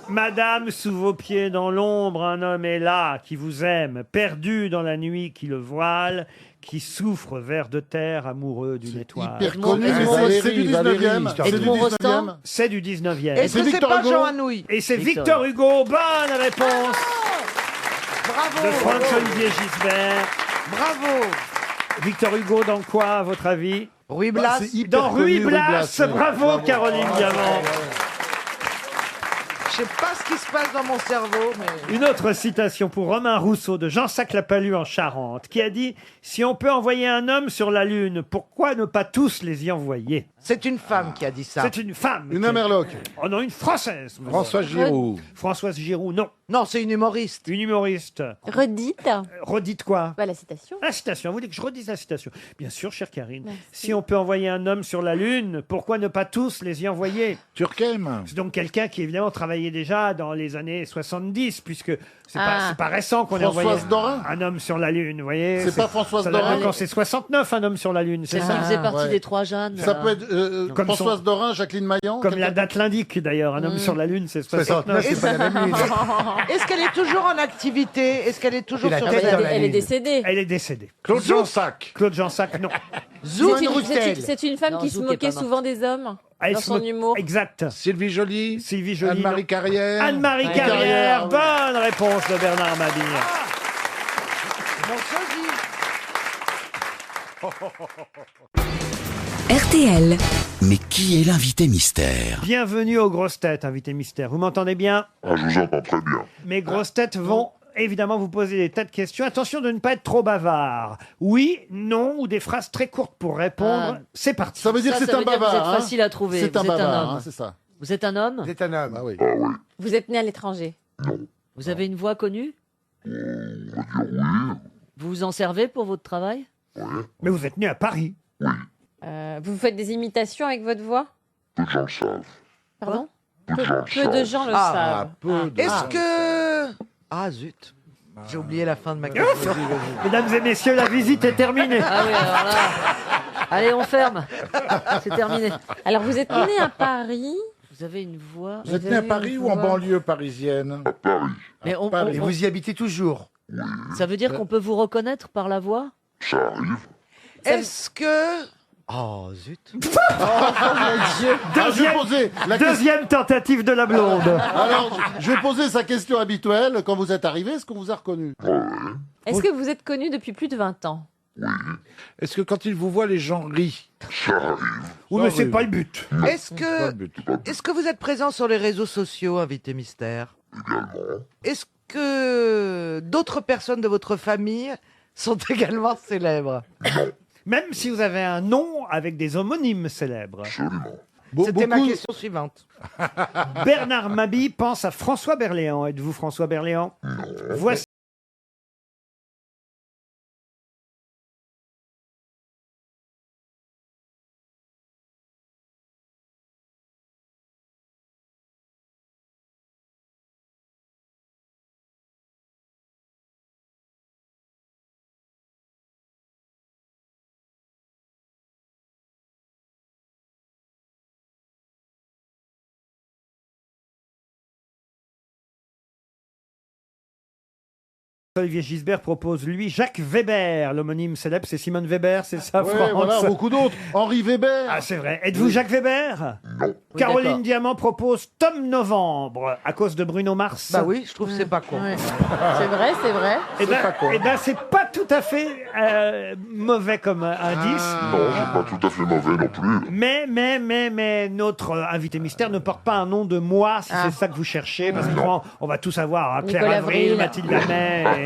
Madame, sous vos pieds, dans l'ombre, un homme est là, qui vous aime, perdu dans la nuit, qui le voile, qui souffre vers de terre, amoureux d'une étoile. Hyper Edmond- connu, Edmond- mais c'est du 19e. C'est du Edmond Rostand. 19e. C'est du 19e. Est-ce c'est que c'est Victor pas Hugo Jean Anouilh? Et c'est Victor. Victor Hugo. Bonne réponse de Bravo. Franz-Olivier Gisbert. Bravo. Victor Hugo dans quoi, à votre avis? Ruy Blas. C'est hyper Dans connu, Ruy Ruy Blas. oui. Bravo, Caroline Diamant. Je sais pas ce qui se passe dans mon cerveau, mais... Une autre citation pour Romain Rousseau de Jean-Sac-la-Palue en Charente, qui a dit « Si on peut envoyer un homme sur la Lune, pourquoi ne pas tous les y envoyer ?» C'est une femme qui a dit ça. C'est une femme. Une Amerloc. Oh non, une Française. Françoise Giroud. Françoise Giroud, non. Non, c'est une humoriste. Une humoriste. Redite. Redite quoi? Bah, la citation. La citation, vous voulez que je redise la citation? Bien sûr, chère Karine. Merci. Si on peut envoyer un homme sur la Lune, pourquoi ne pas tous les y envoyer? Turquem. C'est donc quelqu'un qui évidemment travaillait déjà dans les années 70, puisque c'est Ah. pas récent qu'on ait envoyé Françoise Dorin. un homme sur la Lune, vous voyez. C'est pas Françoise ça date Dorin. de Quand c'est 69, un homme sur la Lune, c'est Celle ça? qui faisait partie ouais. des trois Jeannes. Ça peut être Comme Françoise Dorin, Jacqueline Maillan. Comme la quelqu'un- date l'indique d'ailleurs, un homme sur la Lune, c'est 69. 69, c'est pas la même lune. Est-ce qu'elle est toujours en activité? Est-ce qu'elle est toujours Et la sur tête scène? dans la Elle est Lune. décédée. Elle est décédée. Claude Jansac. Claude Jansac, non. Zouk C'est une femme Non, qui se Zouk est moquait pas morte. souvent des hommes Elle dans se son mo- humour. Exact. Sylvie Joly. Sylvie Joly. Anne-Marie non. Carrière. Anne-Marie Ouais. Carrière. Carrière, Bonne réponse de Bernard Mabille. Mon sosie. RTL. Mais qui est l'invité mystère? Bienvenue aux grosses têtes, invité mystère. Vous m'entendez bien? Ah, je vous entends très bien. Mes grosses têtes vont évidemment vous poser des tas de questions. Attention de ne pas être trop bavard. Oui, non ou des phrases très courtes pour répondre. Ah. C'est parti. Ça veut dire que c'est ça un veut dire que bavard. vous êtes hein. facile à trouver. C'est un Vous êtes un bavard, homme. hein, c'est ça. Vous êtes un homme? Vous êtes un homme. Ah oui. Ah oui. Vous êtes né à l'étranger. Vous avez une voix connue? On va dire oui. Vous vous en servez pour votre travail? Mais vous êtes né à Paris. Vous faites des imitations avec votre voix? Peu de gens le savent. Pardon? Peu de gens le Peu de savent. gens le Ah, savent. peu de- Est-ce que... Ah zut. J'ai oublié la fin de ma question. Mesdames et messieurs, la visite est terminée. Ah oui, alors là... Allez, on ferme. C'est terminé. Alors, vous êtes né à Paris. Vous avez une voix... Vous êtes né à Paris ou en banlieue parisienne? À Paris. Mais on, Paris. Et vous y habitez toujours. ça veut dire qu'on peut vous reconnaître par la voix? Ça arrive. Est-ce que... Oh zut. Je vais poser la question. Deuxième tentative de la blonde. Alors, je vais poser sa question habituelle. Quand vous êtes arrivé, est-ce qu'on vous a reconnu? Est-ce que vous êtes connu depuis plus de 20 ans? Est-ce que quand ils vous voient, les gens rient? Ça arrive. Oui, mais Ça c'est arrive. pas le but. Est-ce Pas que... le but. Est-ce que vous êtes présent sur les réseaux sociaux, invité mystère? Également. Est-ce que d'autres personnes de votre famille sont également célèbres? Même si vous avez un nom avec des homonymes célèbres. Absolument. C'était ma question suivante. Bernard Mabille pense à François Berléand. Êtes-vous François Berléand? Voici. Olivier Gisbert propose, lui, Jacques Weber. L'homonyme célèbre, c'est Simone Weber, c'est ça, Ouais, France? voilà, beaucoup d'autres. Henri Weber. Ah, c'est vrai. Êtes-vous Jacques Weber? Non. Caroline d'accord. Diamant propose Tom Novembre, à cause de Bruno Mars. Bah oui, je trouve que c'est pas con. C'est vrai, c'est vrai. Eh ben, pas con. eh ben, c'est pas tout à fait mauvais comme indice. Non, c'est pas tout à fait mauvais non plus. Mais, notre invité mystère ne porte pas un nom de moi, si c'est ça que vous cherchez, parce qu'on va tous avoir hein, Claire Nicolas Avril, Avril. Mathilde Lamay,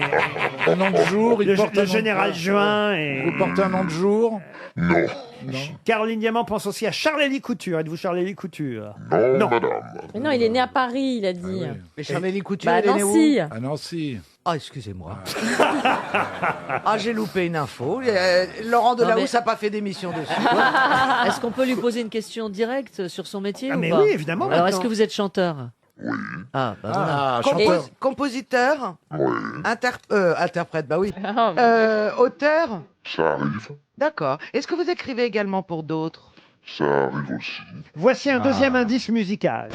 Un nom de jour, il porte un le nom général de... Juin et Vous portez un nom de jour? Non. Caroline Diamant pense aussi à Charles-Élie Couture. Êtes-vous Charles-Élie Couture? Non, Non. madame. Mais non, il est né à Paris, il a dit. Mais Charles-Élie Couture, Bah, elle est née où? Nancy. À Nancy. Ah, excusez-moi. Ah, j'ai loupé une info. Laurent Non, Delahousse mais- n'a pas fait d'émission dessus. Est-ce qu'on peut lui poser une question directe sur son métier Ah, ou mais pas? oui, évidemment, Alors, est-ce maintenant. que vous êtes chanteur? Oui. Ah, bah voilà. Ah, chanteur. Compositeur, Oui. interprète, bah oui. Ah, Auteur, Ça arrive. d'accord. Est-ce que vous écrivez également pour d'autres? Ça arrive aussi. Voici un deuxième indice musical.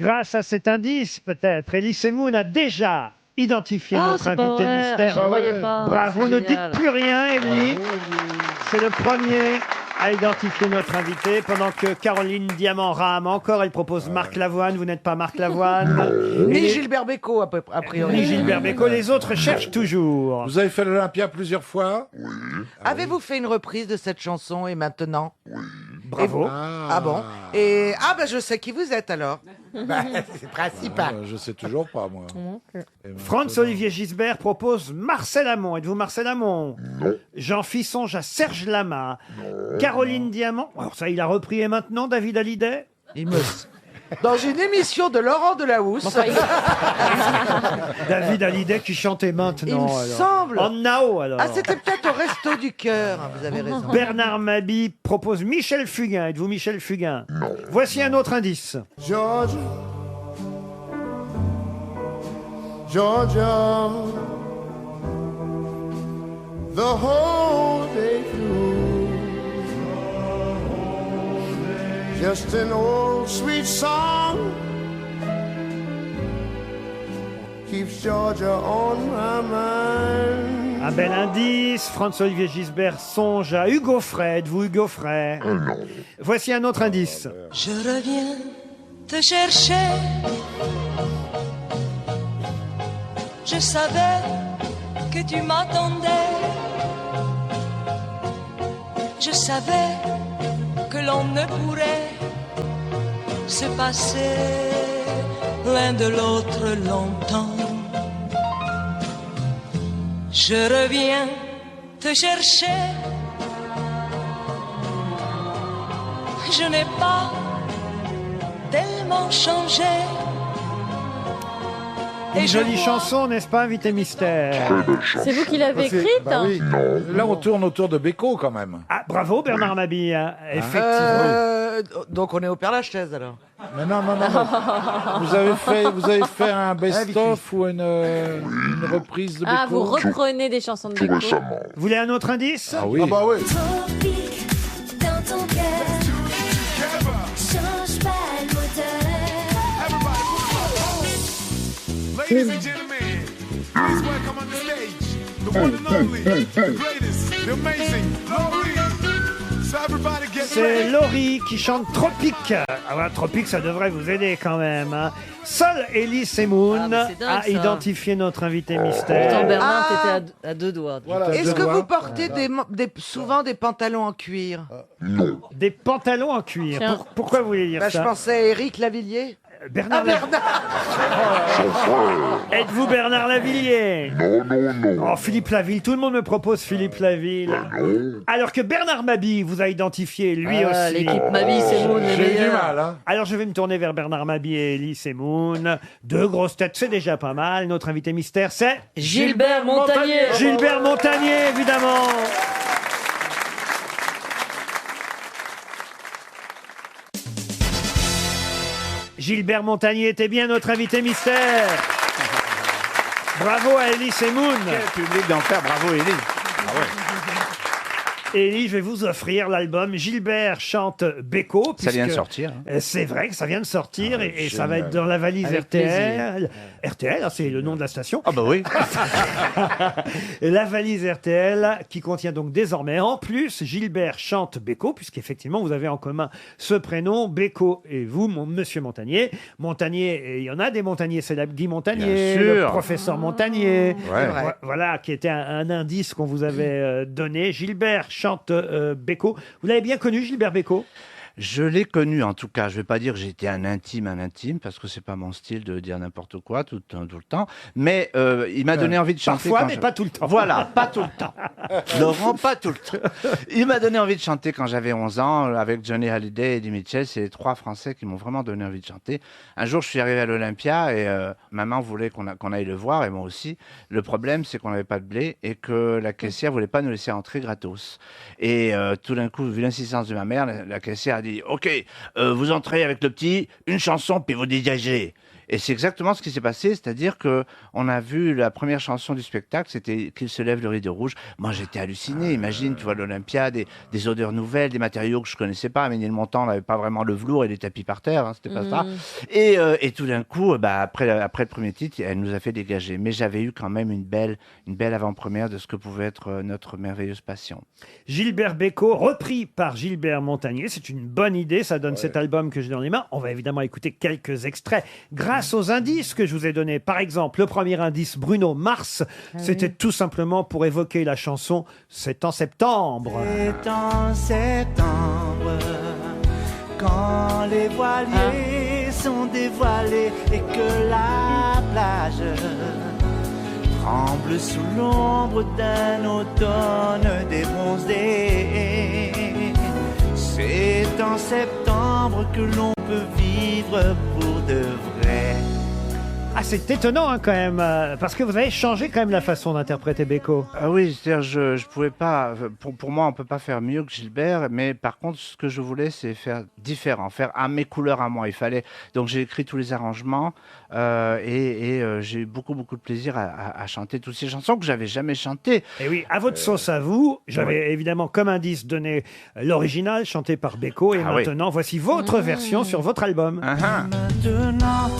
Grâce à cet indice, peut-être, Elie Semoun a déjà identifié Ah, notre c'est pas invité vrai, mystère. je croyais pas. Bravo, ne Génial. dites plus rien, Elie. C'est le premier à identifier notre invité, pendant que Caroline Diamant rame encore. Elle propose Marc Lavoine. Vous n'êtes pas Marc Lavoine. Ni Et- Gilbert Bécaud, a priori. Ni Gilbert Bécaud. Les autres cherchent toujours. Vous avez fait l'Olympia plusieurs fois? Avez-vous fait une reprise de cette chanson et maintenant? Bravo. Ah bon? Et je sais qui vous êtes alors. C'est principal. Je sais toujours pas, moi. Franz-Olivier Gisbert propose Marcel Amont. Êtes-vous Marcel Amont? Non. Jean Fisson à Serge Lama. Caroline Diamant. Alors ça, il a repris et maintenant David Hallyday. Dans une émission de Laurent Delahousse. David Hallyday qui chantait maintenant. Il me alors. semble. En Nao alors. Ah, c'était peut-être au Resto du Cœur. Vous avez raison. Bernard Mabie propose Michel Fugain. Êtes-vous Michel Fugain? Non. Voici un autre indice. Georgia, Georgia, the whole day through, just an old sweet song keeps Georgia on my mind. Un bel indice. Franz-Olivier Gisbert songe à Hugo Frey. Êtes-vous Hugo Frey? Non. Voici un autre indice. Je reviens te chercher. Je savais que tu m'attendais. Je savais que l'on ne pourrait se passer l'un de l'autre longtemps. Je reviens te chercher. Je n'ai pas tellement changé. Une jolie chanson, n'est-ce pas, invité mystère? C'est vous qui l'avez écrite? Bah oui. Là, on tourne autour de Bécaud, quand même. Ah, bravo Bernard Mabille, hein. Effectivement. Donc on est au Père-Lachaise alors. Mais non. Vous avez fait un best-of ou une reprise de Bécaud? Ah, vous reprenez des chansons de Tout Bécaud. récemment. Vous voulez un autre indice? Ah oui. Ah bah oui. Tropique dans ton cœur. Change pas le Ladies and gentlemen, please welcome on the stage the one and only, the greatest, the amazing, Laurie. So everybody get C'est ready. Laurie qui chante Tropique. Ah ouais, Tropique, ça devrait vous aider quand même, hein. Seul Elie Semoun Ah, mais c'est dingue, a ça. identifié notre invité Pourtant, mystère. Bernard, Ah. t'étais à deux doigts. Voilà, Est-ce deux que doigts. vous portez souvent des pantalons en cuir? Non. Des pantalons en cuir. Tiens. Pourquoi vous voulez dire Je ça? pensais à Éric Lavillier. Bernard Son frère. Êtes-vous Bernard Lavillier? Non. Oh, Philippe Laville, tout le monde me propose Philippe Laville. Non. Alors que Bernard Mabille vous a identifié, lui Ah, aussi. l'équipe Mabille, c'est Moon, les J'ai eu du meilleurs. mal, hein. Alors je vais me tourner vers Bernard Mabille et Elie Semoun. Deux grosses têtes, c'est déjà pas mal. Notre invité mystère, c'est Gilbert Montagnier. Gilbert Montagnier, évidemment. Gilbert Montagnier était bien notre invité mystère. Bravo à Elie Semoun. Quel public d'enfer, bravo Elie. Elie, je vais vous offrir l'album Gilbert chante Bécaud. Ça vient de puisque, sortir, hein. C'est vrai que ça vient de sortir et ça va génial. être dans la valise Avec RTL. RTL, hein, c'est le nom de la station. Ah bah oui. La valise RTL qui contient donc désormais en plus Gilbert chante Bécaud, puisqu'effectivement vous avez en commun ce prénom, Bécaud et vous, monsieur Montagnier. Montagnier, et il y en a des Montagniers célèbres, Guy Montagnier, Bien le sûr. professeur Montagnier, Ouais. voilà, qui était un indice qu'on vous avait donné. Gilbert chante Bécaud. Vous l'avez bien connu, Gilbert Bécaud? Je l'ai connu en tout cas. Je vais pas dire que j'étais un intime, parce que c'est pas mon style de dire n'importe quoi tout le temps. Mais il m'a donné envie de chanter. Parfois, quand mais je- pas tout le temps. Voilà, pas tout le temps. Laurent, pas tout le temps. Il m'a donné envie de chanter quand j'avais 11 ans, avec Johnny Hallyday et Eddie Mitchell. C'est les trois Français qui m'ont vraiment donné envie de chanter. Un jour, je suis arrivé à l'Olympia et maman voulait qu'on aille le voir, et moi aussi. Le problème, c'est qu'on n'avait pas de blé et que la caissière voulait pas nous laisser entrer gratos. Et tout d'un coup, vu l'insistance de ma mère, la caissière a dit « Ok, vous entrez avec le petit, une chanson, puis vous dégagez ». Et c'est exactement ce qui s'est passé, c'est-à-dire que on a vu la première chanson du spectacle, c'était Qu'il se lève le rideau rouge. Moi, j'étais halluciné. Imagine, tu vois, l'Olympia, des odeurs nouvelles, des matériaux que je connaissais pas. Ménilmontant, on n'avait pas vraiment le velours et les tapis par terre, hein, c'était pas ça. Et tout d'un coup, après le premier titre, elle nous a fait dégager. Mais j'avais eu quand même une belle avant-première de ce que pouvait être notre merveilleuse passion. Gilbert Bécaud, repris par Gilbert Montagnier. C'est une bonne idée, ça donne cet album que j'ai dans les mains. On va évidemment écouter quelques extraits grâce aux indices que je vous ai donnés. Par exemple, le premier indice, Bruno Mars, c'était tout simplement pour évoquer la chanson « C'est en septembre ». C'est en septembre, quand les voiliers sont dévoilés et que la plage tremble sous l'ombre d'un automne débronzé. C'est en septembre que l'on peut vivre pour de vrai. Ah, c'est étonnant hein, quand même, parce que vous avez changé quand même la façon d'interpréter Bécaud. Ah oui, c'est-à-dire je pouvais pas, pour moi on peut pas faire mieux que Gilbert, mais par contre ce que je voulais c'est faire différent, faire à mes couleurs à moi. Il fallait, donc j'ai écrit tous les arrangements et j'ai eu beaucoup de plaisir à chanter toutes ces chansons que j'avais jamais chantées. Et oui, à votre sauce à vous, j'avais évidemment comme indice donné l'original chanté par Bécaud et maintenant voici votre version sur votre album. Maintenant,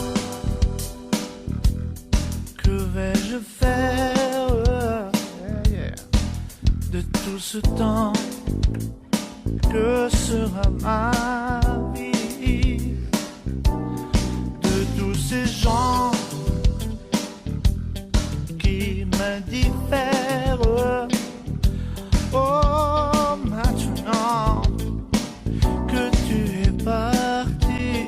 que vais-je faire de tout ce temps? Que sera ma vie? De tous ces gens qui m'indiffèrent. Oh, maintenant que tu es parti,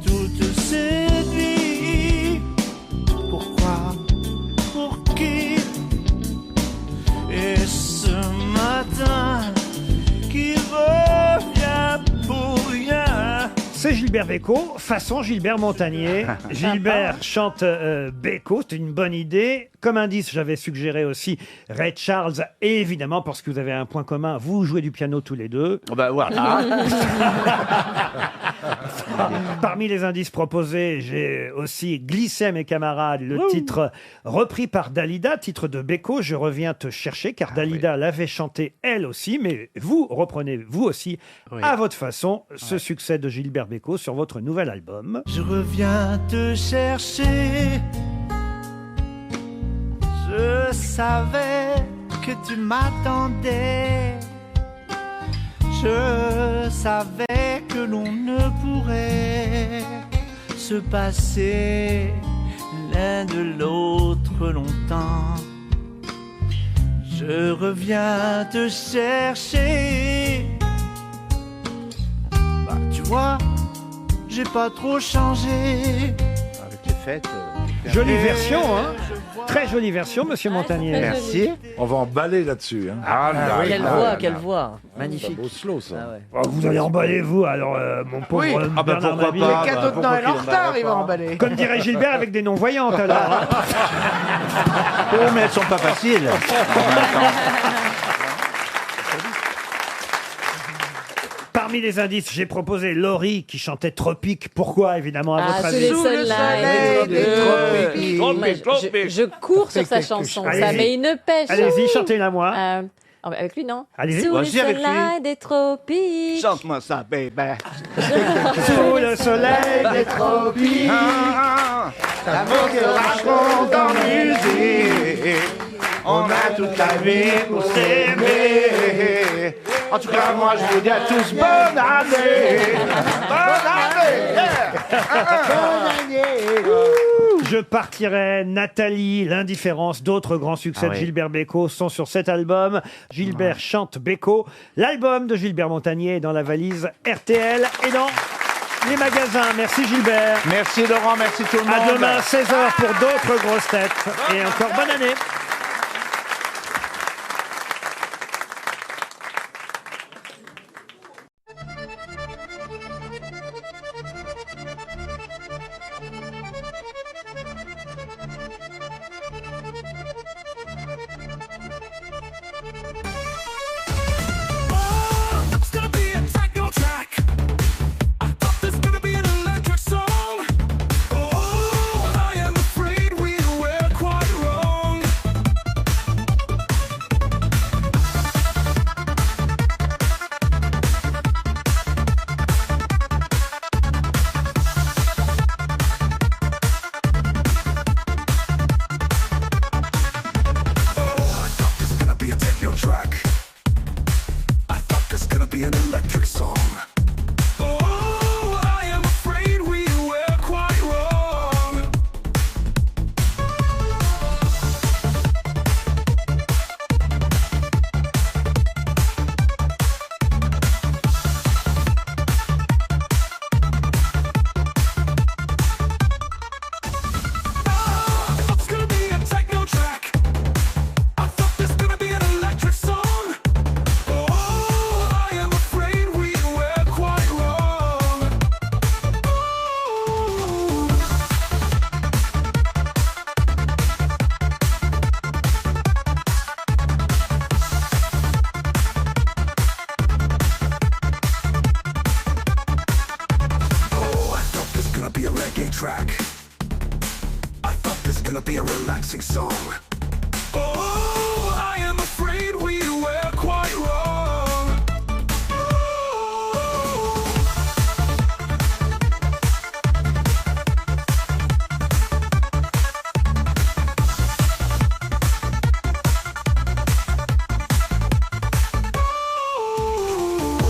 toutes ces nuits, pourquoi, pour qui? Et ce matin qui revient pour rien. C'est Gilbert Bécaud, façon Gilbert Montagnier. Gilbert chante Bécaud, c'est une bonne idée. Comme indice, j'avais suggéré aussi Ray Charles, et évidemment, parce que vous avez un point commun, vous jouez du piano tous les deux. Bah voilà. Parmi les indices proposés, j'ai aussi glissé à mes camarades le titre repris par Dalida, titre de Bécaud, Je reviens te chercher, car Dalida l'avait chanté elle aussi, mais vous reprenez vous aussi à votre façon ce succès de Gilbert Bécaud sur votre nouvel album. Je reviens te chercher. Je savais que tu m'attendais. Je savais que l'on ne pourrait se passer l'un de l'autre longtemps. Je reviens te chercher. Bah, tu vois, j'ai pas trop changé. Avec les fêtes. Jolie version, hein? Très jolie version, monsieur Montagnier. Merci. On va emballer là-dessus. Hein. Quelle voix, magnifique. C'est beau slow, ça. Vous allez emballer, vous, alors, mon pauvre Bernard Mabille. Les cadeaux de Noël en retard, il va emballer. Comme dirait Gilbert, avec des non-voyantes, alors. Hein. Oh, mais elles sont pas faciles. Parmi les indices, j'ai proposé Laurie qui chantait Tropique. Pourquoi, évidemment, à votre Sous avis? les soleils des tropiques. Je cours sur sa chanson, ça met une pêche. Allez-y, chantez-la moi. Avec lui, non? Allez-y. Sous les Vas-y avec soleils des tropiques. Chante-moi ça, baby. Sous le soleil des tropiques. L'amour que raconte en musique. On a toute la vie pour s'aimer. En tout cas, moi, je vous dis à tous bonne année. Bonne année. Bonne année. Je partirai, Nathalie, L'indifférence, d'autres grands succès de Gilbert Bécaud sont sur cet album. Gilbert chante Bécaud. L'album de Gilbert Montagnier est dans la valise RTL et dans les magasins. Merci Gilbert. Merci Laurent, merci tout le monde. À demain, 16h pour d'autres grosses têtes. Et encore bonne année. It's gonna be a techno track. I thought this gonna be an electric song. Oh, I am afraid we were quite wrong. It's gonna be a techno track. I thought this gonna be an electric song. Oh, I am afraid we were quite wrong. Oh, I thought this gonna be a reggae track. I thought this gonna be a relaxing song. Oh, I am afraid we were quite wrong.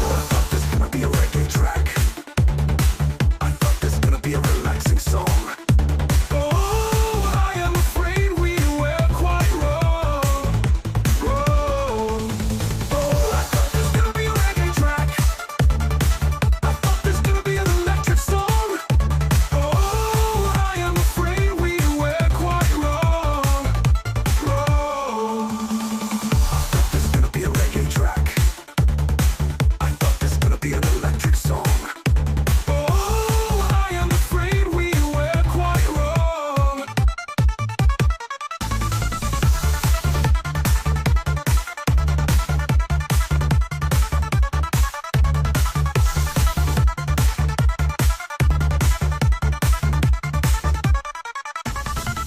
I thought this gonna be a reggae track. I thought this gonna be a relaxing song. Oh, I am afraid we were quite wrong. Wrong. Oh, I thought this gonna be a reggae track. I thought this gonna be an electric song. Oh, I am afraid we were quite wrong. Wrong. I thought this gonna be a reggae track. I thought this gonna be an electric song. Oh, I am afraid we were quite wrong.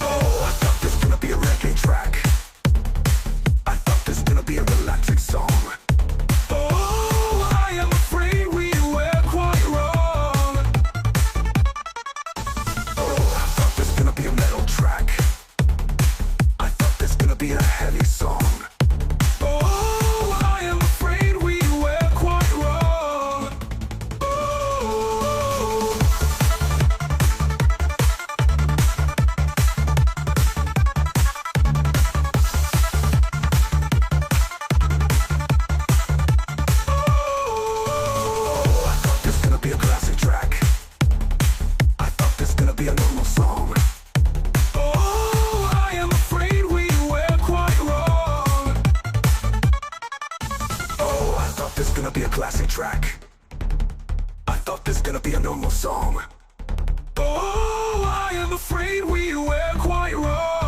Oh, I thought this gonna be a reggae track. I thought this gonna be a relaxing song. Oh, I am afraid we were quite wrong. Oh, I thought this gonna be a metal track. I thought this gonna be a heavy song. Oh, I am afraid we were quite wrong. Oh. Oh, I thought this gonna be a classic track. I thought this gonna be a normal song. Oh, I am afraid we were quite wrong. Oh, I thought this gonna be a classic track. I thought this gonna be a normal song. Oh, I am afraid we were quite wrong.